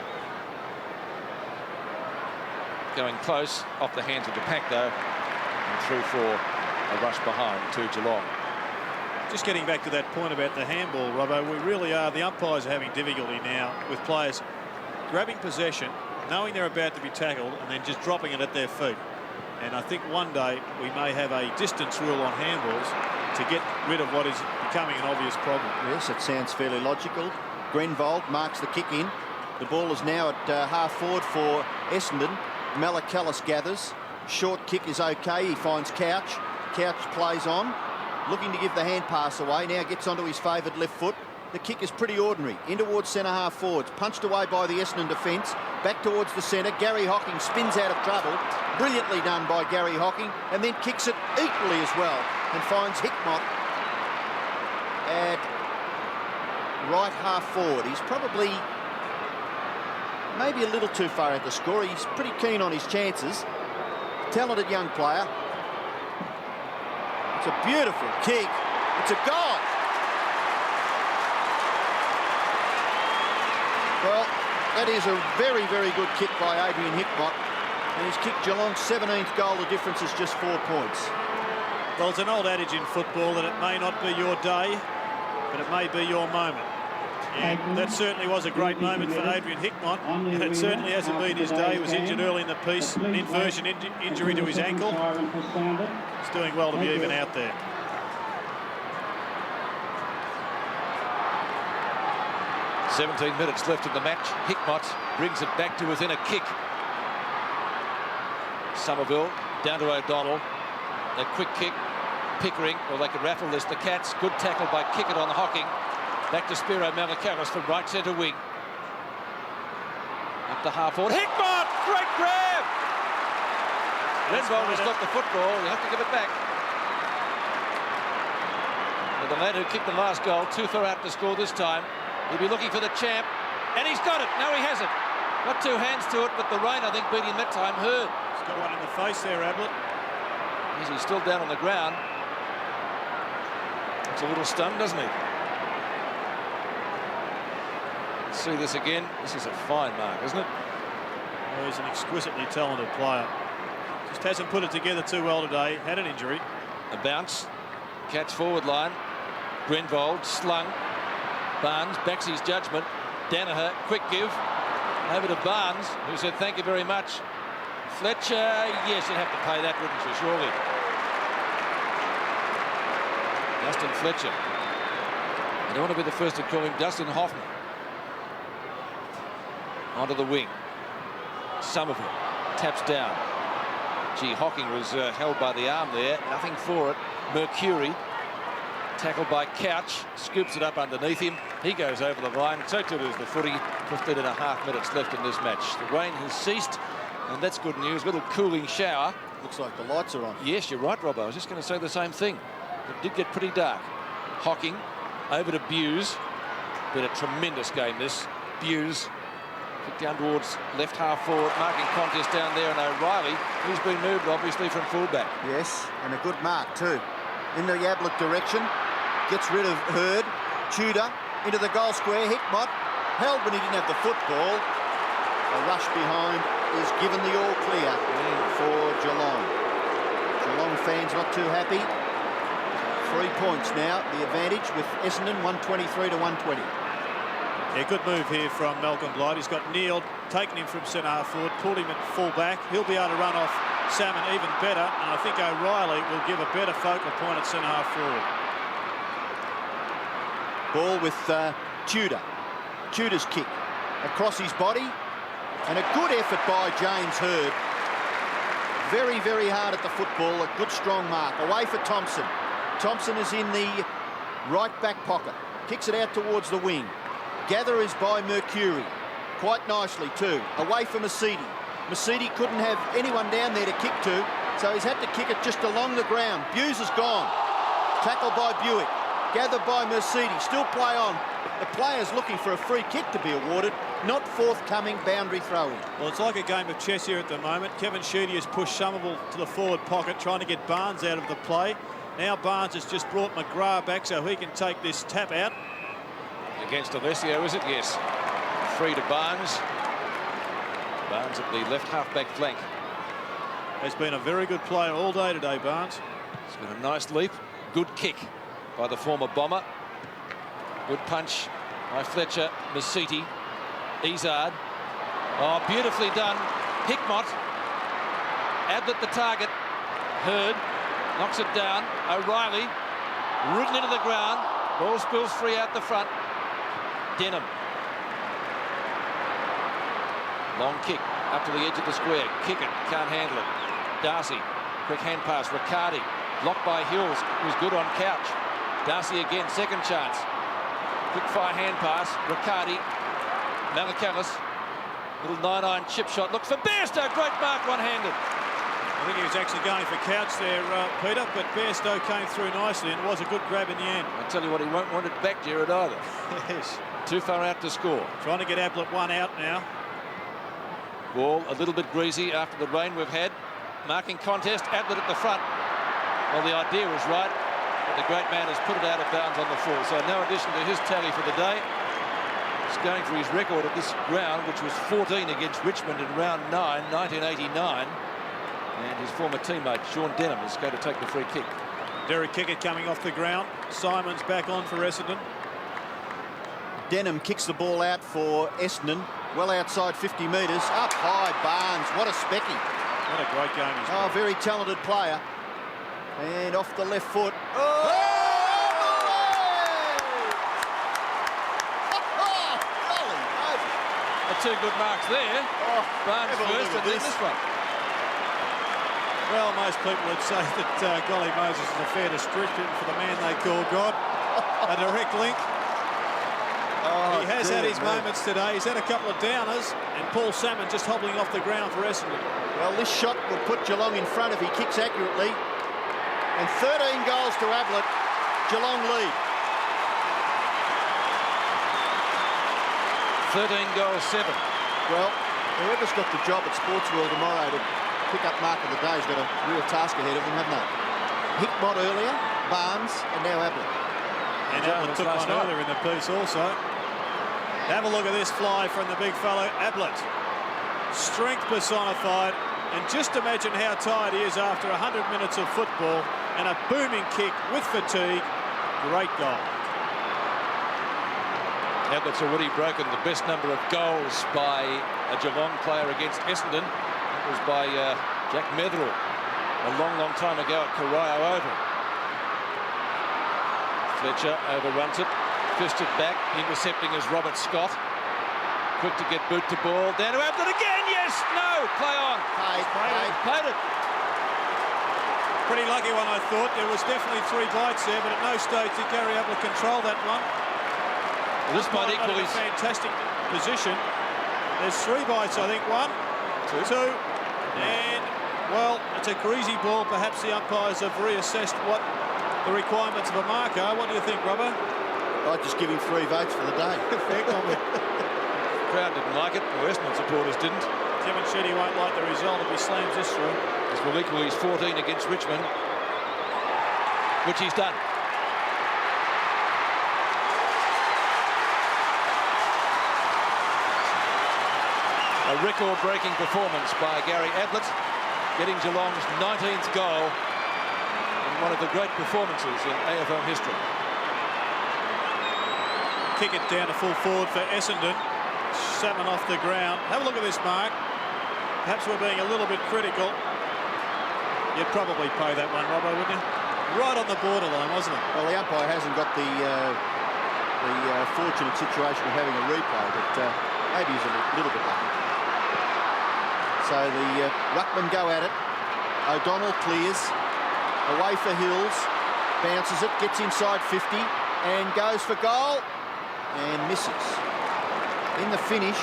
Going close, off the hands of the pack though, and through for a rush behind to Geelong. Just getting back to that point about the handball, Robbo, we really are, the umpires are having difficulty now with players grabbing possession, knowing they're about to be tackled, and then just dropping it at their feet. And I think one day we may have a distance rule on handballs to get rid of what is becoming an obvious problem. Yes, it sounds fairly logical. Grenvold marks the kick in. The ball is now at half forward for Essendon. Malakalis gathers. Short kick is okay. He finds Couch. Couch plays on, looking to give the hand pass away. Now gets onto his favoured left foot. The kick is pretty ordinary. In towards centre half forwards. Punched away by the Essendon defence. Back towards the centre. Gary Hocking spins out of trouble. Brilliantly done by Gary Hocking. And then kicks it equally as well. And finds Hickmott at right half forward. He's probably maybe a little too far at the score. He's pretty keen on his chances. Talented young player. It's a beautiful kick. It's a goal. Well, that is a very, very good kick by Adrian Hickmott. And he's kicked Geelong's 17th goal. The difference is just 4 points. Well, it's an old adage in football that it may not be your day, but it may be your moment. And that certainly was a great moment for Adrian Hickmott, and it certainly hasn't been his day. He was injured early in the piece, an inversion injury to his ankle. He's doing well to be even out there. "17 minutes left in the match. Hickmott brings it back to within a kick. Somerville down to O'Donnell. A quick kick. Pickering, well, they could raffle this. The Cats, good tackle by Kickett on Hocking. Back to Spiro Malakalis from right centre wing. Up to half forward. Hickmott! Great grab! Grenvold has got the football. You have to give it back. And the lad who kicked the last goal, too far out to score this time. He'll be looking for the champ. And he's got it. No, he hasn't. Got two hands to it, but the rain, I think, beat him that time. Heard. He's got one in the face there, Ablett. He's still down on the ground. It's a little stunned, doesn't he? Let's see this again. This is a fine mark, isn't it? Well, he's an exquisitely talented player. Just hasn't put it together too well today. Had an injury. A bounce. Cats forward line. Grenvold slung. Barnes backs his judgment. Danaher, quick give. Over to Barnes, who said thank you very much. Fletcher, yes, you'd have to pay that, wouldn't you, surely? Dustin Fletcher. I don't want to be the first to call him Dustin Hoffman. Onto the wing. Somerville taps down. Gee, Hocking was held by the arm there. Nothing for it. Mercury, tackled by Couch, scoops it up underneath him. He goes over the line. So too does the footy. 15.5 minutes left in this match. The rain has ceased, and that's good news. Little cooling shower. Looks like the lights are on. Yes, you're right, Rob. I was just going to say the same thing. It did get pretty dark. Hocking over to Buse. Been a tremendous game, this. Buse kick down towards left half forward, marking contest down there, and O'Reilly, who's been moved obviously from fullback. Yes, and a good mark too. In the Ablett direction, gets rid of Hurd. Tudor into the goal square. Hickmott held when he didn't have the football. A rush behind is given the all clear for Geelong. Geelong fans not too happy. 3 points now, the advantage with Essendon 123 to 120. Yeah, good move here from Malcolm Blight. He's got Neal, taken him from centre half forward, pulled him at full back. He'll be able to run off Salmon even better, and I think O'Reilly will give a better focal point at centre half forward. Ball with Tudor. Tudor's kick across his body, and a good effort by James Hurd. Very, very hard at the football. A good strong mark. Away for Thompson. Thompson is in the right back pocket. Kicks it out towards the wing. Gather is by Mercury. Quite nicely too. Away from Masidi. Masidi couldn't have anyone down there to kick to, so he's had to kick it just along the ground. Buse is gone. Tackle by Buick. Gathered by Mercedes. Still play on. The player's looking for a free kick to be awarded, not forthcoming boundary throw-in. Well, it's like a game of chess here at the moment. Kevin Sheedy has pushed Somerville to the forward pocket, trying to get Barnes out of the play. Now Barnes has just brought McGrath back so he can take this tap out. Against Alessio, is it? Yes. Free to Barnes. Barnes at the left half-back flank. Has been a very good player all day today, Barnes. It's been a nice leap. Good kick by the former Bomber. Good punch by Fletcher, Masiti, Izard. Oh, beautifully done. Hickmott. Ablett the target. Hurd knocks it down. O'Reilly rooted into the ground. Ball spills free out the front. Denham. Long kick up to the edge of the square. Kick it. Can't handle it. Darcy. Quick hand pass. Riccardi. Blocked by Hills. Was good on Couch. Darcy again. Second chance. Quick fire hand pass. Riccardi. Malakalis. Little 9-iron chip shot. Look for Bairstow. Great mark one-handed. I think he was actually going for Couch there, Peter, but Bairstow came through nicely and it was a good grab in the end. I tell you what, he won't want it back, Gerard, either. Yes. Too far out to score. Trying to get Ablett one out now. Ball a little bit greasy after the rain we've had. Marking contest. Ablett at the front. Well, the idea was right, but the great man has put it out of bounds on the full. So no addition to his tally for the day. He's going for his record at this ground, which was 14 against Richmond in round 9, 1989. And his former teammate, Sean Denham, is going to take the free kick. Derek Kickett coming off the ground. Simon's back on for Essendon. Denham kicks the ball out for Essendon. Well outside 50 metres. Up high, Barnes. What a specky. What a great game he's Oh, played. very talented player. And off the left foot. Oh! Golly, The two good marks there. oh, Barnes have a look first at and then this. this one. Well, most people would say that Golly Moses is a fair description for the man they call God. A direct link. Oh, He has had dear his me. moments today. He's had a couple of downers, and Paul Salmon just hobbling off the ground for Essendon. Well, this shot will put Geelong in front if he kicks accurately. And 13 goals to Ablett. Geelong lead. 13 goals, 7. Well, whoever's got the job at Sports World tomorrow to pick up mark of the day has got a real task ahead of them, haven't they? Hickmott earlier, Barnes, and now Ablett. And Jones Ablett took last one night. earlier in the piece also. Have a look at this fly from the big fellow, Ablett. Strength personified. And just imagine how tired he is after 100 minutes of football and a booming kick with fatigue. Great goal. Ablett's already broken the best number of goals by a Geelong player against Essendon. That was by Jack Metherell a long, long time ago at Corio Oval. Fletcher overruns it, fisted back, intercepting is Robert Scott. Quick to get boot to ball, down to Ablett again, yes, no, play on. Played it. Pretty lucky one, I thought. There was definitely 3 bites there, but at no stage did Gary Ablett control that one. Well, this might equal In a his... fantastic position. There's 3 bites, I think. 1, 2, and, well, it's a greasy ball. Perhaps the umpires have reassessed what the requirements of a mark are. What do you think, Robbo? I'd just give him 3 votes for the day. Fair comment. The crowd didn't like it, the Essendon supporters didn't. Kevin Sheedy won't like the result if he slams this through. This will equal his 14 against Richmond, which he's done. A record-breaking performance by Gary Ablett, getting Geelong's 19th goal in one of the great performances in AFL history. Kick it down to full forward for Essendon. Salmon off the ground. Have a look at this mark. Perhaps we're being a little bit critical. You'd probably pay that one, Robbo, wouldn't you? Right on the borderline, wasn't it? Well, the umpire hasn't got the fortunate situation of having a replay, but maybe he's a little bit lucky. So the ruckmen go at it. O'Donnell clears. Away for Hills. Bounces it. Gets inside 50. and goes for goal and misses. In the finish,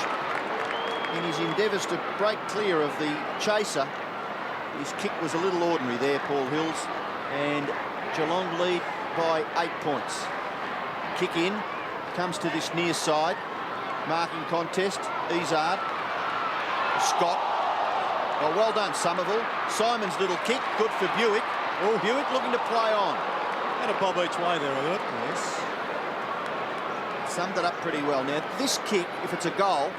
in his endeavours to break clear of the chaser, his kick was a little ordinary there, Paul Hills, and Geelong lead by 8 points. Kick in, comes to this near side, marking contest, Izzard, Scott. Oh, well done, Somerville. Simon's little kick, good for Buick. Oh, Buick looking to play on. And a bob each way there, I thought. Yes. Summed it up pretty well. Now, this kick, if it's a goal,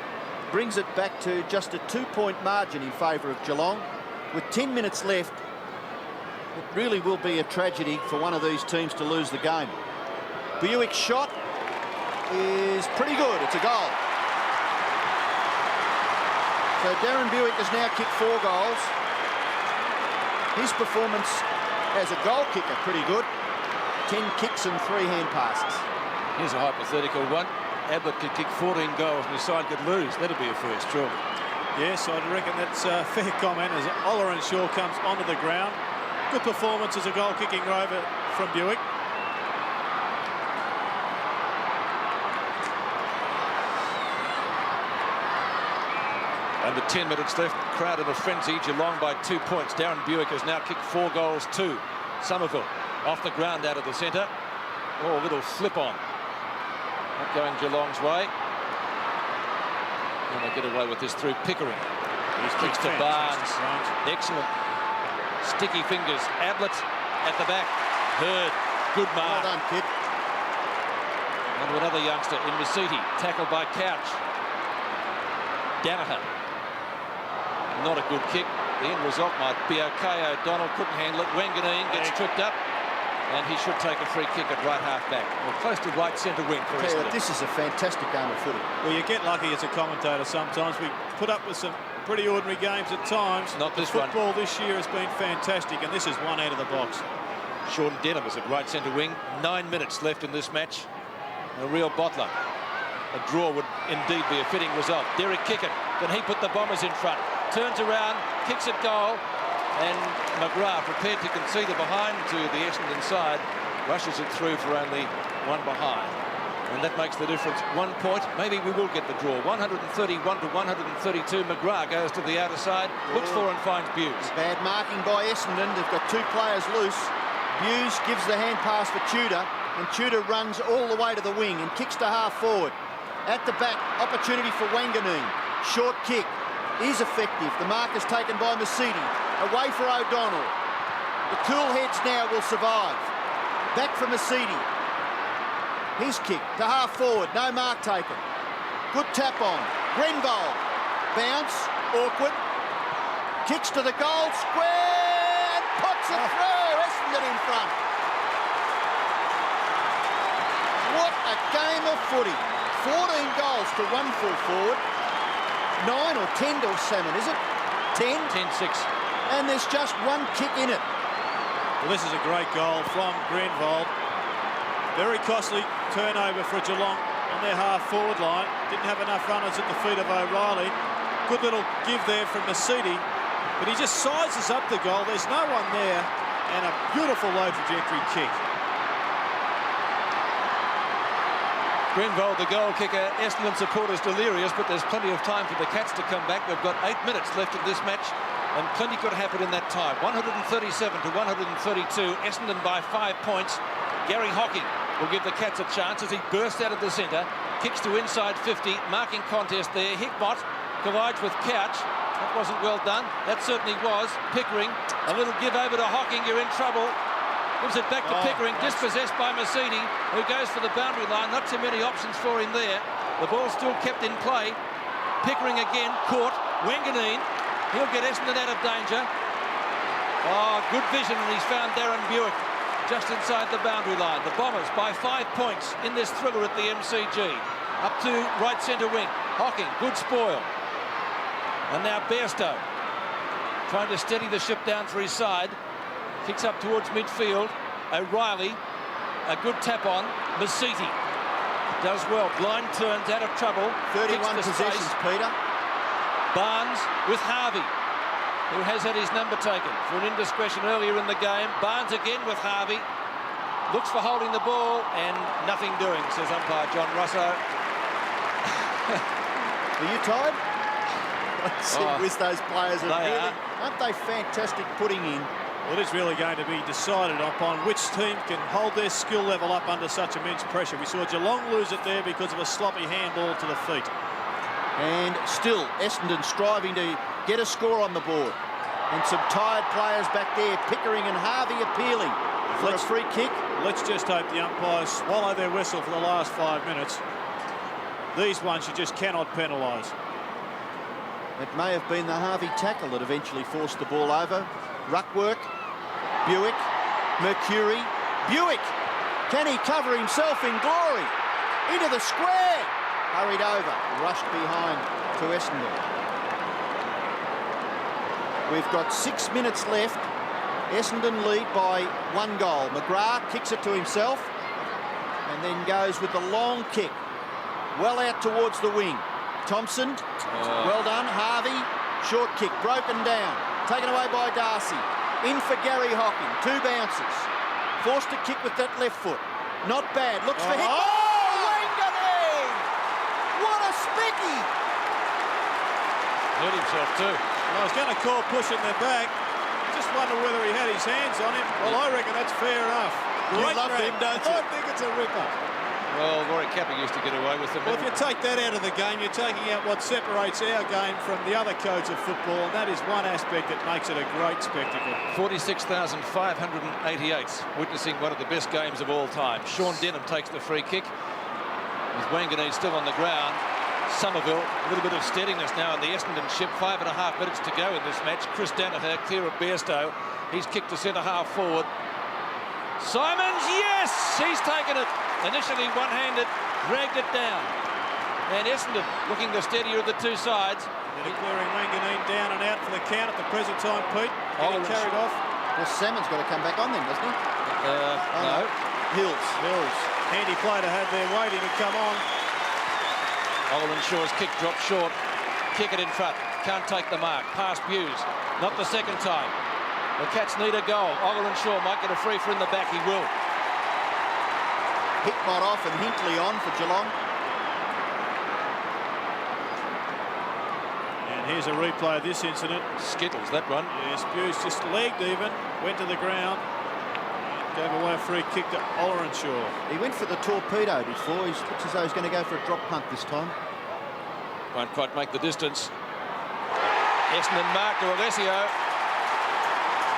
brings it back to just a 2-point margin in favour of Geelong. With 10 minutes left, it really will be a tragedy for one of these teams to lose the game. Buick's shot is pretty good. It's a goal. So Darren Buick has now kicked 4 goals. His performance as a goal kicker, pretty good. 10 kicks and 3 hand passes. Here's a hypothetical one. Ablett could kick 14 goals and his side could lose. That'd be a first, surely. Yes, I'd reckon that's a fair comment as Shaw comes onto the ground. Good performance as a goal-kicking rover from Buick. Under 10 minutes left, crowd in a frenzy. Geelong by 2 points. Darren Buick has now kicked 4 goals too. Somerville off the ground out of the centre. Oh, a little flip on. Not going Geelong's way. And they get away with this through Pickering. He's kicks to Barnes. Excellent. Sticky fingers. Ablett at the back. Hurd. Good mark. Well done, kid. And to another youngster in Masiti. Tackled by Couch. Danaher. Not a good kick. The end result might be okay. O'Donnell couldn't handle it. Wanganeen gets tripped up. And he should take a free kick at right half back. Or close to right centre wing for Essendon. This is a fantastic game of footy. Well, you get lucky as a commentator sometimes. We put up with some pretty ordinary games at times. Not this one. Football this year has been fantastic, and this is one out of the box. Sean Denham is at right centre wing. 9 minutes left in this match. A real bottler. A draw would indeed be a fitting result. Derek Kickett, then he put the Bombers in front. Turns around, kicks at goal, and McGrath, prepared to concede a behind to the Essendon side, rushes it through for only 1 behind. And that makes the difference 1 point. Maybe we will get the draw. 131 to 132. McGrath goes to the outer side, looks for and finds Buse. Bad marking by Essendon. They've got 2 players loose. Buse gives the hand pass for Tudor, and Tudor runs all the way to the wing and kicks to half forward. At the back, opportunity for Wanganeen. Short kick is effective. The mark is taken by Masiti. Away for O'Donnell. The cool heads now will survive. Back for Masiti. His kick to half forward. No mark taken. Good tap on. Grenville. Bounce. Awkward. Kicks to the goal square and puts it through. Essendon in front. What a game of footy. 14 goals to 1 full forward. 9 or 10 to Salmon, is it? 10? 10-6. And there's just 1 kick in it. Well, this is a great goal from Grenville. Very costly turnover for Geelong on their half-forward line. Didn't have enough runners at the feet of O'Reilly. Good little give there from Masiti. But he just sizes up the goal. There's no one there. And a beautiful low-trajectory kick. Grenville, the goal kicker. Essendon supporters delirious, but there's plenty of time for the Cats to come back. They've got 8 minutes left in this match, and plenty could happen in that time. 137 to 132. Essendon by 5 points. Gary Hocking will give the Cats a chance as he bursts out of the centre, kicks to inside 50, marking contest there. Hickmott collides with Couch. That wasn't well done. That certainly was. Pickering, a little give over to Hocking. You're in trouble. Gives it back to Pickering, dispossessed by Masiti, who goes for the boundary line. Not too many options for him there. The ball's still kept in play. Pickering again, caught. Wanganeen, he'll get Essendon out of danger. Oh, good vision, and he's found Darren Buick just inside the boundary line. The Bombers by 5 points in this thriller at the MCG. Up to right centre wing. Hocking, good spoil. And now Bairstow trying to steady the ship down for his side. Kicks up towards midfield. O'Reilly, a good tap on. Masiti does well. Blind turns out of trouble. 31 possessions, Peter. Barnes with Harvey, who has had his number taken for an indiscretion earlier in the game. Barnes again with Harvey. looks for holding the ball and nothing doing, says umpire John Russo. Are you tired? Let's see which those players aren't they fantastic putting in? Well, it is really going to be decided upon which team can hold their skill level up under such immense pressure. We saw Geelong lose it there because of a sloppy handball to the feet. And still, Essendon striving to get a score on the board. And some tired players back there, Pickering and Harvey appealing for a free kick. Let's just hope the umpires swallow their whistle for the last 5 minutes. These ones you just cannot penalise. It may have been the Harvey tackle that eventually forced the ball over. Ruckwork, Buick, Mercury, Buick. Can he cover himself in glory? Into the square. Hurried over, rushed behind to Essendon. We've got 6 minutes left. Essendon lead by 1 goal. McGrath kicks it to himself and then goes with the long kick. Well out towards the wing. Thompson, well done. Harvey, short kick, broken down. Taken away by Darcy. In for Gary Hocking. 2 bounces. Forced to kick with that left foot. Not bad. Looks for hit. Oh, Wanganeen! What a spicky! Hurt himself too. Well, I was going to call pushing the back. Just wonder whether he had his hands on him. Well, I reckon that's fair enough. You love him, don't you? I think it's a ripper. Well, Rory Capper used to get away with them. Well, if you take that out of the game, you're taking out what separates our game from the other codes of football, and that is one aspect that makes it a great spectacle. 46,588 witnessing one of the best games of all time. Sean Denham takes the free kick with Wanganeen still on the ground. Somerville, a little bit of steadiness now in the Essendon ship. 5.5 minutes to go in this match. Chris Danaher clear of Bairstow. He's kicked to centre-half forward. Simons, yes! He's taken it. Initially one-handed, dragged it down. And Essendon looking the steadier of the two sides. They're clearing Wanganeen down and out for the count at the present time, Pete. Getting carried off. Well, Salmon's got to come back on then, doesn't he? No. Hills. Handy play to have there waiting to come on. Shaw's kick dropped short. Kick it in front. Can't take the mark. Past Hughes. Not the second time. The Cats need a goal. Shaw might get a free for in the back. He will. Hickmott off and Hinckley on for Geelong. And here's a replay of this incident. Skittles, that one. Yes, Hughes just legged even, went to the ground, gave away a free kick to Shaw. He went for the torpedo before. He looks as though he's going to go for a drop punt this time. Won't quite make the distance. Essendon mark to Alessio.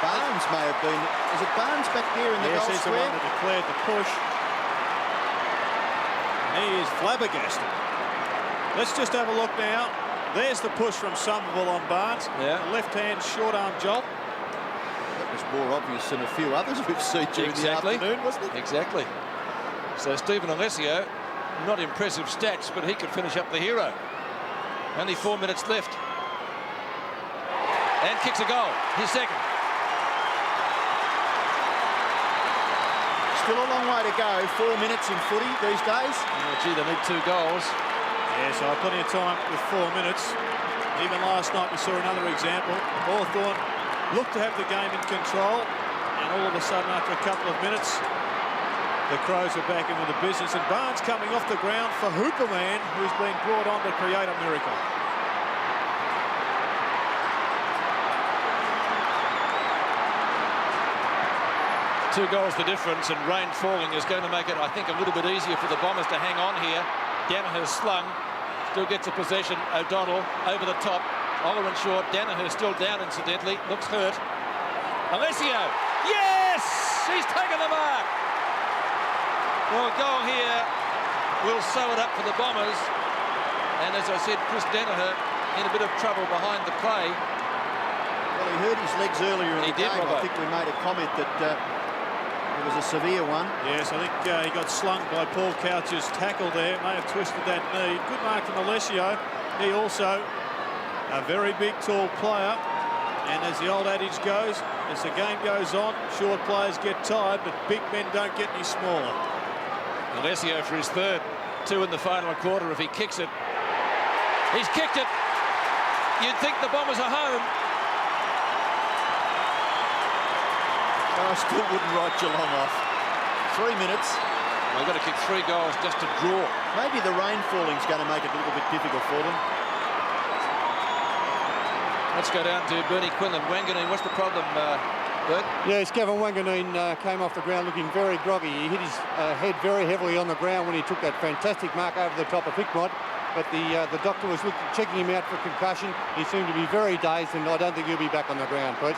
Barnes may have been. Is it Barnes back there in the goal he's square? the one that declared the push. He is flabbergasted. Let's just have a look now. There's the push from Somerville on Barnes. Yeah. The left-hand short-arm jolt. That was more obvious than a few others we've seen during the afternoon, wasn't it? Exactly. So Stephen Alessio, not impressive stats, but he could finish up the hero. Only 4 minutes left. And kicks a goal. His second. Still a long way to go. 4 minutes in footy these days. Oh, gee, they need 2 goals. Yeah, so plenty of time with 4 minutes. Even last night we saw another example. Hawthorn looked to have the game in control, and all of a sudden after a couple of minutes the Crows are back into the business, and Barnes coming off the ground for Hooperman, who's been brought on to create a miracle. Two goals the difference, and rain falling is going to make it, I think, a little bit easier for the Bombers to hang on here. Danaher slung, still gets a possession. O'Donnell over the top. Shaw, Danaher still down incidentally, looks hurt. Alessio, yes! He's taken the mark. Well, a goal here will sew it up for the Bombers. And as I said, Chris Danaher in a bit of trouble behind the play. Well, he hurt his legs earlier in the game. I think we made a comment that it was a severe one. Yes, I think he got slung by Paul Couch's tackle there. May have twisted that knee. Good mark from Alessio. He also a very big, tall player. And as the old adage goes, as the game goes on, short players get tired, but big men don't get any smaller. Alessio for his third. 2 in the final quarter if he kicks it. He's kicked it. You'd think the Bombers are home. I still wouldn't write Geelong off. 3 minutes. They've got to kick 3 goals just to draw. Maybe the rain falling's going to make it a little bit difficult for them. Let's go down to Bernie Quinlan. Wanganeen, what's the problem, Bert? Yes, Gavin Wanganeen came off the ground looking very groggy. He hit his head very heavily on the ground when he took that fantastic mark over the top of Hickmott. But the doctor was checking him out for concussion. He seemed to be very dazed, and I don't think he'll be back on the ground, Pete.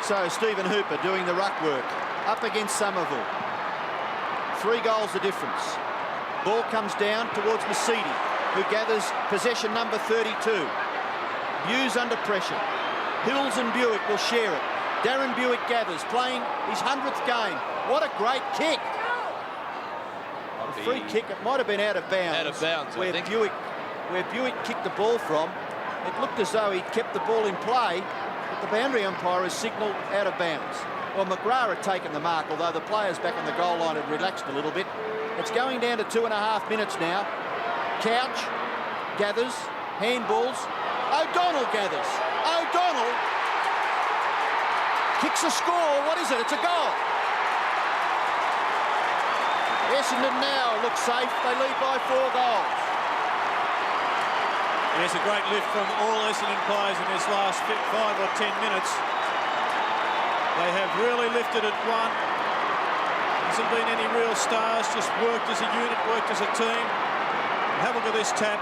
So Stephen Hooper doing the ruck work up against Somerville. 3 goals the difference. Ball comes down towards Mercedes, who gathers possession number 32. Hughes under pressure. Hills and Buick will share it. Darren Buick gathers, playing his 100th game. What a great kick. A free kick, it might have been out of bounds. Out of bounds, I think. Where Buick kicked the ball from, it looked as though he'd kept the ball in play, but the boundary umpire has signalled out of bounds. Well, McGrath had taken the mark, although the players back on the goal line had relaxed a little bit. It's going down to 2.5 minutes now. Couch gathers, handballs. O'Donnell gathers. O'Donnell kicks a score. What is it? It's a goal. Essendon now look safe. They lead by 4 goals. Yes, a great lift from all Essendon players in this last 5 or 10 minutes. They have really lifted at one. Hasn't been any real stars, just worked as a unit, worked as a team. And have a look at this tap.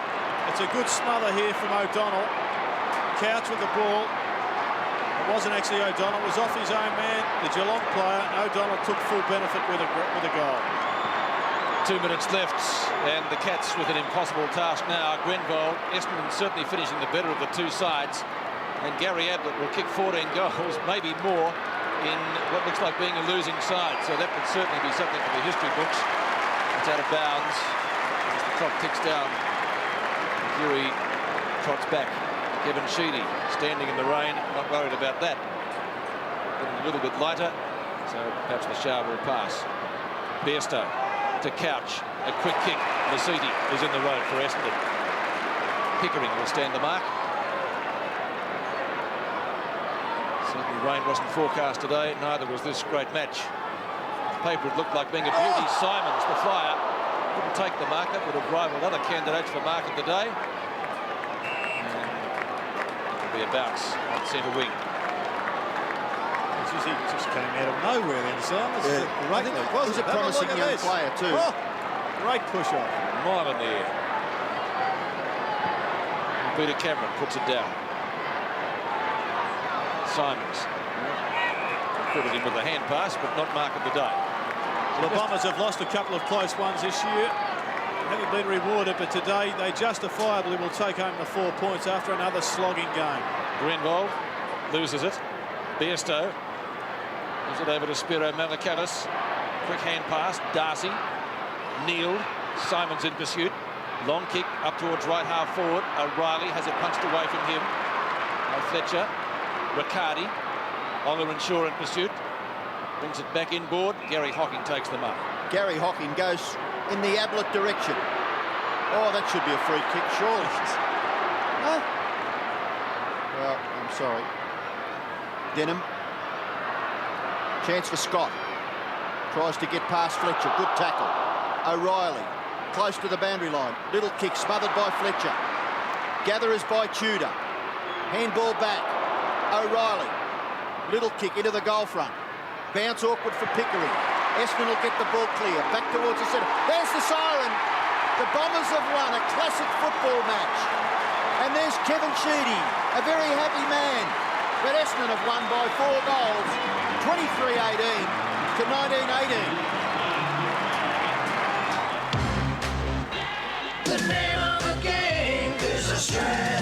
It's a good smother here from O'Donnell. Couch with the ball. It wasn't actually O'Donnell, it was off his own man, the Geelong player, and O'Donnell took full benefit with a goal. 2 minutes left, and the Cats with an impossible task now. Grenville, Essendon certainly finishing the better of the 2 sides, and Gary Ablett will kick 14 goals, maybe more, in what looks like being a losing side. So that would certainly be something for the history books. It's out of bounds as the clock ticks down. Fury trots back. Kevin Sheedy standing in the rain, not worried about that. Getting a little bit lighter, so perhaps the shower will pass. Bairstow to Couch, a quick kick. Mercedes is in the road for Essendon. Pickering will stand the mark. Certainly rain wasn't forecast today, neither was this great match. The paper it looked like being a beauty. Simons, the flyer, couldn't take the mark. That would have rivaled other candidates for mark of the day. Be a bounce on centre wing. He just came out of nowhere then, Simon. It was a promising young player too. Oh, great push off. Mile in the air. Peter Cameron puts it down. Simons. Put it in with a hand pass, but not mark of the day. The Bombers have lost a couple of close ones this year. Haven't been rewarded, but today they justifiably will take home the 4 points after another slogging game. Grenville loses it. Bairstow gives it over to Spiro Malakalis. Quick hand pass. Darcy kneeled. Simons in pursuit. Long kick up towards right half forward. O'Reilly has it punched away from him. Fletcher. Riccardi. Oliver and Shaw in pursuit. Brings it back inboard. Gary Hocking takes the mark. Gary Hocking goes in the Ablett direction. Oh, that should be a free kick, surely. Huh? Well, I'm sorry. Denham. Chance for Scott. Tries to get past Fletcher. Good tackle. O'Reilly. Close to the boundary line. Little kick smothered by Fletcher. Gatherers by Tudor. Handball back. O'Reilly. Little kick into the goal front. Bounce awkward for Pickering. Essendon will get the ball clear. Back towards the centre. There's the siren. The Bombers have won a classic football match. And there's Kevin Sheedy, a very happy man. But Essendon have won by 4 goals, 23-18 to 19-18. The name of the game is Australia.